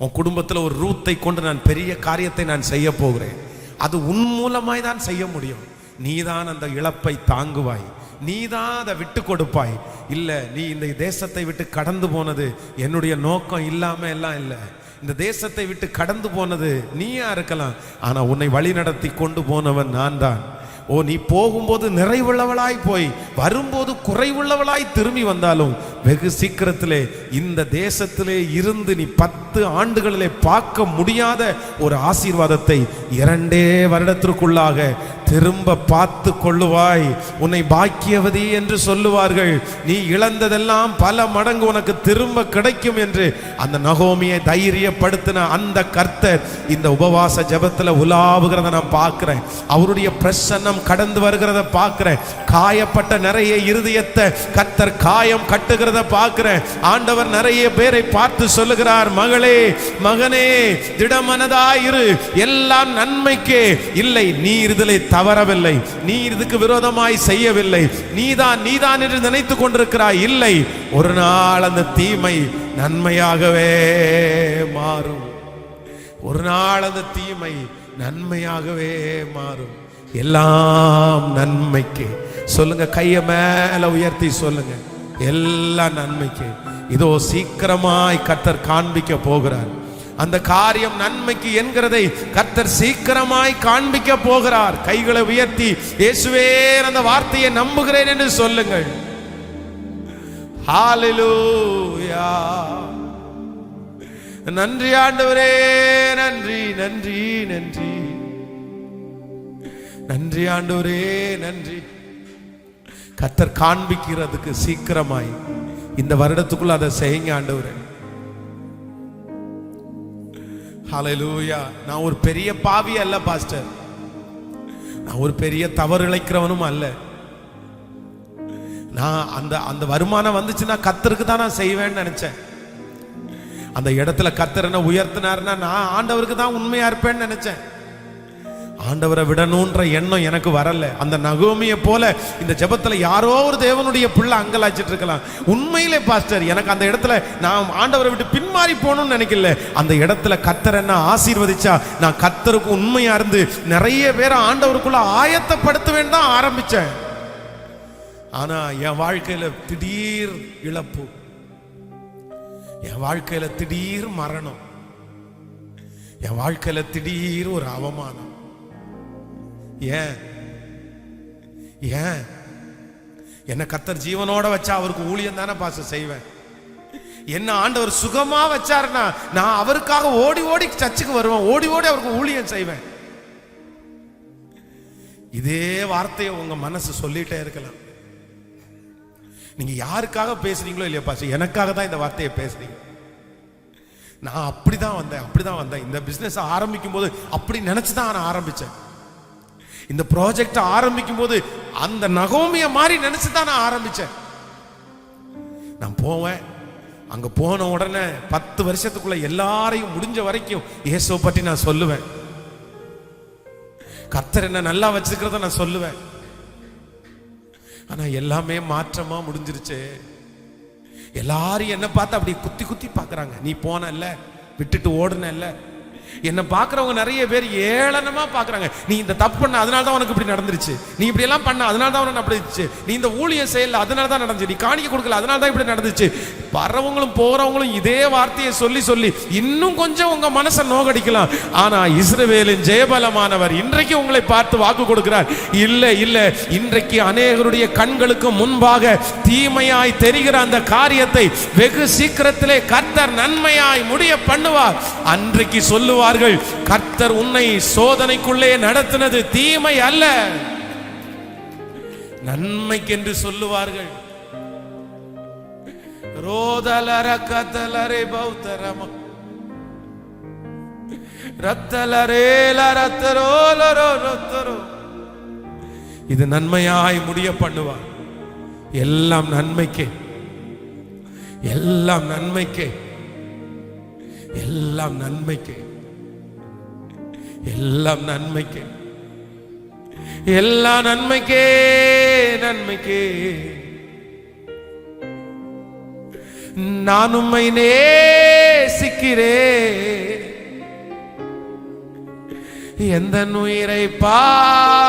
S1: உன் குடும்பத்தில் ஒரு ரூத்தை கொண்டு நான் பெரிய காரியத்தை நான் செய்ய போகிறேன், அது உன் மூலமாய் தான் செய்ய முடியும். நீதான் அந்த இழப்பை தாங்குவாய், நீதான் அதை விட்டு கொடுப்பாய். இல்லை, நீ இந்த தேசத்தை விட்டு கடந்து போனது என்னுடைய நோக்கம் இல்லாம எல்லாம் இல்லை, இந்த தேசத்தை விட்டு கடந்து போனது நீயா இருக்கலாம், ஆனா உன்னை வழி நடத்தி கொண்டு போனவன் நான் தான். ஓ, நீ போகும்போது நிறைவுள்ளவளாய் போய் வரும்போது குறைவுள்ளவளாய் திரும்பி வந்தாலும் வெகு சீக்கிரத்திலே இந்த தேசத்திலே இருந்து நீ 10 ஆண்டுகளிலே பார்க்க முடியாத ஒரு ஆசீர்வாதத்தை 2 வருடத்திற்குள்ளாக திரும்ப பார்த்து கொள்ளுவாய். உன்னை பாக்கியவதி என்று சொல்லுவார்கள். நீ இழந்ததெல்லாம் பல மடங்கு உனக்கு திரும்ப கிடைக்கும் என்று அந்த நகோமியை தைரியப்படுத்தின அந்த கர்த்தர் இந்த உபவாச ஜெபத்தில் உலாவுகிறத நான் பார்க்கிறேன். அவருடைய பிரசன்னம் கடந்து வருகிறத பார்க்கிறேன். காயப்பட்ட நிறைய இருதயத்தை கர்த்தர் காயம் கட்டுகிறத பார்க்கிறேன். ஆண்டவர் நிறைய பேரை பார்த்து சொல்லுகிறார், மகளே மகனே திடமனதாயிரு, எல்லாம் நன்மைக்கே. இல்லை, நீர் இதிலே தவறவில்லை, நீ இதுக்கு விரோதமாய் செய்யவில்லை, நீதான் என்று நினைத்து கொண்டிருக்கிறாய். இல்லை, ஒரு நாள் அந்த தீமை நன்மையாகவே மாறும். ஒரு நாள் அந்த தீமை நன்மையாகவே மாறும். எல்லாம் நன்மைக்கு. சொல்லுங்க, கைய மேல உயர்த்தி சொல்லுங்க, எல்லாம் நன்மைக்கு. இதோ சீக்கிரமாய் கர்த்தர் காண்பிக்க போகிறார். அந்த காரியம் நன்மைக்கு என்கிறதை கர்த்தர் சீக்கிரமாய் காண்பிக்க போகிறார். கைகளை உயர்த்தி இயேசுவே அந்த வார்த்தையை நம்புகிறேன் என்று சொல்லுங்கள். ஹalleluya. நன்றி ஆண்டவரே, நன்றி நன்றி நன்றி நன்றி ஆண்டவரே, நன்றி. கர்த்தர் காண்பிக்கிறதுக்கு சீக்கிரமாய் இந்த வருடத்துக்குள்ள அதை செய்யுங்க ஆண்டவரே. ஹalleluya. நான் ஒரு பெரிய பாவி அல்ல பாஸ்டர், நான் ஒரு பெரிய தவறு இழைக்கிறவனும் அல்ல. நான் அந்த வருமானம் வந்துச்சுன்னா கர்த்தருக்கு தான் நான் செய்வேன்னு நினைச்சேன். அந்த இடத்துல கர்த்தர் என்ன உயர்த்தினார்னா நான் ஆண்டவருக்கு தான் உண்மையா இருப்பேன்னு நினைச்சேன். ஆண்டவரை விடணும்ன்ற எண்ணம் எனக்கு வரல. அந்த நகோமியை போல இந்த ஜெபத்துல யாரோ ஒரு தேவனுடைய பிள்ளை அங்கலாச்சிட்டு இருக்கலாம். உண்மையிலே பாஸ்டர் எனக்கு அந்த இடத்துல நான் ஆண்டவரை விட்டு பின்மாறி போகணும்னு நினைக்கல. அந்த இடத்துல கர்த்தர் என்ன ஆசீர்வதிச்சா நான் கர்த்தருக்கு உண்மையா இருந்து நிறைய பேரை ஆண்டவருக்குள்ள ஆயத்தப்படுத்துவேன் தான் ஆரம்பிச்சேன். ஆனா என் வாழ்க்கையில திடீர் இழப்பு, என் வாழ்க்கையில திடீர் மரணம், என் வாழ்க்கையில திடீர் ஒரு அவமானம். ஏன் ஏன் என்ன கர்த்தர் ஜீவனோட வச்சா அவருக்கு ஊழியம் தானே பாச செய்வேன். என்ன ஆண்டவர் சுகமா வச்சாருன்னா நான் அவருக்காக ஓடி ஓடி சர்ச்சுக்கு வருவேன், ஓடி ஓடி அவருக்கு ஊழியம் செய்வேன். இதே வார்த்தையை உங்க மனசு சொல்லிட்டே இருக்கலாம். நீங்க யாருக்காக பேசுறீங்களோ இல்லையா பாஸ்டர், எனக்காக தான் இந்த வார்த்தையை பேசுறீங்க. நான் அப்படிதான் வந்தேன். இந்த பிசினஸ் ஆரம்பிக்கும் போது அப்படி நினைச்சுதான் நான் ஆரம்பிச்சேன். இந்த ப்ராஜெக்ட் ஆரம்பிக்கும் போது அந்த நகோமிய மாதிரி நினைச்சுதான் நான் ஆரம்பிச்சேன். நான் போவேன், அங்க போன உடனே 10 வருஷத்துக்குள்ள எல்லாரையும் முடிஞ்ச வரைக்கும் இயேசுவை பற்றி நான் சொல்லுவேன். கர்த்தர் என்ன நல்லா வச்சிருக்கிறத நான் சொல்லுவேன். ஆனா எல்லாமே மாற்றமா முடிஞ்சிருச்சு. எல்லாரும் என்ன பார்த்து அப்படி குத்தி குத்தி பாக்குறாங்க. நீ போனல்ல, விட்டுட்டு ஓடுனல்ல. என்ன பாக்குறவங்க நிறைய பேர் ஏளனமா பாக்குறாங்க. நீ இந்த தப்பு பண்ண அதனால தான் உனக்கு இப்படி நடந்துருச்சு, நீ இப்படி எல்லாம் பண்ண அதனால தான் உனக்கு அப்படி இருந்துச்சு, நீ இந்த ஊழியம் செய்யல அதனால தான் நடந்துச்சு, நீ காணிக்க கொடுக்கல அதனால தான் இப்படி நடந்துச்சு. வரவங்களும் போறவங்களும் இதே வார்த்தையை சொல்லி சொல்லி இன்னும் கொஞ்சம் உங்க மனசை நோகடிக்கலாம். ஆனா இஸ்ரவேலின் ஜெயபலமானவர் இன்றைக்கு உங்களை பார்த்து வாக்கு கொடுக்கிறார். இல்ல இல்ல, இன்றைக்கு அநேகருடைய கண்களுக்கு முன்பாக தீமையாய் தெரிகிற அந்த காரியத்தை வெகு சீக்கிரத்திலே கர்த்தர் நன்மையாய் முடிய பண்ணுவார். அன்றைக்கு சொல்லுவார்கள், கர்த்தர் உன்னை சோதனைக்குள்ளே நடத்தினது தீமை அல்ல, நன்மைக்கென்று சொல்லுவார்கள். ரோதலர கதலரே பௌத்தரம ரத்தலரே லரத்தரோலரோ ரத்தரோ, இது நன்மையாய் முடிய பண்ணுவார். எல்லாம் நன்மைக்கே, எல்லாம் நன்மைக்கே, எல்லாம் நன்மைக்கே, எல்லாம் நன்மைக்கே, எல்லாம் நன்மைக்கே, நன்மைக்கே. நான் உம்மை நேசிக்கிறேன், எந்த உயிரை பார்க்கிலும்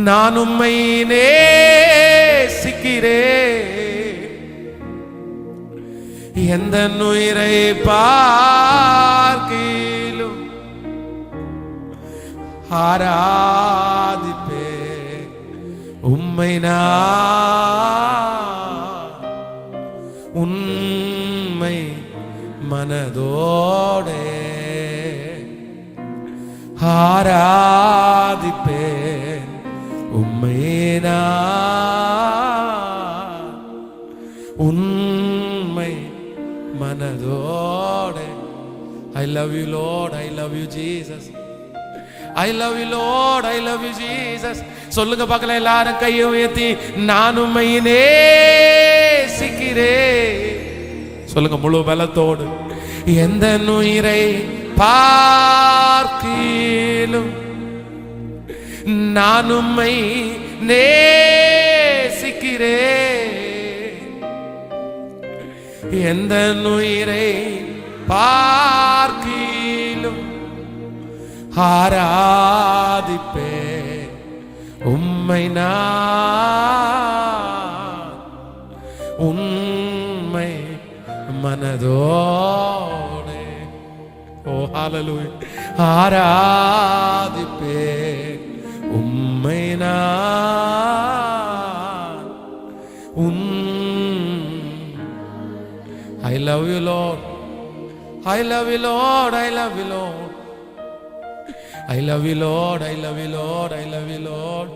S1: நான் உம்மை நேசிக்கிறேன், எந்த உயிரை பார்க்கிலும் ஆராதிப்பே உம்மை நான் உண்மை மனதோடே ஆராதிப்பேன் உம்மை நான் உண்மை மனதோடே. I love you Lord, I love you Jesus, I love you Lord, I love you Jesus. சொல்லுங்க பார்க்கலாம் எல்லாரும் கையை உயர்த்தி, நான் உம்மை நேசிக்கிறேன். சொல்லுங்க முழு பலத்தோடு. எந்த உயிரை பார்க்கிலும் நான் உம்மை நேசிக்கிறேன், எந்த உயிரை பார்க்கிலும் ஆராதிப்பேன் உம்மை நான் உண்மை மன மனதோடு ஓ ஹalleluya ஆராதிப்பேன் உம்மை நான் I love you Lord, I love you Lord, I love you Lord, I love you Lord, I love you Lord, I love you Lord,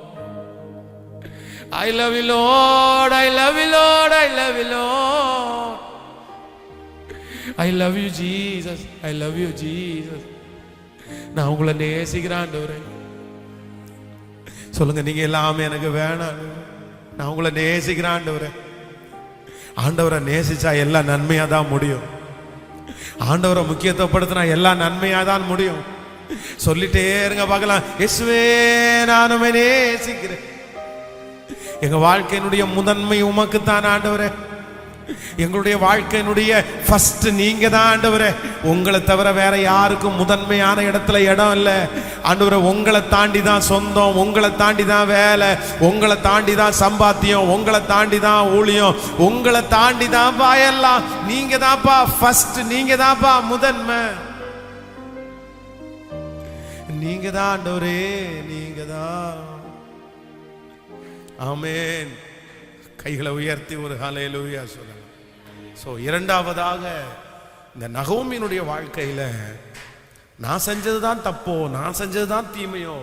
S1: I love you Lord, I love you Lord, I love you Lord, I love you Jesus, I love you Jesus. நான் உங்களை நேசிக்கிறேன் ஆண்டவரே. சொல்லுங்க, நீங்க எல்லாமே எனக்கு வேணாம், நான் உங்களை நேசிக்கிறேன் ஆண்டவரே. ஆண்டவரை நேசிச்சா எல்லாம் நன்மையா தான் முடியும். ஆண்டவரை முக்கியத்துவப்படுத்தினா எல்லாம் நன்மையா தான் முடியும். சொல்லிட்டே இருங்க பார்க்கலாம். இயேசுவே நான் உம்மை நேசிக்கிறேன். எங்க வாழ்க்கையினுடைய முதன்மை உமக்கு தான் ஆண்டவரே. எங்களுடைய வாழ்க்கையினுடைய ஃபர்ஸ்ட் நீங்க தான் ஆண்டவரே. உங்களை தவிர வேற யாருக்கும் முதன்மையான இடத்துல இடம் இல்லை ஆண்டவரே. உங்களை தாண்டி தான் சொந்தம், உங்களை தாண்டி தான் வேலை, உங்களை தாண்டி தான் சம்பாத்தியம், உங்களை தாண்டி தான் ஊழியம், உங்களை தாண்டி தான்ப்பா எல்லாம். நீங்க தான்ப்பா ஃபர்ஸ்ட், நீங்க தான்ப்பா முதன்மை, நீங்க தான் ஆண்டவரே, நீங்க தான். ஆமென். கைகளை உயர்த்தி ஒரு ஹல்லேலூயா சொல்லலாம். ஸோ இரண்டாவதாக இந்த நகோமியினுடைய வாழ்க்கையில் நான் செஞ்சது தான் தப்போ, நான் செஞ்சது தான் தீமையோ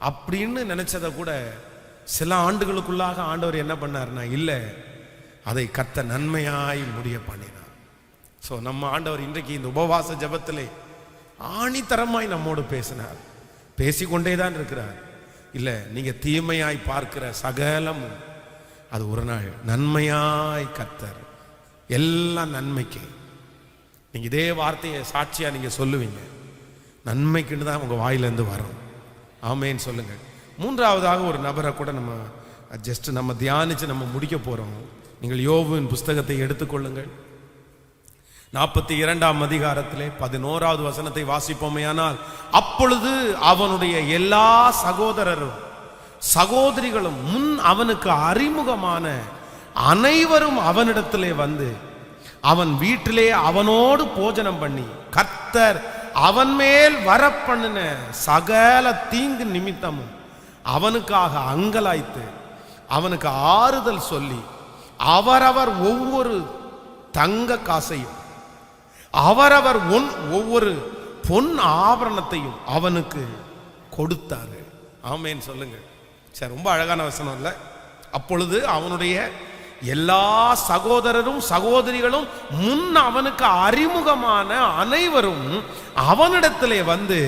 S1: அப்படின்னு நினைச்சதை கூட சில ஆண்டுகளுக்குள்ளாக ஆண்டவர் என்ன பண்ணார்னா, இல்லை, அதை கர்த்தர் நன்மையாய் முடிய பண்ணினார். ஸோ நம்ம ஆண்டவர் இன்றைக்கு இந்த உபவாச ஜெபத்திலே ஆணித்தரமாய் நம்மோடு பேசினார், பேசிக்கொண்டே தான் இருக்கிறார். இல்லை, நீங்க தீமையாய் பார்க்கிற சகலமும் அது ஒரு நாள் நன்மையாய் கர்த்தர், எல்லாம் நன்மைக்கு. நீங்க இதே வார்த்தையை சாட்சியா நீங்க சொல்லுவீங்க, நன்மைக்குன்னு தான் உங்க வாயிலிருந்து வரும். ஆமேன்னு சொல்லுங்க. மூன்றாவதாக ஒரு நபரை கூட நம்ம ஜஸ்ட் நம்ம தியானிச்சு நம்ம முடிக்க போறோம். நீங்கள் யோபுவின் புஸ்தகத்தை எடுத்துக்கொள்ளுங்கள். 42ஆம் அதிகாரத்திலே 11வது வசனத்தை வாசிப்போமேயானால், அப்பொழுது அவனுடைய எல்லா சகோதரரும் சகோதரிகளும் முன் அவனுக்கு அறிமுகமான அனைவரும் அவனிடத்திலே வந்து அவன் வீட்டிலே அவனோடு போஜனம் பண்ணி கர்த்தர் அவன் மேல் வரப்பண்ணின சகல தீங்கு நிமித்தமும் அவனுக்காக அங்கலாய்த்து அவனுக்கு ஆறுதல் சொல்லி அவரவர் ஒவ்வொரு தங்க காசையும் அவரவர் ஒவ்வொரு பொன் ஆபரணத்தையும் அவனுக்கு கொடுத்தார்கள். ஆமேன்னு சொல்லுங்க. சரி, ரொம்ப அழகான வசனம் இல்லை? அப்பொழுது அவனுடைய எல்லா சகோதரரும் சகோதரிகளும் முன் அவனுக்கு அறிமுகமான அனைவரும் அவனிடத்திலே வந்து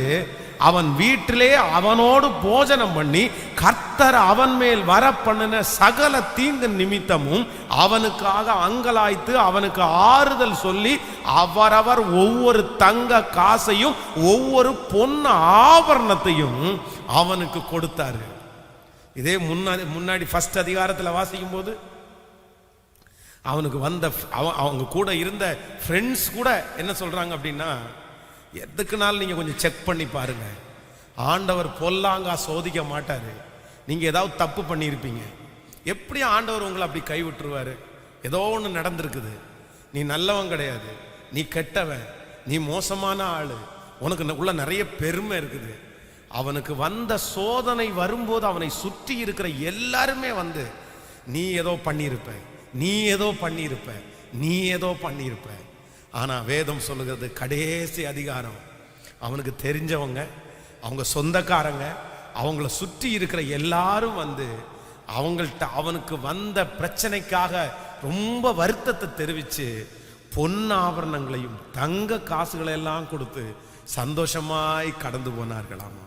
S1: அவன் வீட்டிலே அவனோடு போஜனம் பண்ணி கர்த்தர் அவன் மேல் வர பண்ணின சகல தீங்கு நிமித்தமும் அவனுக்காக அங்கலாய்த்து அவனுக்கு ஆறுதல் சொல்லி அவரவர் ஒவ்வொரு தங்க காசையும் ஒவ்வொரு பொன் ஆபரணத்தையும் அவனுக்கு கொடுத்தார்கள். இதே முன்னாடி ஃபர்ஸ்ட் அதிகாரத்தில் வாசிக்கும் போது அவனுக்கு வந்த அவங்க கூட இருந்த ஃப்ரெண்ட்ஸ் கூட என்ன சொல்றாங்க அப்படின்னா, எதுக்குனாலும் நீங்க கொஞ்சம் செக் பண்ணி பாருங்க, ஆண்டவர் பொல்லாங்கா சோதிக்க மாட்டாரு. நீங்க ஏதாவது தப்பு பண்ணியிருப்பீங்க, எப்படி ஆண்டவர் உங்களை அப்படி கைவிட்டுருவாரு? ஏதோ ஒன்று நடந்திருக்குது, நீ நல்லவன் கிடையாது, நீ கெட்டவன், நீ மோசமான ஆளு, உனக்கு உள்ள நிறைய பெருமை இருக்குது. அவனுக்கு வந்த சோதனை வரும்போது அவனை சுற்றி இருக்கிற எல்லாருமே வந்து நீ ஏதோ பண்ணியிருப்ப, நீ ஏதோ பண்ணியிருப்ப, நீ ஏதோ பண்ணியிருப்ப. ஆனா வேதம் சொல்லுகிறது, கடைசி அதிகாரம், அவனுக்கு தெரிஞ்சவங்க, அவங்க சொந்தக்காரங்க, அவங்கள சுற்றி இருக்கிற எல்லாரும் வந்து அவங்கள்ட்ட அவனுக்கு வந்த பிரச்சனைக்காக ரொம்ப வருத்தத்தை தெரிவித்து பொன் ஆபரணங்களையும் தங்க காசுகளை எல்லாம் கொடுத்து சந்தோஷமாய் கடந்து போனார்களாமா.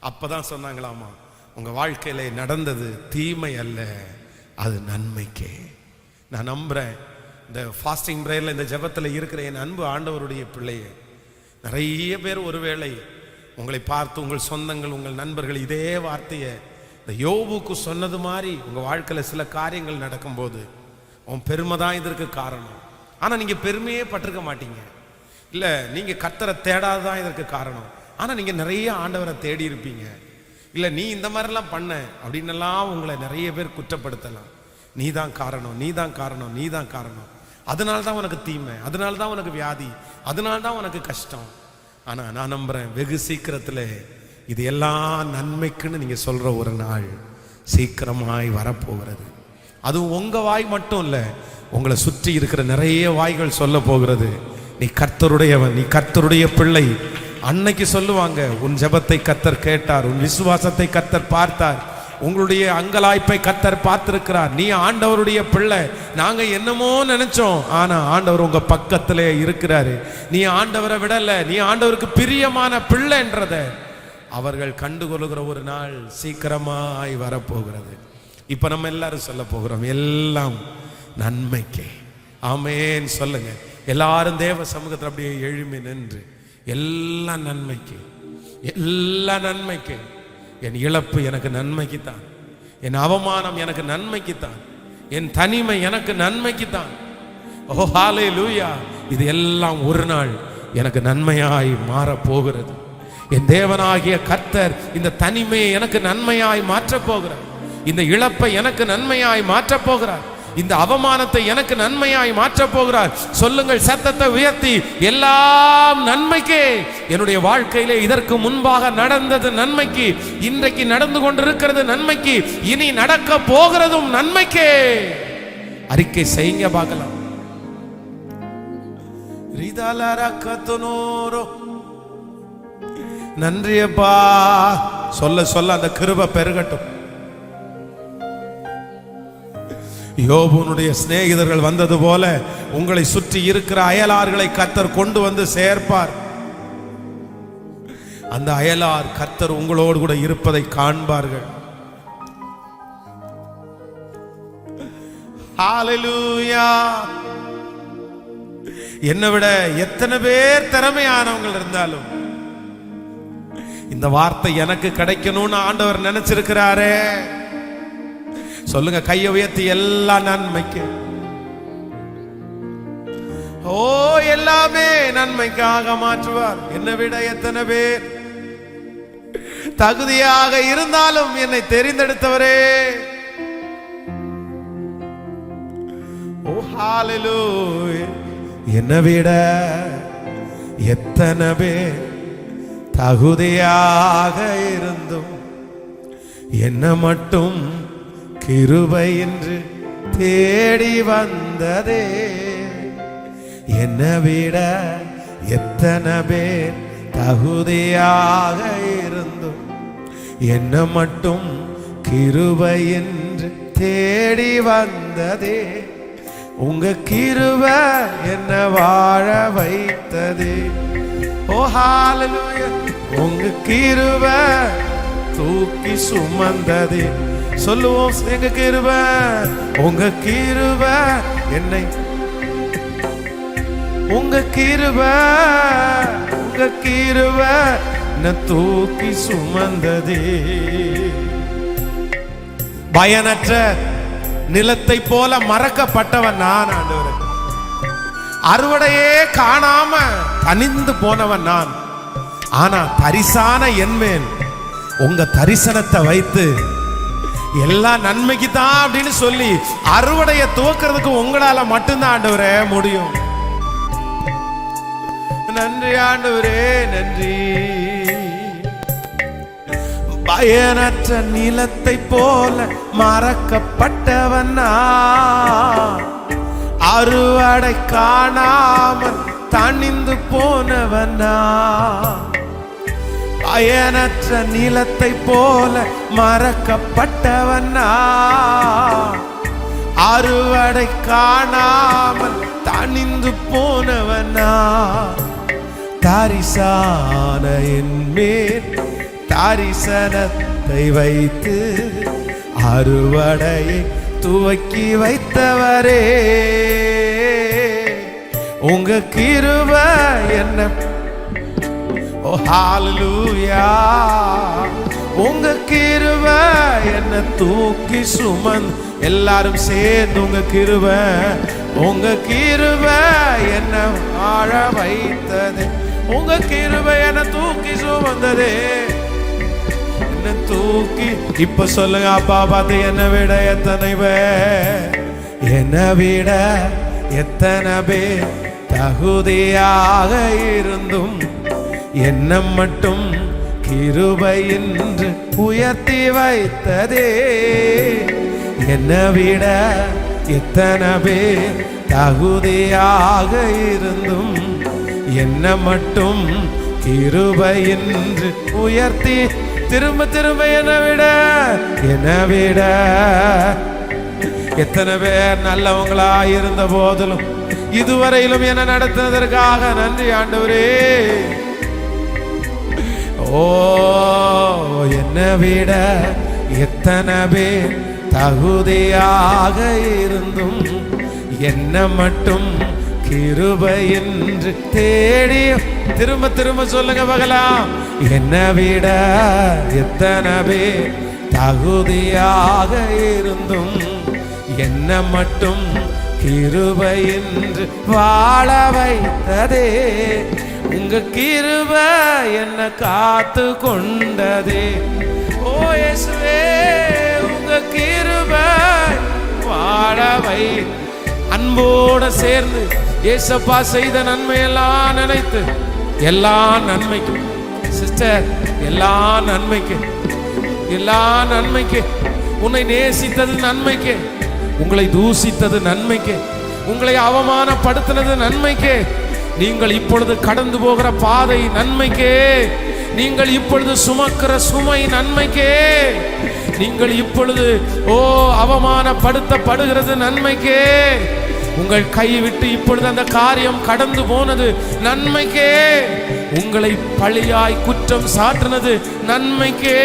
S1: அப்பதான் சொன்னாங்களாமா, உங்க வாழ்க்கையில நடந்தது தீமை அல்ல, அது நன்மைக்கே. நான் நம்புறேன், இந்த ஃபாஸ்டிங் பிரேயர்ல இந்த ஜெபத்தில் இருக்கிற என் அன்பு ஆண்டவருடைய பிள்ளையே, நிறைய பேர் ஒருவேளை உங்களை பார்த்து உங்கள் சொந்தங்கள் உங்கள் நண்பர்கள் இதே வார்த்தையை இந்த யோபுக்கு சொன்னது மாதிரி உங்க வாழ்க்கையில சில காரியங்கள் நடக்கும்போது உன் பெருமை தான் இதற்கு காரணம், ஆனா நீங்க பெருமையே பட்டிருக்க மாட்டீங்க. இல்ல, நீங்க கர்த்தரை தேடாதான் இதற்கு காரணம், ஆனா நீங்க நிறைய ஆண்டவரை தேடி இருப்பீங்க. இல்ல, நீ இந்த மாதிரிலாம் பண்ண அப்படின்னு எல்லாம் உங்களை நிறைய பேர் குற்றப்படுத்தலாம். நீ தான் காரணம், நீ தான் காரணம், நீ தான் காரணம். அதனால தான் உனக்கு தீமை, அதனால தான் உனக்கு வியாதி, அதனால தான் உனக்கு கஷ்டம். ஆனா நான் நம்புறேன் வெகு சீக்கிரத்தில் இது எல்லாம் நன்மைக்குன்னு நீங்க சொல்ற ஒரு நாள் சீக்கிரமாய் வரப்போகிறது. அதுவும் உங்க வாய் மட்டும் இல்லை, உங்களை சுற்றி இருக்கிற நிறைய வாய்கள் சொல்ல போகிறது, நீ கர்த்தருடையவன், நீ கர்த்தருடைய பிள்ளை. அன்னைக்கு சொல்லுவாங்க, உன் ஜெபத்தை கர்த்தர் கேட்டார், உன் விசுவாசத்தை கர்த்தர் பார்த்தார், உங்களுடைய அங்கலாய்ப்பை கர்த்தர் பார்த்திருக்கிறார், நீ ஆண்டவருடைய பிள்ளை. நாங்க என்னமோ நினைச்சோம், ஆனா ஆண்டவர் உங்க பக்கத்திலே இருக்கிறாரு. நீ ஆண்டவரை விடல, நீ ஆண்டவருக்கு பிரியமான பிள்ளைன்றத அவர்கள் கண்டுகொள்கிற ஒரு நாள் சீக்கிரமாய் வரப்போகிறது. இப்ப நம்ம எல்லாரும் சொல்ல போகிறோம், எல்லாம் நன்மைக்கு. ஆமென் சொல்லுங்க எல்லாரும். தேவ சமூகத்தில் அப்படியே எழும்பி நின்று, எல்லாம் நன்மைக்கு, எல்லாம் நன்மைக்கு. என் இழப்பு எனக்கு நன்மைக்குத்தான், என் அவமானம் எனக்கு நன்மைக்குத்தான், என் தனிமை எனக்கு நன்மைக்குத்தான். ஓ ஹல்லேலூயா. இது எல்லாம் ஒரு நாள் எனக்கு நன்மையாய் மாற போகிறது. என் தேவனாகிய கர்த்தர் இந்த தனிமையை எனக்கு நன்மையாய் மாற்றப் போகிறார், இந்த இழப்பை எனக்கு நன்மையாய் மாற்றப் போகிறார், இந்த அவமானத்தை எனக்கு நன்மையாய் மாற்றப் போகிறார். சொல்லுங்கள் சத்தத்தை உயர்த்தி, எல்லாம் நன்மைக்கே. என்னுடைய வாழ்க்கையிலே இதற்கு முன்பாக நடந்தது நன்மைக்கு, இன்றைக்கு நடந்து கொண்டிருக்கிறது நன்மைக்கு, இனி நடக்க போகிறதும் நன்மைக்கே. அறிக்கை செய்யுங்க பார்க்கலாம். நன்றியப்பா சொல்ல சொல்ல அந்த கிருபை பெருகட்டும். யோபுனுடைய சிநேகிதர்கள் வந்தது போல உங்களை சுற்றி இருக்கிற அயலார்களை கர்த்தர் கொண்டு வந்து சேர்ப்பார். அந்த அயலார் கர்த்தர் உங்களோடு கூட இருப்பதை காண்பார்கள். ஹல்லேலூயா. என்னை விட எத்தனை பேர் திறமையானவங்க இருந்தாலும் இந்த வார்த்தை எனக்கு கிடைக்கணும்னு ஆண்டவர் நினைச்சிருக்கிறாரே. சொல்லுங்க கையை உயர்த்தி, எல்லாம் நன்மைக்கு. ஓ எல்லாமே நன்மைக்காக மாற்றுவார். என்னை விட எத்தனை பேர் தகுதியாக இருந்தாலும் என்னை தெரிந்தெடுத்தவரே. ஓ ஹல்லேலூயா. என்னை விட எத்தனை பேர் தகுதியாக இருந்தும் என்ன மட்டும் கிருபை என்று தேடி வந்ததே. என்னை விட எத்தனை பேர் தகுதியாக இருந்தும் என்ன மட்டும் கிருபை என்று தேடி வந்ததே. உங்க கிருபை என்ன வாழ வைத்ததே. ஓ ஹல்லேலூயா. உங்க கிருபை தூக்கி சுமந்ததே. சொல்லுவோம், எங்க கிருபை, உங்க கிருபை என்னை, உங்க கிருபை, உங்க கிருபை என்ன தூக்கி சுமந்ததே. பயனற்ற நிலத்தை போல மறக்கப்பட்டவன் நான் ஆண்டவரே. அறுவடையே காணாம தனிந்து போனவன் நான். ஆனா தரிசான என்மேல் உங்க தரிசனத்தை வைத்து எல்லாம் நன்மைக்கு தான் அப்படின்னு சொல்லி அறுவடையை துவக்கிறதுக்கு உங்களால மட்டும்தான் ஆண்டவரே முடியும். நன்றி ஆண்டவரே, நன்றி. பயனற்ற நிலத்தை போல மறக்கப்பட்டவன் நான். அறுவடை காணாமல் தனிந்து போனவன் நான். பயனற்ற நிலத்தை போல மறக்கப்பட்டவன் நான். அறுவடை காணாமல் தனிந்து போனவன் நான். தரிசான என்மேல் தரிசனத்தை வைத்து அறுவடையை துவக்கி வைத்தவரே. உங்க கிருபை என்ன, ஓ ஹல்லேலூயா. உங்க கிருபை என்ன தூக்கி சுமந்து, எல்லாரும் சேர்ந்து உங்க கிருபை, உங்க கிருபை என்ன வாழ வைத்தது. உங்க கிருபை என்ன தூக்கி சுமந்ததே, என்ன தூக்கி. இப்ப சொல்லுங்க, அப்பா பார்த்து, என்னை விட எத்தனை பேர், என்னை விட எத்தனை பேர் தகுதியாக இருந்தும் என்ன மட்டும் கிருபையின்று உயர்த்தி வைத்ததே. என்னை விட எத்தனை பேர் தகுதியாக இருந்தும் என்ன மட்டும் கிருபையின்று உயர்த்தி திரும்ப திரும்ப என்னை விட எத்தனை பேர் நல்லவங்களா இருந்த போதிலும் இதுவரையிலும் என்ன நடத்தினதற்காக நன்றி ஆண்டவரே. ஓ, என்னை விட எத்தனை பேர் தகுதியாக இருந்தும் என்ன மட்டும் கிருபையின்று தேடி திரும்ப திரும்ப சொல்லுங்க பகலாம். என்னை விட எத்தனை பேர் தகுதியாக இருந்தும் என்ன மட்டும் கிருபையின்று வாழ வைத்ததே. உங்க கிருபை என்ன காத்து கொண்டதே. ஓ இயேசுவே, உங்க கிருபை வாழ வை. அன்போட சேர்ந்து ஏசப்பா செய்த நன்மையெல்லாம் நினைத்து எல்லா நன்மைக்கு சிஸ்டர், எல்லா நன்மைக்கு, எல்லா நன்மைக்கு, உன்னை நேசித்தது நன்மைக்கு, உங்களை தூசித்தது நன்மைக்கு, உங்களை அவமானப்படுத்தினது நன்மைக்கு, நீங்கள் இப்பொழுது கடந்து போகிற பாதை நன்மைக்கே, நீங்கள் இப்பொழுது சுமக்கிற சுமை நன்மைக்கே, நீங்கள் இப்பொழுது அவமானப்படுத்தப்படுகிறது நன்மைக்கே, உங்கள் கை விட்டு இப்பொழுது அந்த காரியம் கடந்து போனது நன்மைக்கே, உங்களை பழியாய் குற்றம் சாட்டினது நன்மைக்கே,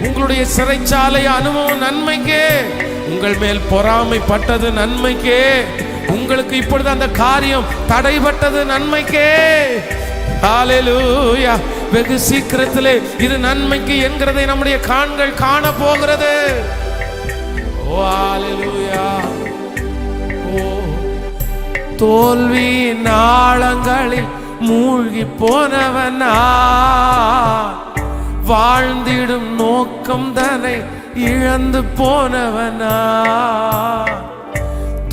S1: உங்களுடைய சிறைச்சாலை அனுபவம் நன்மைக்கே, உங்கள் மேல் பொறாமைப்பட்டது நன்மைக்கே, உங்களுக்கு இப்பொழுது அந்த காரியம் தடைபட்டது நன்மைக்கே. ஹல்லேலூயா. வெகு சீக்கிரத்திலே இது நன்மைக்கு என்கிறதை நம்முடைய காண்கள் காண போகிறது. ஓ ஹல்லேலூயா. ஓ, தோல்வி நாளங்களில் மூழ்கி போனவனா, வாழ்ந்திடும் நோக்கம் தன்னை இழந்து போனவனா,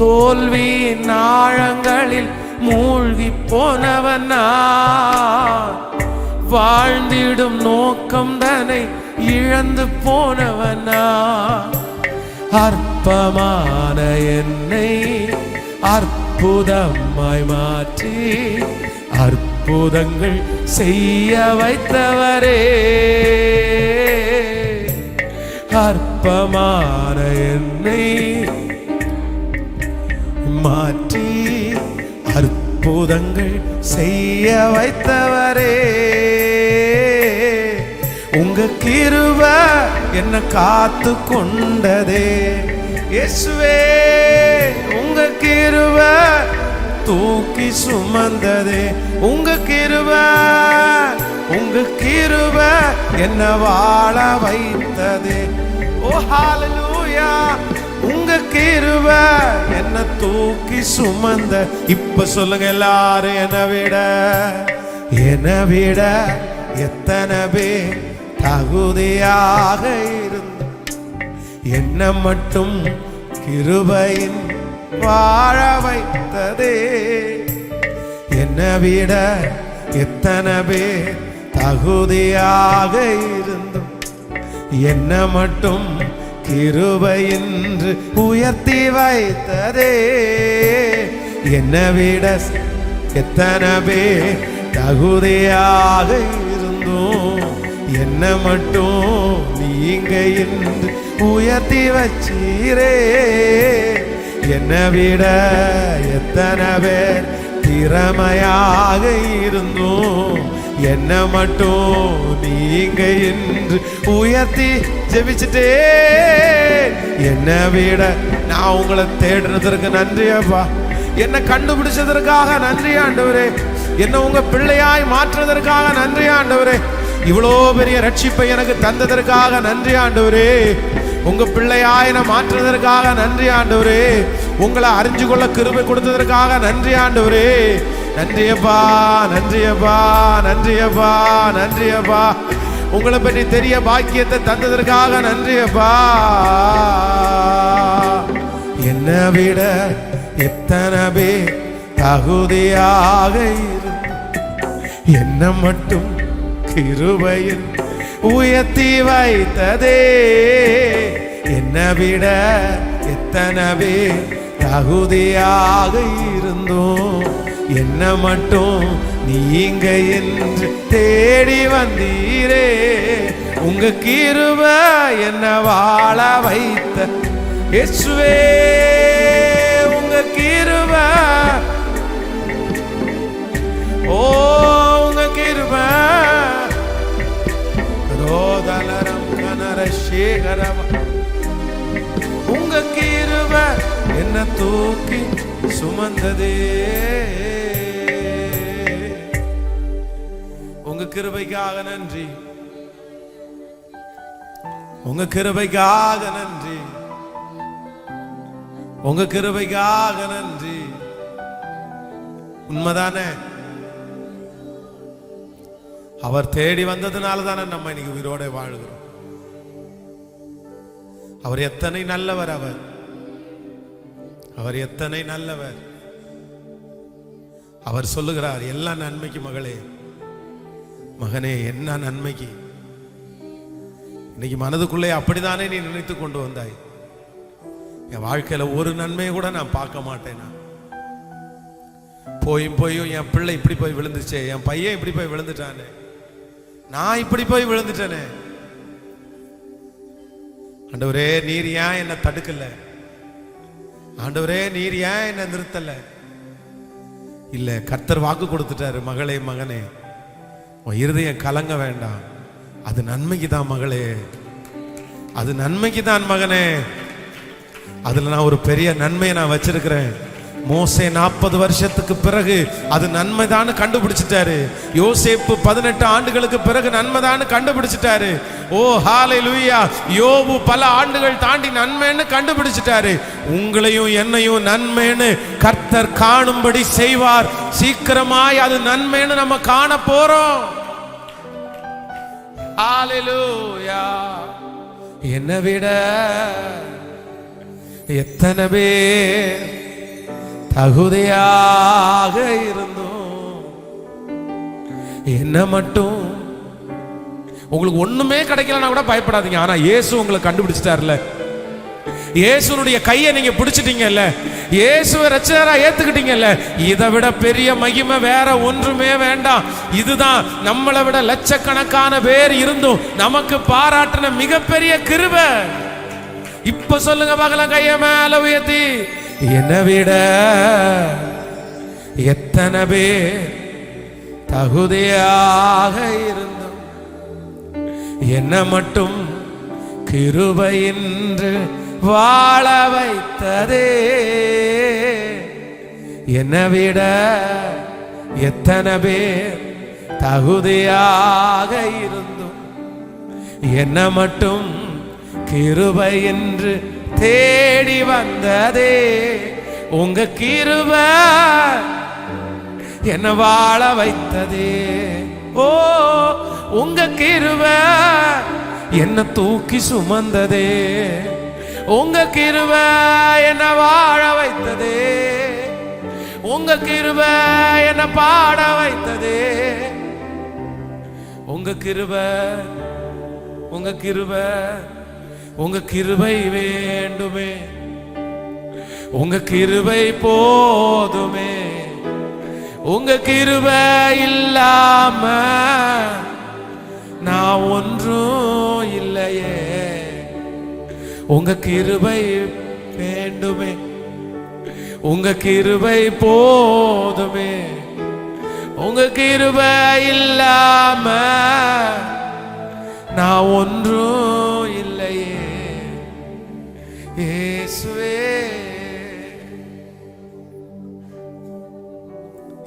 S1: தோல்வி நாளங்களில் மூழ்கி போனவனா, வாழ்ந்திடும் நோக்கம் தன்னை இழந்து போனவனா, அற்பமான என்னை அற்புதமாய் மாற்றி அற்புதங்கள் செய்ய வைத்தவரே, அற்பமான என்னை மாற்றி அற்புதங்கள் செய்ய வைத்தவரே, உங்க கிருபை என்ன காத்து கொண்டதே. இயேசுவே, உங்க கிருபை தூக்கி சுமந்ததே, உங்க கிருபை, உங்க கிருபை என்ன வாழ வைத்ததே. ஓ ஹல்லேலூயா. உங்க கிருபை என்ன தூக்கி சுமந்த. இப்ப சொல்லுங்க எல்லாரும், என்னை விட எத்தனை பேர் தகுதியாக இருந்து என்ன மட்டும் கிருபையின் வாழ வைத்ததே. என்னை விட எத்தனை பேர் தகுதியாக இருந்தும் என்ன மட்டும் கிருபையின்று உயர்த்தி வைத்ததே. என்னை விட எத்தனை பேர் தகுதியாக இருந்தும் என்ன மட்டும் நீங்க இன்று உயர்த்தி வச்சீரே. என்னை விட எத்தனை பேர் திறமையாக இருந்தும் என்ன மட்டும் நீங்க இன்று உயர்த்தி ஜெபிச்சுட்டே. என்னை விட நான் உங்களை தேடுறதற்கு நன்றி அப்பா, என்னை கண்டுபிடிச்சதற்காக நன்றி ஆண்டவரே, என்னை உங்க பிள்ளையாய் மாற்றுவதற்காக நன்றி ஆண்டவரே, இவ்வளோ பெரிய ரட்சிப்பை எனக்கு தந்ததற்காக நன்றி ஆண்டவரே, உங்க பிள்ளையாய் என்னை மாற்றுவதற்காக நன்றி ஆண்டவரே, உங்களை அறிஞ்சு கொள்ள கிருபை கொடுத்ததற்காக நன்றி ஆண்டவரே. நன்றியப்பா, நன்றியப்பா, நன்றியப்பா, நன்றியப்பா. உங்களை பற்றி தெரிய பாக்கியத்தை தந்ததற்காக நன்றியப்பா. என்னை விட எத்தனை பேர் தகுதியாக என்ன மட்டும் கிருபையில் உயர்த்தி வைத்ததே. என்னை விட எத்தனை பேர் தகுதியாக இருந்தோம், என்ன மட்டும் நீங்க என்று தேடி வந்தீரே. உங்க கிருபை என்ன வாழ வைத்த இயேசுவே. உங்க கிருபை, ஓ உங்க கிருபை ரோதலரம் கனர சேகரவ. உங்க கிருபை என்ன தூக்கி சுமந்ததே. உங்க கிருபைக்காக நன்றி, உங்க கிருபைக்காக நன்றி, உங்க கிருபைக்காக நன்றி. உண்மைதானே? அவர் தேடி வந்ததுனால தானே நம்ம இன்னைக்கு உயிரோட வாழுகிறோம். அவர் எத்தனை நல்லவர், அவர் எத்தனை நல்லவர். அவர் சொல்லுகிறார், எல்லா நன்மைக்கு மகளே, மகனே, என்ன நன்மைக்கு. இன்னைக்கு மனதுக்குள்ளே அப்படித்தானே நீ நினைத்து கொண்டு வந்தாய். என் வாழ்க்கையில ஒரு நன்மையை கூட நான் பார்க்க மாட்டேன். போயும் என் பிள்ளை இப்படி போய் விழுந்துச்சே, என் பையன் இப்படி போய் விழுந்துட்டானே, நான் இப்படி போய் விழுந்துட்டேனே. ஆண்டவரே, நீர் ஏன் என்ன தடுக்கல? ஆண்டவரே, நீர் ஏன் என்ன நிறுத்தல? இல்ல, கர்த்தர் வாக்கு கொடுத்துட்டாரு, மகளே மகனே, உன் இருதயம் கலங்க வேண்டாம். அது நன்மைக்கு தான் மகளே, அது நன்மைக்கு தான் மகனே. அதுல நான் ஒரு பெரிய நன்மையை நான் வச்சிருக்கிறேன். மோசே 40 வருஷத்துக்கு பிறகு அது நன்மைதான் கண்டுபிடிச்சிட்டாரு. யோசேப்பு 18 ஆண்டுகளுக்கு பிறகு நன்மைதான் கண்டுபிடிச்சிட்டாரு. ஓ ஹalleluya. யோபு பல ஆண்டுகள் தாண்டி நன்மைன்னு கண்டுபிடிச்சிட்டாரு. உங்களையும் என்னையும் நன்மைன்னு கர்த்தர் காணும்படி செய்வார். சீக்கிரமாய் அது நன்மைன்னு நம்ம காண போறோம். ஹalleluya. என்னை விட எத்தனை பேர் தகுதியாக இருந்தோம், என்ன மட்டும். உங்களுக்கு ஒண்ணுமே கிடைக்கலன்னா கூட பயப்படாதீங்க. ஆனா இயேசு உங்களை கண்டுபிடிச்சிட்டார்ல, இயேசுனுடைய கையை நீங்க பிடிச்சிட்டீங்கல்ல, இயேசுவை ரட்சகரா ஏத்துக்கிட்டீங்கல்ல, இதை விட பெரிய மகிமை வேற ஒன்றுமே வேண்டாம். இதுதான் நம்மளை விட லட்சக்கணக்கான பேர் இருந்தும் நமக்கு பாராட்டின மிகப்பெரிய கிருபை. இப்ப சொல்லுங்க பார்க்கலாம், கைய மேல உயர்த்தி, என்னை விட எத்தனை பேர் தகுதியாக இருந்தோம், என்ன மட்டும் கிருபையின்று வாழ வைத்ததே. என்னை விட எத்தனை பேர் தகுதியாக இருந்தோம், என்ன மட்டும் கிருபையின்று தேடி வந்ததே. உங்க கிருபை என்ன வாழ வைத்ததே. ஓ உங்க கிருபை என்ன தூக்கி சுமந்ததே. உங்க கிருபை என்ன வாழ வைத்ததே. உங்க கிருபை என்ன பாட வைத்ததே. உங்க கிருபை, உங்க கிருபை, உங்க கிருபை வேண்டுமே, உங்க கிருபை போதுமே. உங்க கிருபை இல்லாம நான் ஒன்றும் இல்லையே. உங்க கிருபை வேண்டுமே, உங்க கிருபை போதுமே. உங்க கிருபை இல்லாம நான் ஒன்றும் இல்லையே. இயேசுவே,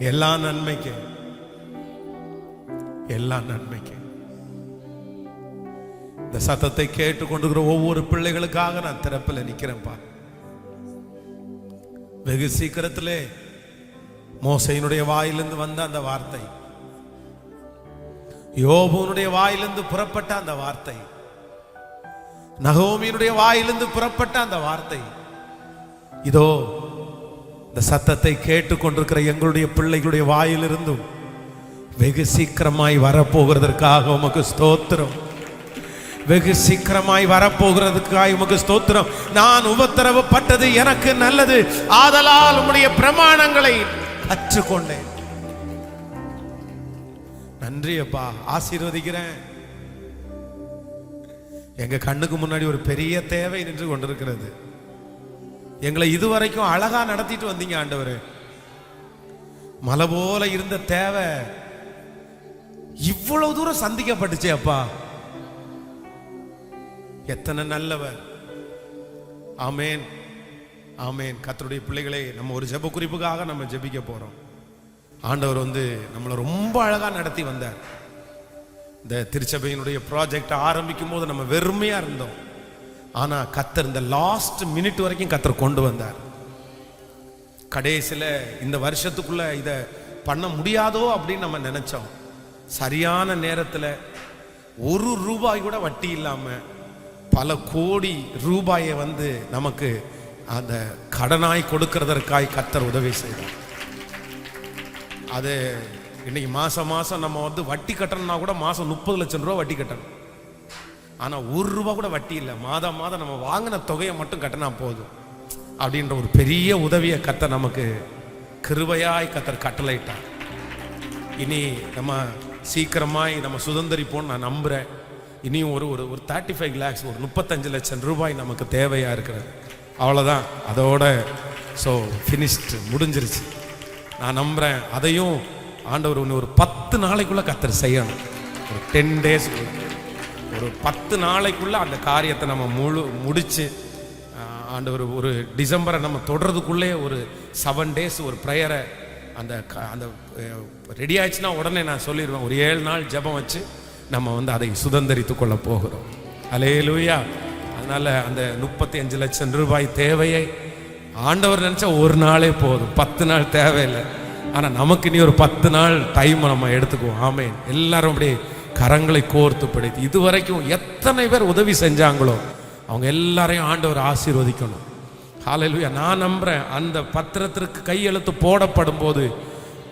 S1: எல்லா நன்மைக்கு, எல்லா நன்மைக்கு. இந்த சத்தத்தை கேட்டுக்கொண்டிருக்கிற ஒவ்வொரு பிள்ளைகளுக்காக நான் திறப்பில் நிக்கிறேன்ப்பா. வெகு சீக்கிரத்திலே மோசையினுடைய வாயிலிருந்து வந்த அந்த வார்த்தை, யோபுனுடைய வாயிலிருந்து புறப்பட்ட அந்த வார்த்தை, நகோமியினுடைய வாயிலிருந்து புறப்பட்ட அந்த வார்த்தை, இதோ இந்த சத்தத்தை கேட்டு கொண்டிருக்கிற எங்களுடைய பிள்ளைகளுடைய வாயிலிருந்தும் வெகு சீக்கிரமாய் வரப்போகிறதற்காக உமக்கு ஸ்தோத்திரம். வெகு சீக்கிரமாய் வரப்போகிறதுக்காக உமக்கு ஸ்தோத்திரம். நான் உபத்திரவப்பட்டது எனக்கு நல்லது, ஆதலால் உம்முடைய பிரமாணங்களை கற்றுக்கொண்டேன். நன்றி அப்பா, ஆசீர்வதிக்கிறேன். எங்க கண்ணுக்கு முன்னாடி ஒரு பெரிய தேவை நின்று கொண்டிருக்கிறது. எங்களை இதுவரைக்கும் அழகா நடத்திட்டு வந்தீங்க ஆண்டவரே. மலை போல இருந்த தேவை இவ்வளவு தூரம் சந்திக்கப்பட்டுச்சு அப்பா. எத்தனை நல்லவர். ஆமேன், ஆமேன். கர்த்தருடைய பிள்ளைகளே, நம்ம ஒரு ஜெப குறிப்புக்காக நம்ம ஜெபிக்க போறோம். ஆண்டவர் வந்து நம்மளை ரொம்ப அழகா நடத்தி வந்தார். இந்த திருச்சபையினுடைய ப்ராஜெக்ட் ஆரம்பிக்கும் போது நம்ம வெறுமையா இருந்தோம். ஆனா கர்த்தர் இந்த லாஸ்ட் மினிட் வரைக்கும் கர்த்தர் கொண்டு வந்தார். கடைசியில இந்த வருஷத்துக்குள்ள இதை பண்ண முடியாதோ அப்படின்னு நம்ம நினைச்சோம். சரியான நேரத்துல ₹1 கூட வட்டி இல்லாம பல கோடி ரூபாயை வந்து நமக்கு அந்த கடனாய் கொடுக்கிறதற்காய் கர்த்தர் உதவி செய்தார். அது இன்னைக்கு மாசம் மாசம் நம்ம வந்து வட்டி கட்டணும்னா கூட மாசம் 30 லட்சம் ரூபா வட்டி கட்டணும். ஆனா ₹1 கூட வட்டி இல்லை. மாதம் மாதம் நம்ம வாங்கின தொகையை மட்டும் கட்டினா போதும் அப்படின்ற ஒரு பெரிய உதவியை கர்த்தர் நமக்கு கிருபையாய் கர்த்தர் கட்டளையிட்டார். இனி நம்ம சீக்கிரமாய் நம்ம சுதந்திரிப்போம்னு நான் நம்புறேன். இனியும் ஒரு 35 lakhs, ஒரு 35 லட்சம் ரூபாய் நமக்கு தேவையா இருக்கிறது. அவ்வளோதான், அதோட ஸோ ஃபினிஷ்டு, முடிஞ்சிருச்சு. நான் நம்புறேன் அதையும் ஆண்டவர் ஒரு 10 நாளைக்குள்ள கர்த்தர் செய்யணும். ஒரு 10 days, ஒரு 10 நாளைக்குள்ள அந்த காரியத்தை நம்ம முடிச்சு ஆண்டவர் ஒரு டிசம்பரை நம்ம தொடர்றதுக்குள்ளே ஒரு 7 days ஒரு ப்ரேயரை அந்த ரெடி ஆயிடுச்சுன்னா உடனே நான் சொல்லிடுவேன். ஒரு 7 நாள் ஜெபம் வச்சு நம்ம வந்து அதை சுதந்திரித்து கொள்ள போகிறோம். அல்லேலூயா. அதனால அந்த 35 லட்சம் ரூபாய் தேவையை ஆண்டவர் நினைச்சா ஒரு நாளே போதும், 10 நாள் தேவையில்லை. ஆனா நமக்கு இனி ஒரு 10 நாள் டைம் நம்ம எடுத்துக்குவோம். ஆமேன். எல்லாரும் அப்படியே கரங்களை கோர்த்து பிடித்து இதுவரைக்கும் எத்தனை பேர் உதவி செஞ்சாங்களோ அவங்க எல்லாரையும் ஆண்டவர் ஆசீர்வதிக்கணும். ஹல்லேலூயா. நான் நம்புறேன் அந்த பத்திரத்திற்கு கையெழுத்து போடப்படும் போது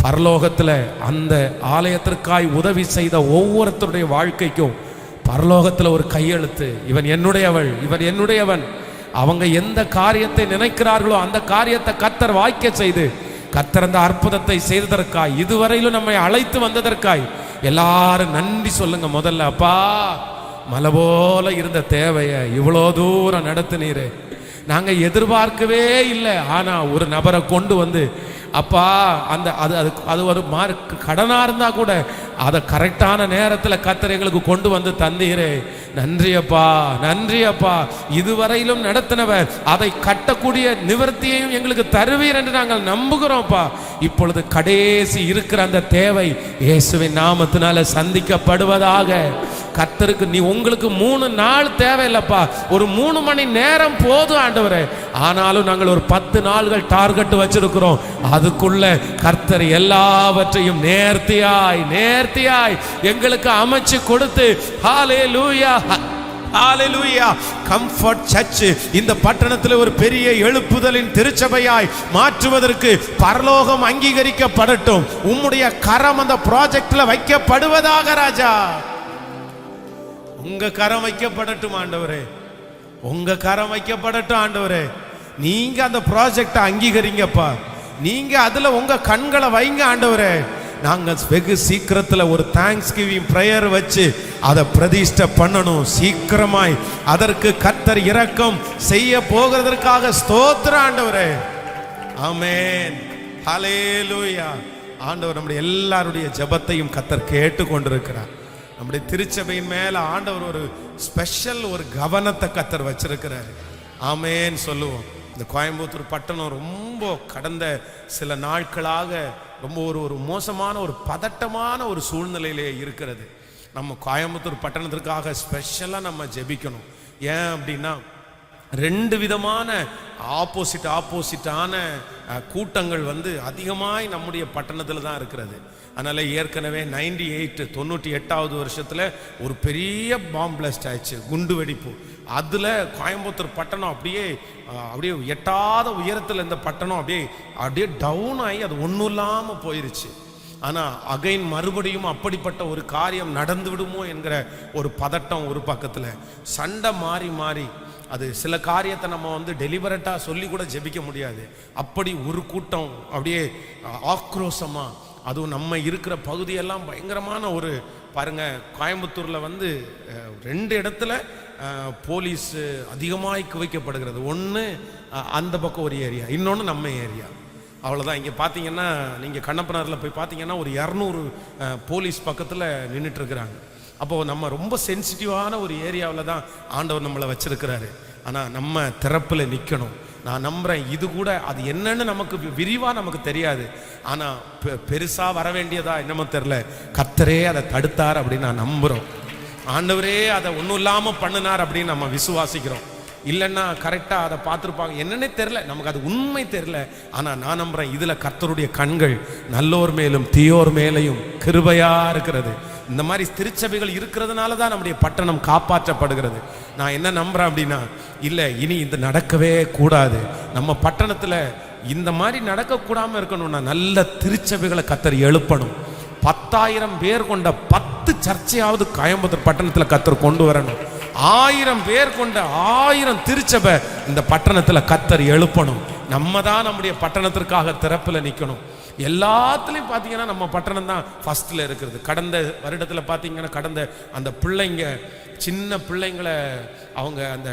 S1: பரலோகத்தில் அந்த ஆலயத்திற்காய் உதவி செய்த ஒவ்வொருத்தருடைய வாழ்க்கைக்கும் பரலோகத்தில் ஒரு கையெழுத்து, இவன் என்னுடையவள், இவன் என்னுடையவன். அவங்க எந்த காரியத்தை நினைக்கிறார்களோ அந்த காரியத்தை கர்த்தர் வாய்க்க செய்து கர்த்தர் அந்த அற்புதத்தை செய்ததற்காய், இதுவரையிலும் நம்மை அழைத்து வந்ததற்காய் எல்லாரும் நன்றி சொல்லுங்க. முதல்ல அப்பா, மலை போல இருந்த தேவையை இவ்வளோ தூரம் நடத்தினீரே, நாங்க எதிர்பார்க்கவே இல்லை. ஆனா ஒரு நபரை கொண்டு வந்து அப்பா அந்த அது ஒரு கடனா இருந்தா கூட அதை கரெக்டான நேரத்தில் கர்த்தர் எங்களுக்கு கொண்டு வந்து தந்தீரே. நன்றி அப்பா, நன்றி அப்பா. இதுவரையிலும் நடத்தினவர் அதை கட்டக்கூடிய நிவர்த்தியையும் எங்களுக்கு தருவீர் என்று நாங்கள் நம்புகிறோம்ப்பா. இப்பொழுது கடைசி இருக்கிற அந்த தேவை இயேசுவின் நாமத்தினால சந்திக்கப்படுவதாக. கர்த்தருக்கு நீ உங்களுக்கு 3 நாள் தேவையில்லைப்பா, ஒரு 3 மணி நேரம் போதும் ஆண்டவரே. ஆனாலும் நாங்கள் ஒரு 10 நாள்கள் டார்கெட் வச்சிருக்கிறோம். அதுக்குள்ள கர்த்தர் எல்லாவற்றையும் நேர்த்தியாய் எங்களுக்கு அமைச்சு கொடுத்து ஹல்லேலூயா, ஹல்லேலூயா. கம்ஃபர்ட் சர்ச் இந்த பட்டணத்தில் ஒரு பெரிய எழுப்புதலின் திருச்சபையாய் மாற்றுவதற்கு பரலோகம் அங்கீகரிக்கப்படட்டும். உம்முடைய கரம் அந்த ப்ராஜெக்ட்ல வைக்கப்படுவதாக ராஜா. உங்க கரம் வைக்கப்படட்டும் ஆண்டவரே, உங்க கரம் வைக்கப்படட்டும் ஆண்டவரே. நீங்க அந்த ப்ராஜெக்டை அங்கீகரிங்கப்பா, நீங்க அதுல உங்க கண்களை வைங்க ஆண்டவரே. நாங்க வெகு சீக்கிரத்துல ஒரு தேங்க்ஸ் கிவிங் பிரேயர் வச்சு அதை பிரதிஷ்டை பண்ணணும். சீக்கிரமாய் அதற்கு கர்த்தர் இரக்கம் செய்ய போகிறதற்காக ஸ்தோத்திரம் ஆண்டவரே. ஆமென், ஹல்லேலூயா. ஆண்டவர் நம்முடைய எல்லாருடைய ஜெபத்தையும் கர்த்தர் கேட்டு கொண்டிருக்கிறார். நம்முடைய திருச்சபையின் மேல ஆண்டவர் ஒரு ஸ்பெஷல் ஒரு கவனத்தை கர்த்தர் வச்சிருக்கிறார். ஆமென் சொல்லுவோம். இந்த கோயம்புத்தூர் பட்டணம் ரொம்ப கடந்த சில நாட்களாக ரொம்ப ஒரு மோசமான ஒரு பதட்டமான ஒரு சூழ்நிலையிலே இருக்கிறது. நம்ம கோயம்புத்தூர் பட்டணத்திற்காக ஸ்பெஷலாக நம்ம ஜெபிக்கணும். ஏன் அப்படின்னா 2 விதமான ஆப்போசிட்டான கூட்டங்கள் வந்து அதிகமாய் நம்முடைய பட்டணத்தில் தான் இருக்கிறது. அதனால ஏற்கனவே 98வது வருஷத்துல ஒரு பெரிய பாம் பிளாஸ்ட் ஆயிடுச்சு, குண்டு வெடிப்பு. அதுல கோயம்புத்தூர் பட்டணம் அப்படியே எட்டாத உயரத்துல இந்த பட்டணம் அப்படியே டவுன் ஆகி அது ஒன்றும் இல்லாம போயிருச்சு. ஆனா அகைன் மறுபடியும் அப்படிப்பட்ட ஒரு காரியம் நடந்து விடுமோ என்கிற ஒரு பதட்டம் ஒரு பக்கத்துல, சண்டை மாறி மாறி அது சில காரியத்தை நம்ம டெலிபரட்டா சொல்லி கூட ஜெபிக்க முடியாது. அப்படி ஒரு கூட்டம் அப்படியே ஆக்ரோஷமா, அதுவும் நம்ம இருக்கிற பகுதியெல்லாம் பயங்கரமான ஒரு பாருங்க. கோயம்புத்தூர்ல 2 இடத்துல போலீஸ் அதிகமாய் குவிக்கப்படுகிறது. ஒன்று அந்த பக்கம் ஒரு ஏரியா, இன்னொன்று நம்ம ஏரியா. அவ்வளோதான். இங்கே பார்த்தீங்கன்னா நீங்கள் கண்ணப்பனாரில் போய் பார்த்தீங்கன்னா ஒரு 200 போலீஸ் பக்கத்தில் நின்றுட்டு இருக்கிறாங்க. அப்போது நம்ம ரொம்ப சென்சிட்டிவான ஒரு ஏரியாவில் தான் ஆண்டவர் நம்மளை வச்சிருக்கிறாரு. ஆனால் நம்ம திறப்பில் நிற்கணும். நான் நம்புகிறேன் இது கூட அது என்னன்னு நமக்கு விரிவாக நமக்கு தெரியாது. ஆனால் பெருசாக வர வேண்டியதா என்னமோ தெரில, கர்த்தரே அதை தடுத்தார் அப்படின்னு நான் நம்புகிறோம். ஆண்டவரே அதை ஒன்றும் இல்லாமல் பண்ணினார் அப்படின்னு நம்ம விசுவாசிக்கிறோம். இல்லைன்னா கரெக்டாக அதை பார்த்துருப்பாங்க, என்னன்னே தெரில, நமக்கு அது உண்மை தெரில. ஆனால் நான் நம்புகிறேன் இதில் கர்த்தருடைய கண்கள் நல்லோர் மேலும் தீயோர் மேலையும் கிருபையாக இருக்கிறது. இந்த மாதிரி திருச்சபைகள் இருக்கிறதுனால தான் நம்முடைய பட்டணம் காப்பாற்றப்படுகிறது. நான் என்ன நம்புகிறேன் அப்படின்னா, இல்லை இனி இது நடக்கவே கூடாது. நம்ம பட்டணத்தில் இந்த மாதிரி நடக்கக்கூடாமல் இருக்கணும்னா நல்ல திருச்சபைகளை கர்த்தர் எழுப்பணும். 10,000 பேர் கொண்ட 10 சர்ச்சையாவது கோயம்புத்தூர் பட்டணத்தில் கர்த்தர் கொண்டு வரணும். 1000 பேர் கொண்ட 1000 திருச்சபை இந்த பட்டணத்தில் கர்த்தர் எழுப்பணும். நம்ம தான் நம்முடைய பட்டணத்திற்காக திறப்பில் நிற்கணும். எல்லாத்துலேயும் பார்த்தீங்கன்னா நம்ம பட்டணம் தான் ஃபர்ஸ்ட்ல இருக்கிறது. கடந்த வருடத்தில் பார்த்தீங்கன்னா அந்த பிள்ளைங்க, சின்ன பிள்ளைங்களை அவங்க அந்த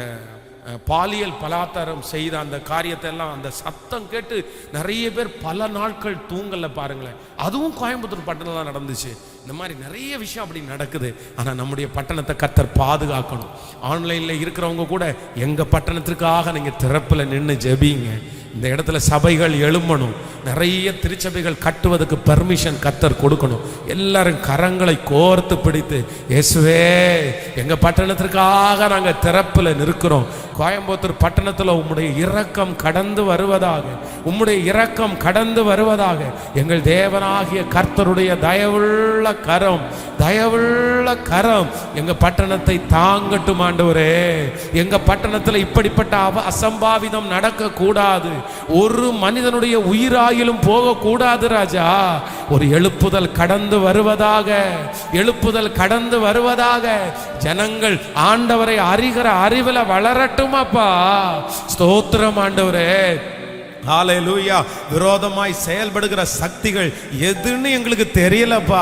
S1: பாலியல் பலாத்காரம் செய்த அந்த காரியத்தை எல்லாம் அந்த சத்தம் கேட்டு நிறைய பேர் பல நாட்கள் தூங்கல பாருங்களேன். அதுவும் கோயம்புத்தூர் பட்டணம் தான் நடந்துச்சு. இந்த மாதிரி நிறைய விஷயம் அப்படி நடக்குது. ஆனால் நம்முடைய பட்டணத்தை கர்த்தர் பாதுகாக்கணும். ஆன்லைனில் இருக்கிறவங்க கூட எங்கள் பட்டணத்திற்காக நீங்கள் திறப்பில் நின்று ஜெபிங்க. இந்த இடத்துல சபைகள் எழும்பணும். நிறைய திருச்சபைகள் கட்டுவதற்கு பெர்மிஷன் கர்த்தர் கொடுக்கணும். எல்லாரும் கரங்களை கோர்த்து பிடித்து, இயேசுவே எங்கள் பட்டணத்திற்காக நாங்கள் திறப்பில் நிற்கிறோம். கோயம்புத்தூர் பட்டணத்தில் உம்முடைய இரக்கம் கடந்து வருவதாக, உம்முடைய இரக்கம் கடந்து வருவதாக. எங்கள் தேவனாகிய கர்த்தருடைய தயவுள்ள கரம் எங்க பட்டணத்தை தாங்கட்டும் ஆண்டவரே. எங்க பட்டணத்தில் இப்படிப்பட்ட அசம்பாவிதம் நடக்க கூடாது. ஒரு மனிதனுடைய உயிராயிலும் போக கூடாது ராஜா. ஒரு எழுப்புதல் கடந்து வருவதாக, ஜனங்கள் ஆண்டவரை அறிகிற அறிவில் வளரட்டும் அப்பா. ஸ்தோத்திரம் ஆண்டவரே. ஹல்லேலூயா. விரோதமாய் செயல்படுகிற சக்திகள் எதுன்னு எங்களுக்கு தெரியலப்பா.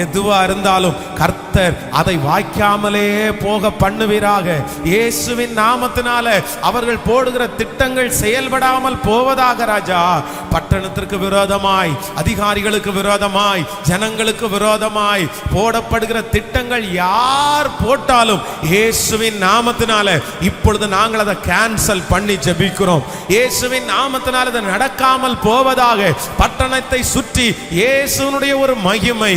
S1: எதுவா இருந்தாலும் கர்த்தர் அதை வாய்க்காமலே போக பண்ணுவீராக. இயேசுவின் நாமத்தினால அவர்கள் போடுகிற திட்டங்கள் செயல்படாமல் போவதாக ராஜா. பட்டணத்திற்கு விரோதமாய், அதிகாரிகளுக்கு விரோதமாய், ஜனங்களுக்கு விரோதமாய் போடப்படுகிற திட்டங்கள் யார் போட்டாலும் இயேசுவின் நாமத்தினால இப்பொழுது நாங்கள் அதை கேன்சல் பண்ணி ஜெபிக்கிறோம். இயேசுவின் நாமத்தினால நடக்காமல் போவதாக. பட்டணத்தை சுற்றி இயேசுனுடைய ஒரு மகிமை,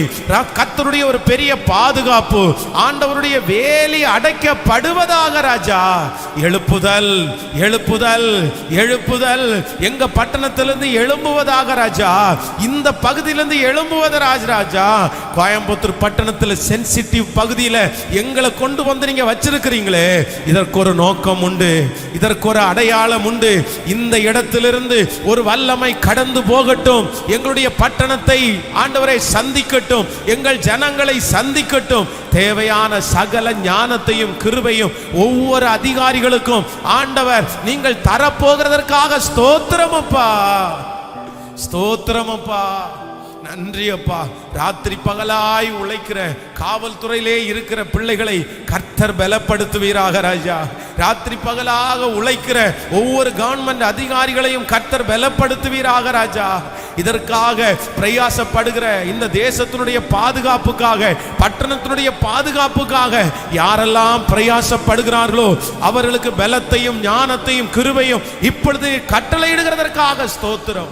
S1: கர்த்தருடைய ஒரு பெரிய பாதுகாப்பு, ஆண்டவருடைய வேலி அடைக்கப்படுவதாக ராஜா. எழுப்புதல் எங்க பட்டணத்திலிருந்து எழும்புவதாக ராஜா. இந்த பகுதியிலிருந்து எழும்புவத ராஜா. கோயம்புத்தூர் பட்டணத்தில் சென்சிட்டிவ் பகுதியில் எங்களை கொண்டு வந்து நீங்க வச்சிருக்கிறீங்களே, இதற்கு ஒரு நோக்கம் உண்டு, இதற்கு ஒரு அடையாளம் உண்டு. இந்த இடத்திலிருந்து ஒரு வல்லமை கடந்து போகட்டும். எங்களுடைய பட்டணத்தை ஆண்டவரை சந்திக்கட்டும், எங்கள் ஜனங்களை சந்திக்கட்டும். தேவையான சகல ஞானத்தையும் கிருபையும் ஒவ்வொரு அதிகாரிகளுக்கும் ஆண்டவர் நீங்கள் தரப்போகிறதற்காக ஸ்தோத்திரமப்பா. நன்றி அப்பா. ராத்திரி பகலாய் உழைக்கிற காவல்துறையிலே இருக்கிற பிள்ளைகளை கர்த்தர் பலப்படுத்துவீராக ராஜா. ராத்திரி பகலாக உழைக்கிற ஒவ்வொரு கவர்மெண்ட் அதிகாரிகளையும் கர்த்தர் பலப்படுத்துவீராக ராஜா. இதற்காக பிரயாசப்படுகிற இந்த தேசத்தினுடைய பாதுகாப்புக்காக, பட்டணத்தினுடைய பாதுகாப்புக்காக யாரெல்லாம் பிரயாசப்படுகிறார்களோ அவர்களுக்கு பலத்தையும் ஞானத்தையும் கிருபையும் இப்பொழுது கட்டளையிடுகிறதற்காக ஸ்தோத்திரம்.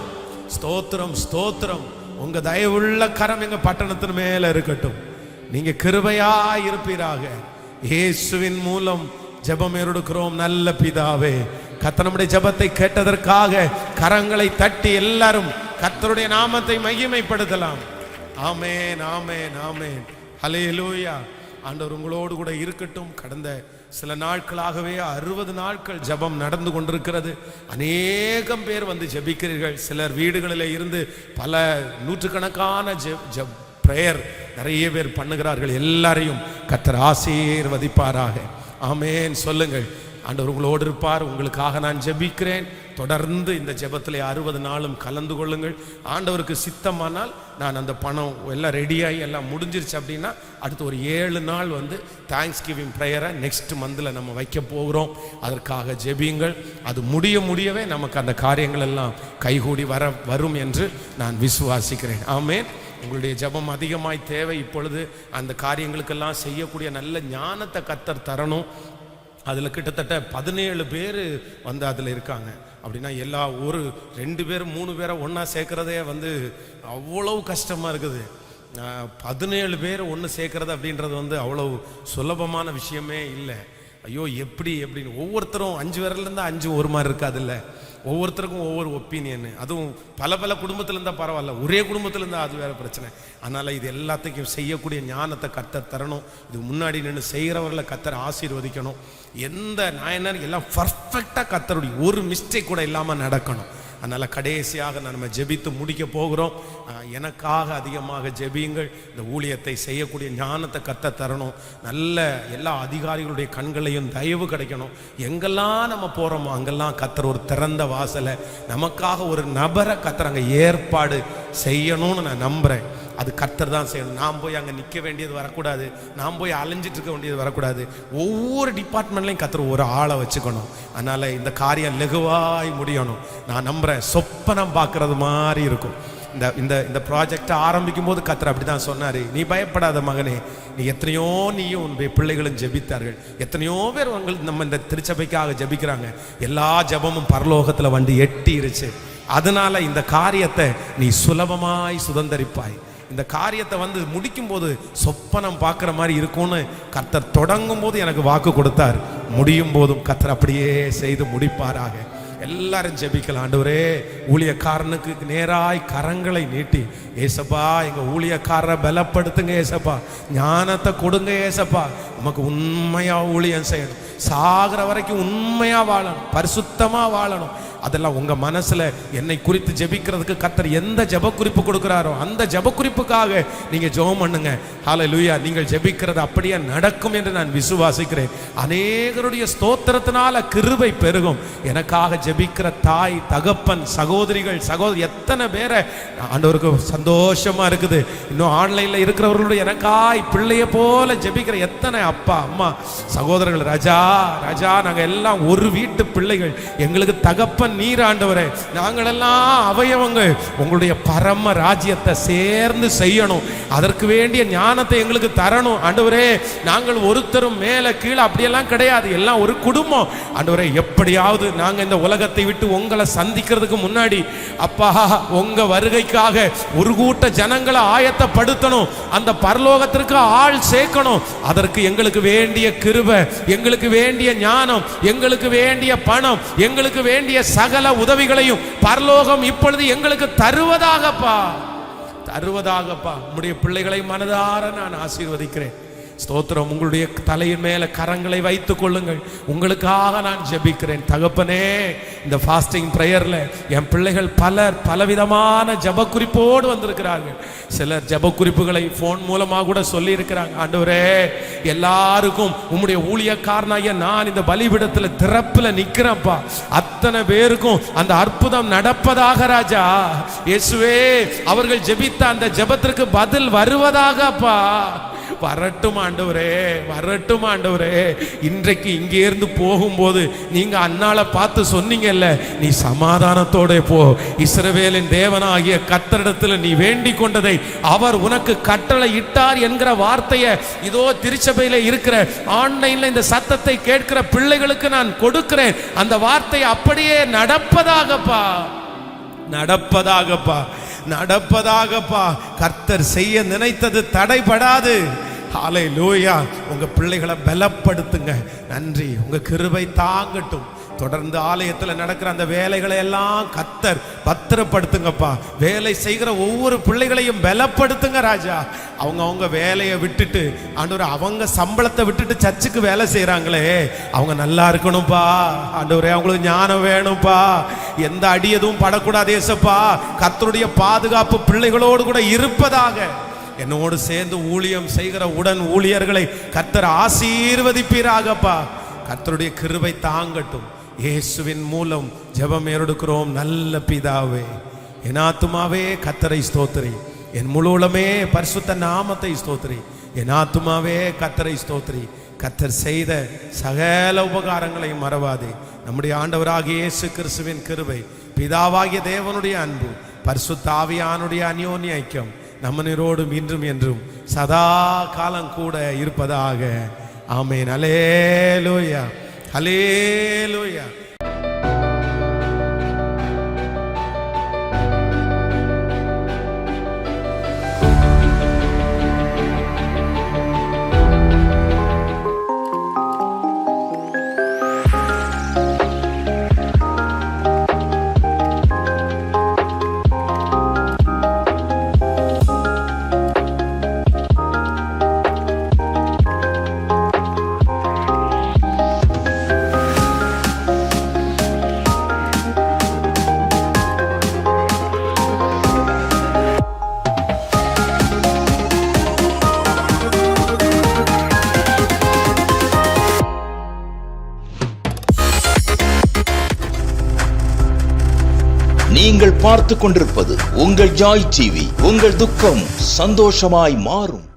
S1: உங்க தயவுள்ள கரம் எங்க பட்டணத்தின் மேல இருக்கட்டும். நீங்க கிருபையா இருப்பீராக. இயேசுவின் மூலம் ஜெபம் எடுக்கிறோம் நல்ல பிதாவே. கர்த்தர் நம்முடைய ஜெபத்தை கேட்டதற்காக கரங்களை தட்டி எல்லாரும் கர்த்தருடைய நாமத்தை மகிமைப்படுத்தலாம். ஆமேன், ஆமேன், ஆமேன். ஹல்லேலூயா. ஆண்டவர் உங்களோடு கூட இருக்கட்டும். கடந்த சில நாட்களாகவே 60 நாட்கள் ஜெபம் நடந்து கொண்டிருக்கிறது. அநேகம் பேர் வந்து ஜெபிக்கிறீர்கள். சிலர் வீடுகளில் இருந்து பல நூற்றுக்கணக்கான பிரேயர் நிறைய பேர் பண்ணுகிறார்கள். எல்லாரையும் கர்த்தர் ஆசீர்வதிப்பாராக. ஆமேன் சொல்லுங்கள். ஆண்டவர் உங்களோடு இருப்பார். உங்களுக்காக நான் ஜெபிக்கிறேன். தொடர்ந்து இந்த ஜெபத்தில் 60 நாளும் கலந்து கொள்ளுங்கள். ஆண்டவருக்கு சித்தமானால் நான் அந்த பணம் எல்லாம் ரெடியாகி எல்லாம் முடிஞ்சிருச்சு அப்படின்னா அடுத்து ஒரு 7 நாள் வந்து தேங்க்ஸ் கிவிங் ப்ரேயரை நெக்ஸ்ட் மந்தில் நம்ம வைக்க போகிறோம். அதற்காக ஜெபியுங்கள். அது முடியவே நமக்கு அந்த காரியங்கள் எல்லாம் கைகூடி வரும் என்று நான் விசுவாசிக்கிறேன். ஆமேன். உங்களுடைய ஜெபம் அதிகமாய் தேவை. இப்பொழுது அந்த காரியங்களுக்கெல்லாம் செய்யக்கூடிய நல்ல ஞானத்தை கர்த்தர் தரணும். அதில் கிட்டத்தட்ட 17 பேர் வந்து அதில் இருக்காங்க. அப்படின்னா எல்லா ஒரு 2 பேர் 3 பேரை ஒன்றா சேர்க்குறதே வந்து அவ்வளவு கஷ்டமாக இருக்குது. 17 பேர் ஒன்று சேர்க்குறது அப்படின்றது வந்து அவ்வளவு சுலபமான விஷயமே இல்லை. ஐயோ எப்படின்னு ஒவ்வொருத்தரும் 5 பேர்லேருந்து 5 ஒரு மாதிரி இருக்காதுல்ல. ஒவ்வொருத்தருக்கும் ஒவ்வொரு ஒப்பீனியன். அதுவும் பல குடும்பத்தில் இருந்தால் பரவாயில்ல, ஒரே குடும்பத்தில் இருந்தால் அது வேறு பிரச்சனை. அதனால் இது எல்லாத்தையும் செய்யக்கூடிய ஞானத்தை கர்த்தர் தரணும். இது முன்னாடி நின்று செய்கிறவர்களை கர்த்தர் ஆசீர்வதிக்கணும். எந்த நாயனர் எல்லாம் பர்ஃபெக்டாக கர்த்தருடைய ஒரு மிஸ்டேக் கூட இல்லாமல் நடக்கணும். அதனால் கடைசியாக நம்ம ஜெபித்து முடிக்க போகிறோம். எனக்காக அதிகமாக ஜெபியுங்கள். இந்த ஊழியத்தை செய்யக்கூடிய ஞானத்தை கர்த்தர் தரணும். நல்ல எல்லா அதிகாரிகளுடைய கண்களையும் தயவு கிடைக்கணும். எங்கெல்லாம் நம்ம போகிறோமோ அங்கெல்லாம் கர்த்தர் ஒரு திறந்த வாசலை நமக்காக ஒரு நபரை கர்த்தர் அங்கே ஏற்பாடு செய்யணும்னு நான் நம்புகிறேன். அது கர்த்தர் தான் செய்யணும். நாம் போய் அங்கே நிற்க வேண்டியது வரக்கூடாது. நாம் போய் அலைஞ்சிட்டு இருக்க வேண்டியது வரக்கூடாது. ஒவ்வொரு டிபார்ட்மெண்ட்லையும் கர்த்தர் ஒரு ஆளை வச்சுக்கணும். அதனால் இந்த காரியம் லெகுவாய் முடியணும். நான் நம்புகிறேன். சொப்பனம் பார்க்குறது மாதிரி இருக்கும். இந்த ப்ராஜெக்டை ஆரம்பிக்கும் போது கர்த்தர் அப்படி தான் சொன்னார். நீ பயப்படாத மகனே, நீ நீயும் உன்னுடைய பிள்ளைகளும் ஜெபித்தார்கள். எத்தனையோ பேர் நம்ம இந்த திருச்சபைக்காக ஜெபிக்கிறாங்க. எல்லா ஜெபமும் பரலோகத்தில் வந்து எட்டிருச்சு. அதனால இந்த காரியத்தை நீ சுலபமாய் சுதந்தரிப்பாய். இந்த காரியத்தை வந்து முடிக்கும் போது சொப்பனம் பார்க்குற மாதிரி இருக்கும்னு கர்த்தர் தொடங்கும் போது எனக்கு வாக்கு கொடுத்தார். முடியும் போதும் கர்த்தர் அப்படியே செய்து முடிப்பாராக. எல்லாரும் ஜெபிக்கலாம். ஆண்டவரே, ஊழியக்காரனுக்கு நேராய் கரங்களை நீட்டி, ஏசப்பா எங்க ஊழியக்காரரை பலப்படுத்துங்க, ஏசப்பா ஞானத்தை கொடுங்க, ஏசப்பா நமக்கு உண்மையா ஊழியம் செய்யணும், சாகிற வரைக்கும் உண்மையா வாழணும், பரிசுத்தமா வாழணும். அதெல்லாம் உங்க மனசுல என்னை குறித்து ஜெபிக்கிறதுக்கு கர்த்தர் எந்த ஜெப குறிப்பு கொடுக்கிறாரோ அந்த ஜெப குறிப்புக்காக நீங்க ஜெபம் பண்ணுங்க. ஹல்லேலூயா. நீங்கள் ஜெபிக்கிறது அப்படியே நடக்கும் என்று நான் விசுவாசிக்கிறேன். அநேகருடைய ஸ்தோத்திரத்தினால கிருபை பெருகும். எனக்காக ஜெபிக்கிற தாய் தகப்பன் சகோதரிகள் சகோதரி எத்தனை பேரை ஆண்டவருக்கு சந்தோஷமா இருக்குது. இன்னும் ஆன்லைன்ல இருக்கிறவர்களுடைய எனக்காய் பிள்ளைய போல ஜெபிக்கிற எத்தனை அப்பா அம்மா சகோதரர்கள், ராஜா நாங்க எல்லாம் ஒரு வீட்டு பிள்ளைகள். எங்களுக்கு தகப்பன் நீர் ஆண்டவரே. நாங்கள் எல்லாம் அவயவங்கள். உங்களுடைய பரம ராஜ்யத்தை சேர்ந்து செய்யணும். அதற்கு வேண்டிய ஞானத்தை எங்களுக்கு தரணும் ஆண்டவரே. நாங்கள் ஒருத்தரும் மேல கீழே அப்படியெல்லாம் கிடையாது. எல்லாம் ஒரு குடும்பம் ஆண்டவரே. எப்படியாவது நாங்க இந்த உலகத்தை விட்டு உங்களை சந்திக்கிறதுக்கு முன்னாடி அப்பா உங்க வருகைக்காக ஒரு கூட்ட ஜனங்களை ஆயத்தப்படுத்தணும். அந்த பரலோகத்திற்கு ஆள் சேர்க்கணும். அதற்கு எங்களுக்கு வேண்டிய கிருபை, எங்களுக்கு வேண்டிய ஞானம், எங்களுக்கு வேண்டிய பணம், எங்களுக்கு வேண்டிய சகல உதவிகளையும் பரலோகம் இப்பொழுது எங்களுக்கு தருவதாகப்பா. உம்முடைய பிள்ளைகளை மனதார நான் ஆசீர்வதிக்கிறேன். ஸ்தோத்திரம். உங்களுடைய தலையின் மேல கரங்களை வைத்துக் கொள்ளுங்கள். உங்களுக்காக நான் ஜெபிக்கிறேன் தகப்பனே. இந்த ஃபாஸ்டிங் பிரேயர்ல என் பிள்ளைகள் பலவிதமான ஜெப குறிப்போடு வந்திருக்கிறார்கள். சிலர் ஜெப குறிப்புகளை போன் மூலமா கூட சொல்லி இருக்கிறாங்க. ஆண்டவரே, எல்லாருக்கும் உம்முடைய ஊழியக்காரனாகிய நான் இந்த பலிபீடத்துல திறப்புல நிக்கிறேன்ப்பா. அத்தனை பேருக்கும் அந்த அற்புதம் நடப்பதாக ராஜா. இயேசுவே, அவர்கள் ஜெபித்த அந்த ஜெபத்திற்கு பதில் வருவதாகப்பா. வரட்டும் ஆண்டவரே, வரட்டும் ஆண்டவரே. இன்றைக்கு இங்கே இருந்து போகும்போது நீங்க அன்னால பார்த்து சொன்னீங்கல்ல, நீ சமாதானத்தோட போ, இஸ்ரவேலின் தேவனாகிய கர்த்தரிடத்தில் நீ வேண்டிக் கொண்டதை அவர் உனக்கு கட்டளை இட்டார் என்கிற வார்த்தையை இதோ திருச்சபையில இருக்கிற ஆன்லைன்ல இந்த சத்தத்தை கேட்கிற பிள்ளைகளுக்கு நான் கொடுக்கிறேன். அந்த வார்த்தை அப்படியே நடப்பதாகப்பா, நடப்பதாகப்பா. கர்த்தர் செய்ய நினைத்தது தடைபடாது. ஹல்லேலூயா. உங்க பிள்ளைகளை பலப்படுத்துங்க. நன்றி. உங்க கிருபை தாங்கட்டும். தொடர்ந்து ஆலயத்தில் நடக்கிற அந்த வேலைகளை எல்லாம் கர்த்தர் பத்திரப்படுத்துங்கப்பா. வேலை செய்கிற ஒவ்வொரு பிள்ளைகளையும் பலப்படுத்துங்க ராஜா. அவங்க வேலையை விட்டுட்டு ஆண்டவரே, அவங்க சம்பளத்தை விட்டுட்டு சர்ச்சுக்கு வேலை செய்யறாங்களே, அவங்க நல்லா இருக்கணும்ப்பா ஆண்டவரே. அவங்களுக்கு ஞானம் வேணும்ப்பா. எந்த அடி எதுவும் படக்கூடாது ஏசப்பா. கர்த்தருடைய பாதுகாப்பு பிள்ளைகளோடு கூட இருப்பதாக. என்னோடு சேர்ந்து ஊழியம் செய்கிற உடன் ஊழியர்களை கர்த்தர் ஆசீர்வதிப்பீராகப்பா. கர்த்தருடைய கிருபை தாங்கட்டும். இயேசுவின் மூலம் ஜெபம் ஏறெடுக்கிறோம் நல்ல பிதாவே. என் ஆத்துமாவே கர்த்தரை ஸ்தோத்திரி, என் முழு உளமே பரிசுத்த நாமத்தை ஸ்தோத்திரி. என் ஆத்துமாவே கர்த்தரை ஸ்தோத்திரி. கர்த்தர் செய்த சகல உபகாரங்களையும் மறவாதே. நம்முடைய ஆண்டவராகிய இயேசு கிறிஸ்துவின் கிருபை, பிதாவாகிய தேவனுடைய அன்பு, பரிசுத்த ஆவியானுடைய அந்யோன்ய ஐக்கியம் நம்மனோடும் இன்றும் என்றும் சதா காலம் கூட இருப்பதாக. ஆமென். அல்லேலூயா, அல்லேலூயா.
S2: நீங்கள் பார்த்துக் கொண்டிருப்பது உங்கள் ஜாய் டிவி. உங்கள் துக்கம் சந்தோஷமாய் மாறும்.